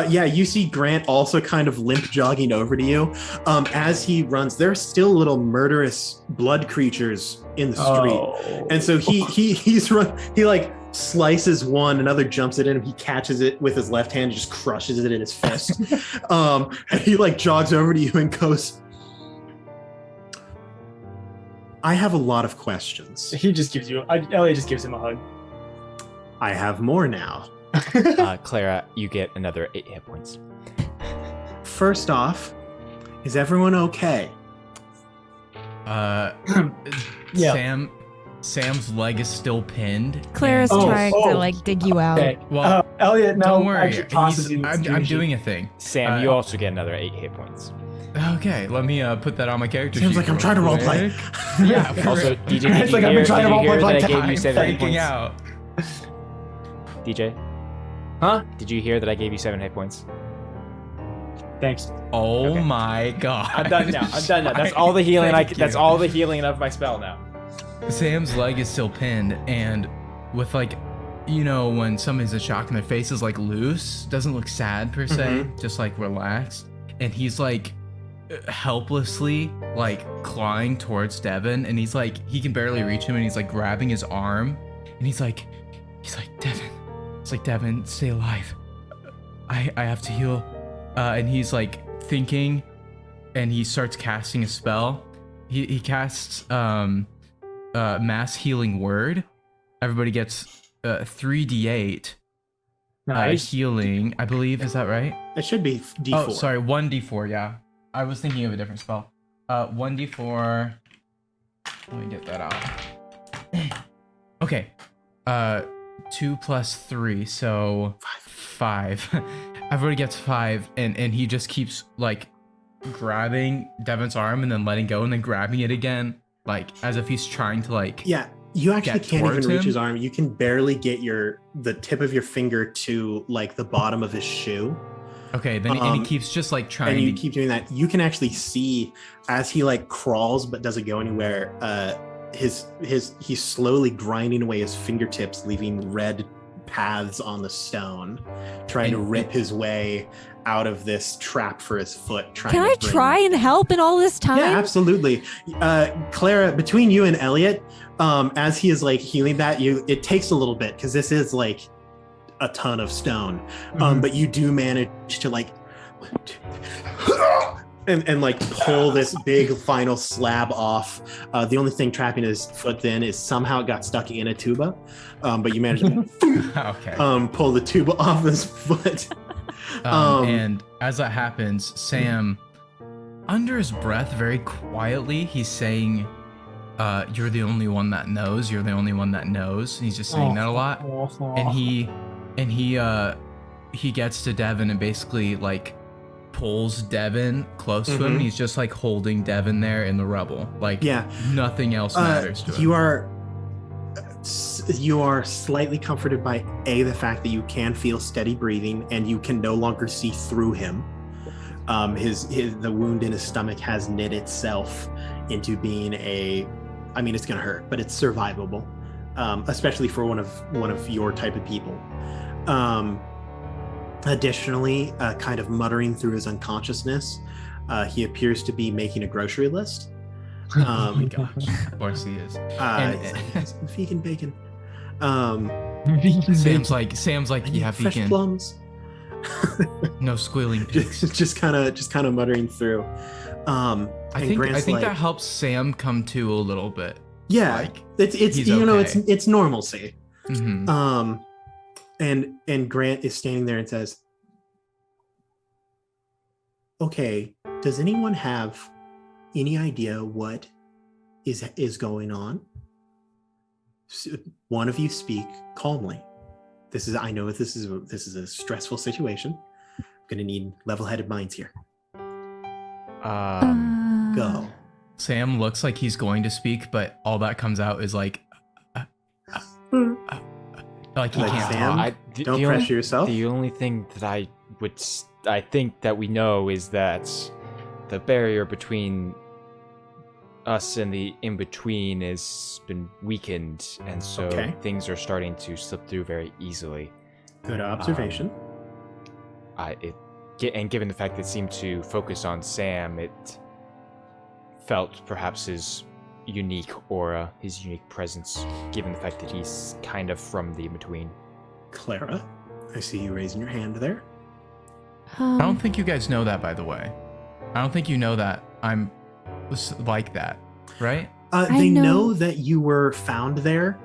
Yeah, you see Grant also kind of limp jogging over to you. As he runs, there are still little murderous blood creatures in the street. And so he's like slices one, another jumps it in, and he catches it with his left hand and just crushes it in his fist. And he like jogs over to you and goes, I have a lot of questions. He just gives you. Elliot just gives him a hug. I have more now. Clara, you get another 8 hit points. First off, is everyone okay? Yeah. Sam's leg is still pinned. Claire's Oh, trying oh. to like dig you out. Okay. Well, Elliot, now don't worry. actually tosses you. I'm doing a thing. Sam, you also get another 8 hit points. Okay, let me put that on my character Seems sheet like I'm real trying to roleplay. quick. Yeah. Also, DJ, did It's you like I've been hear, trying did to you hear roleplay that I for gave you time. 7 hit Freaking points? out. DJ? Huh? Did you hear that I gave you 7 hit points? Thanks. Oh Okay. my god. I'm done now. That's all the healing Thank that's you. all the healing of my spell now. Sam's leg is still pinned, and with like, you know, when somebody's in shock and their face is like loose, doesn't look sad per se, just like relaxed, and he's like helplessly like clawing towards Devin, and he's like, he can barely reach him, and he's like grabbing his arm, and he's like Devin, it's like, Devin, stay alive. I have to heal, and he's like thinking, and he starts casting a spell. He casts mass healing word. Everybody gets 3d8 Nice. healing. I believe, is that right? It should be D4. Oh, sorry, 1d4. Yeah, I was thinking of a different spell. 1d4. Let me get that out. Okay. 2 plus 3, so 5. Everybody gets 5, and he just keeps like grabbing Devon's arm and then letting go and then grabbing it again, like as if he's trying to like. Yeah, you actually get can't even towards reach him. his arm. You can barely get the tip of your finger to like the bottom of his shoe. Okay, then and he keeps just like trying And you to keep doing that. You can actually see as he like crawls but doesn't go anywhere. He's slowly grinding away his fingertips, leaving red paths on the stone, trying to rip his way out of this trap for his foot. Can I try and help in all this time? Yeah, absolutely. Clara, between you and Elliot, as he is like healing that, it takes a little bit because this is like a ton of stone. But you do manage to like and like pull this big final slab off. The only thing trapping his foot then is somehow it got stuck in a tuba. But you managed to okay. Pull the tuba off his foot. And as that happens, Sam, under his breath, very quietly, he's saying, "You're the only one that knows. You're the only one that knows." And he's just saying that a lot. And he gets to Devon and basically like pulls Devon close to him. He's just like holding Devon there in the rubble. Like nothing else matters to him. You are slightly comforted by the fact that you can feel steady breathing and you can no longer see through him. The wound in his stomach has knit itself into being it's gonna hurt, but it's survivable, especially for one of your type of people. Additionally, kind of muttering through his unconsciousness, he appears to be making a grocery list. Oh my gosh, of course he is. Vegan bacon. Sam's like, yeah, fresh vegan. Plums. No squealing pigs. just kind of muttering through. I think that helps Sam come to a little bit. Yeah, like, it's it's normalcy. Mm-hmm. And Grant is standing there and says, "Okay, does anyone have any idea what is going on? One of you speak calmly. I know this is a stressful situation. I'm gonna need level-headed minds here. Go." Sam looks like he's going to speak, but all that comes out is like he can't Sam, talk. don't pressure yourself. The only thing that I think that we know is that the barrier between us and the in-between has been weakened, and so things are starting to slip through very easily. Good observation. And given the fact that it seemed to focus on Sam, it felt perhaps his unique aura, his unique presence, given the fact that he's kind of from the in-between. Clara, I see you raising your hand there. I don't think you guys know that, by the way. I don't think you know that I'm like that, right? They know that you were found there.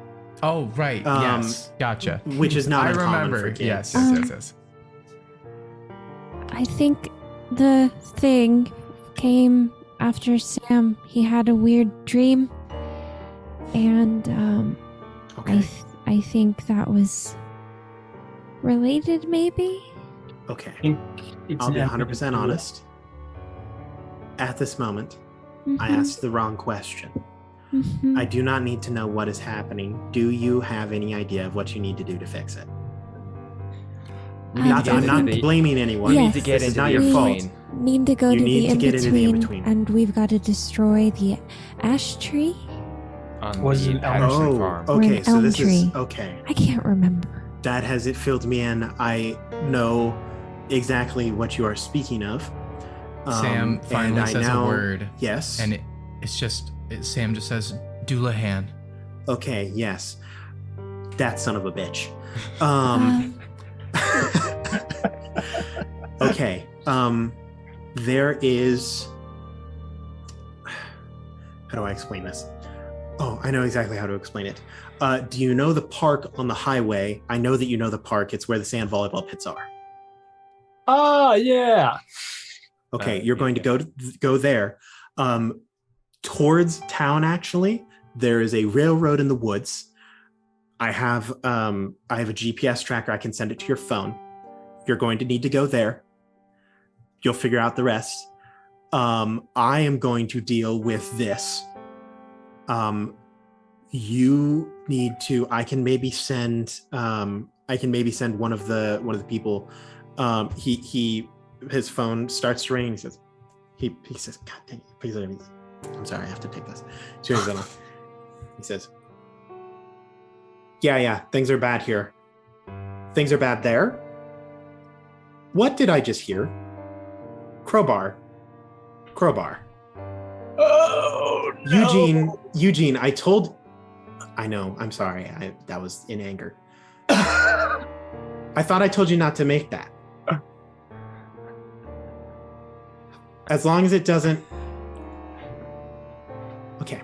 Oh, right. Yes. Gotcha. Which is not I uncommon remember. for kids. Yes. I think the thing came after Sam. He had a weird dream, and I think that was related, maybe. Okay. It's I'll be an 100% honest. At this moment, I Mhm. asked the wrong question. Mhm. I do not need to know what is happening. Do you have any idea of what you need to do to fix it? I'm not blaming anyone. Yes. We need to get This is into not the your in-between. fault. Need to go You to need the to get into the in-between, in-between. and we've got to destroy the ash tree. On Was the it an elm Patterson Oh, farm. Or an okay. So elm this tree. is okay. I can't remember. That has it filled me in. I know exactly what you are speaking of. Sam finally and I says now, a word, Yes. and Sam just says, "Doulahan." Okay. Yes. That son of a bitch. Okay. There is do I explain this? Oh, I know exactly how to explain it. Do you know the park on the highway? I know that you know the park. It's where the sand volleyball pits are. Oh, yeah. Okay, you're going to go there. Towards town, actually, there is a railroad in the woods. I have a GPS tracker. I can send it to your phone. You're going to need to go there. You'll figure out the rest. I am going to deal with this. You need to. I can maybe send one of the people. His phone starts to ring. He says, he says, God dang it, please let me. I'm sorry, I have to take this. He says, yeah, things are bad here. Things are bad there. What did I just hear? Crowbar. Oh, no. Eugene, I know, I'm sorry. That was in anger. I thought I told you not to make that. As long as it doesn't. Okay.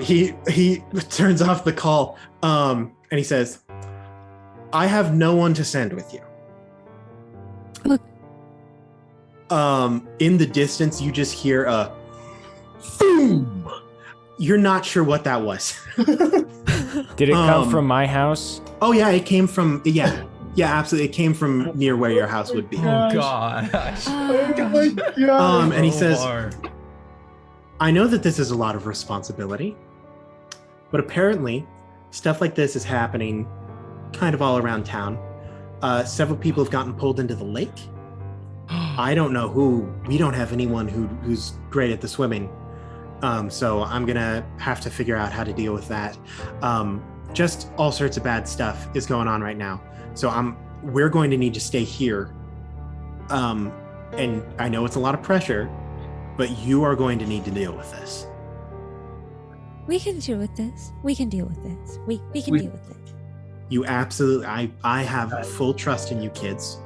He turns off the call. And he says, I have no one to send with you. Look. In the distance, you just hear a boom. You're not sure what that was. Did it come from my house? Oh yeah, it came from absolutely. It came from near where your house would be. Oh gosh. And he says, I know that this is a lot of responsibility, but apparently stuff like this is happening kind of all around town. Several people have gotten pulled into the lake. I don't know who. We don't have anyone who's great at the swimming. So I'm gonna have to figure out how to deal with that. Just all sorts of bad stuff is going on right now. So we're going to need to stay here. And I know it's a lot of pressure, but you are going to need to deal with this. We can deal with this. We can deal with this. We can deal with it. You absolutely. I have full trust in you kids.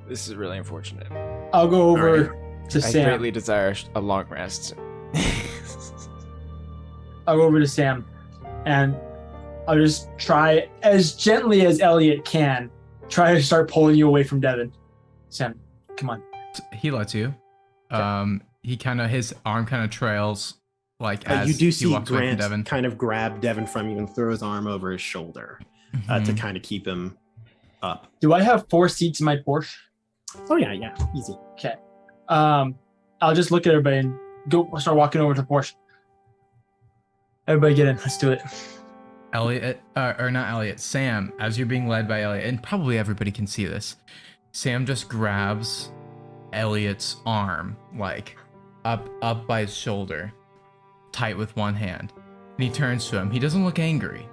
This is really unfortunate. I'll go over to I Sam. greatly desire a long rest. I'll go over to Sam, and I'll just try as gently as Elliot can. Try to start pulling you away from Devin. Sam, come on. He lets you. His arm kind of trails like as you do he see walks away from Grant Devin. kind of grab Devin from you and throw his arm over his shoulder to kind of keep him up. Do I have 4 seats in my Porsche? Oh yeah, easy. Okay. I'll just look at everybody and start walking over to the Porsche. Everybody get in. Let's do it. Elliot, or not Elliot, Sam, as you're being led by Elliot, and probably everybody can see this, Sam just grabs Elliot's arm, like up by his shoulder, tight with one hand. And he turns to him. He doesn't look angry,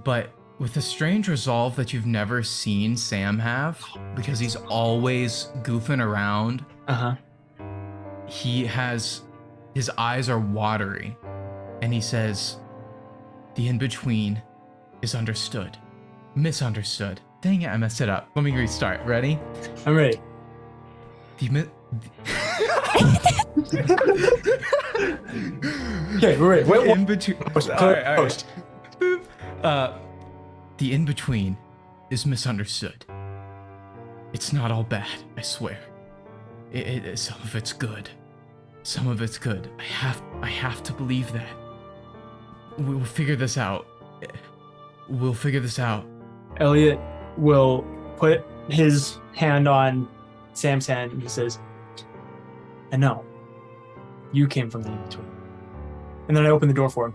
but with a strange resolve that you've never seen Sam have, because he's always goofing around. His eyes are watery, and he says, the in-between is understood. Misunderstood. Dang it, I messed it up. Let me restart. Ready? I'm ready. Okay, we're ready. Wait, in-between. All right. Boop. The in-between is misunderstood. It's not all bad, I swear. Some of it's good. Some of it's good. I have to believe that. We'll figure this out. Elliot will put his hand on Sam's hand and he says, I know. You came from the in-between. And then I open the door for him.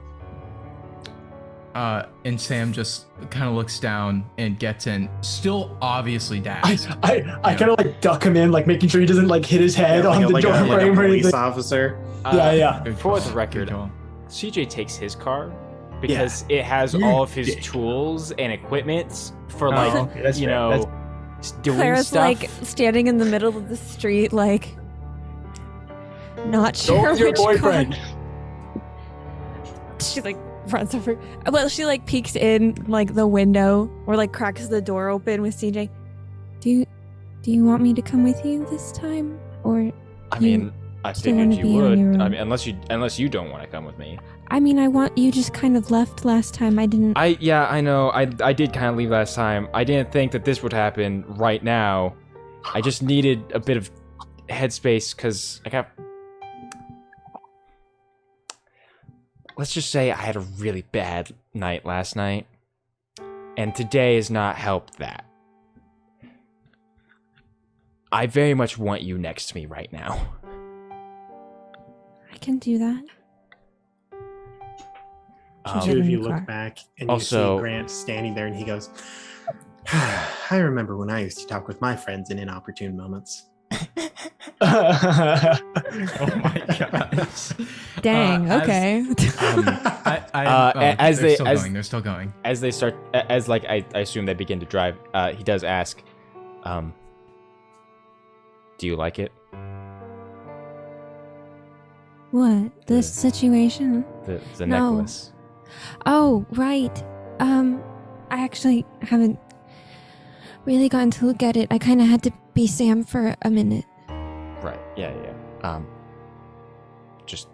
And Sam just kind of looks down and gets in, still obviously dazzled. I kind of like duck him in, like making sure he doesn't like hit his head on the door frame or police anything. officer. Yeah. For the record, CJ takes his car because it has all of his tools and equipment for doing Clara's stuff. like standing in the middle of the street, like not sure Your which boyfriend. car. She like runs over. Well, she like peeks in like the window or like cracks the door open with CJ. Do you want me to come with you this time, or I mean, I Still wanna figured you be on would. your own. I mean, unless you don't want to come with me. I mean, you just kind of left last time. I didn't. I know. I did kind of leave last time. I didn't think that this would happen right now. I just needed a bit of headspace because I got. Let's just say I had a really bad night last night, and today has not helped that. I very much want you next to me right now. I can do that. Two of in you the look car. back and Also- you see Grant standing there, and he goes, "I remember when I used to talk with my friends in inopportune moments." Oh my gosh. Dang. Okay. As they're they- still as- going. They're still going. As they start, as like I assume they begin to drive, he does ask, "Do you like it? What? This The- situation? The No. necklace?" Oh, right. I actually haven't really gotten to look at it. I kind of had to be Sam for a minute. Right. Yeah. Just.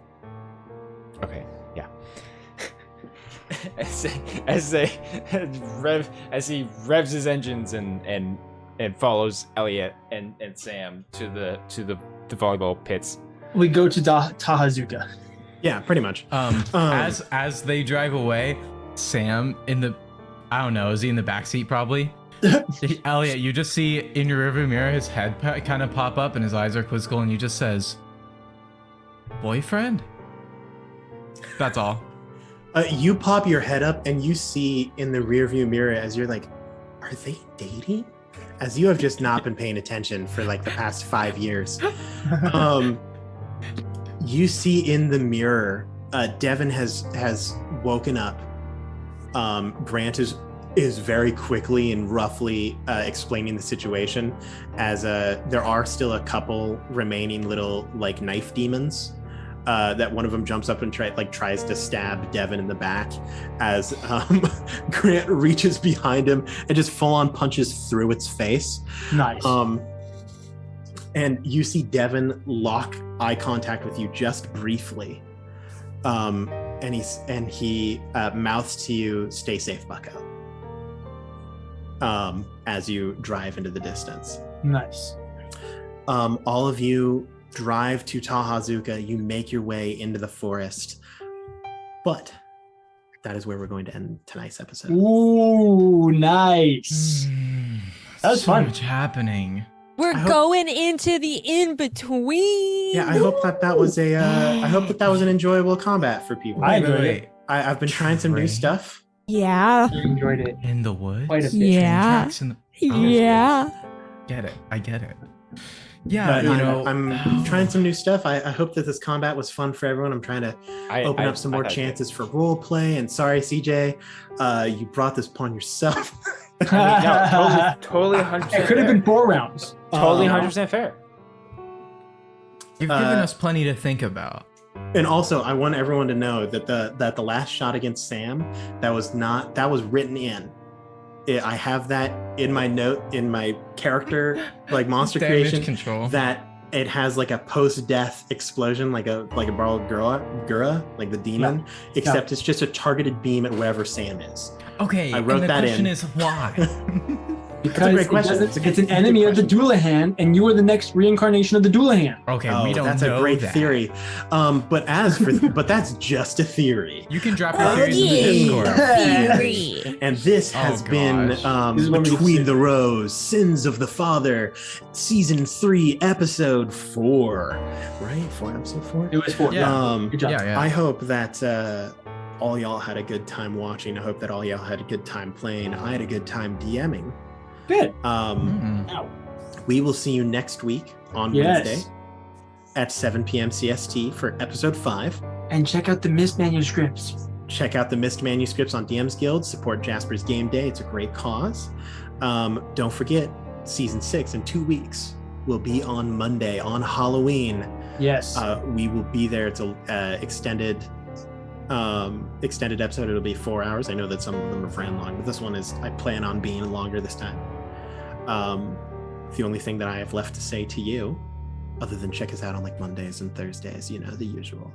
Okay. Yeah. as he revs his engines and follows Elliot and Sam to the volleyball pits. We go to Tahazuka. Yeah, pretty much. As they drive away, Sam I don't know, is he in the backseat probably? Elliot, you just see in your rearview mirror his head kind of pop up and his eyes are quizzical and he just says, "Boyfriend?" That's all. You pop your head up and you see in the rearview mirror as you're like, "Are they dating?" As you have just not been paying attention for like the past 5 years. You see in the mirror, Devin has woken up. Grant is very quickly and roughly explaining the situation, as there are still a couple remaining little like knife demons. That one of them jumps up and tries to stab Devin in the back, as Grant reaches behind him and just full on punches through its face. Nice. And you see Devin lock eye contact with you just briefly, and he mouths to you, "Stay safe, Bucko," as you drive into the distance. Nice. All of you drive to Tahazuka. You make your way into the forest, but that is where we're going to end tonight's episode. Ooh, nice. That was so fun. much happening. We're I hope- going into the in between. Yeah, I hope that was I hope that was an enjoyable combat for people. I enjoyed it. I've been trying some new Train. stuff. Yeah. I enjoyed it In the woods? quite a bit. Yeah. Tracks in the- Yeah. Get it. I get it. Yeah, But you know, I'm trying some new stuff. I hope that this combat was fun for everyone. I'm trying to open up some more thought- chances for role play. And sorry, CJ, you brought this upon yourself. I mean, no, totally 100%. It could have been 4 rounds. Totally 100% fair. you've given us plenty to think about. And also, I want everyone to know that the last shot against Sam, that was written in. I have that in my note in my character like monster Damage creation control. that it has like a post-death explosion, like a borrowed Gura, like the demon, except it's just a targeted beam at wherever Sam is. Okay, I wrote and the that question in. is why? That's Because a great question. it's an enemy of the Doulahan, and you are the next reincarnation of the Doulahan. Okay, Oh, we don't that's know a great that. theory. But that's just a theory. You can drop your theories in the Discord. Theory. And this has been gosh. This is when we Between sit- the Rows, Sins of the Father, Season 3, Episode 4. Right? Episode 4? It was 4. Yeah. Good job. Yeah. I hope that all y'all had a good time watching. I hope that all y'all had a good time playing. I had a good time DMing. Good. Mm. We will see you next week on Yes. Wednesday at 7 p.m. CST for episode 5. And check out the missed manuscripts. Check out the missed manuscripts on DM's Guild. Support Jasper's Game Day. It's a great cause. Don't forget, season 6 in 2 weeks will be on Monday, on Halloween. Yes. We will be there. It's a extended episode. It'll be 4 hours. I know that some of them have ran long, but this one I plan on being longer this time. The only thing that I have left to say to you other than check us out on like Mondays and Thursdays, you know, the usual,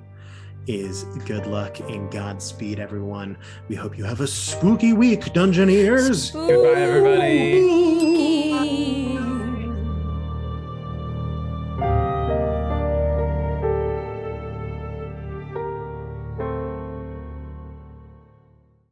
is good luck and Godspeed, everyone. We hope you have a spooky week, Dungeoneers. Goodbye, everybody. Spooky.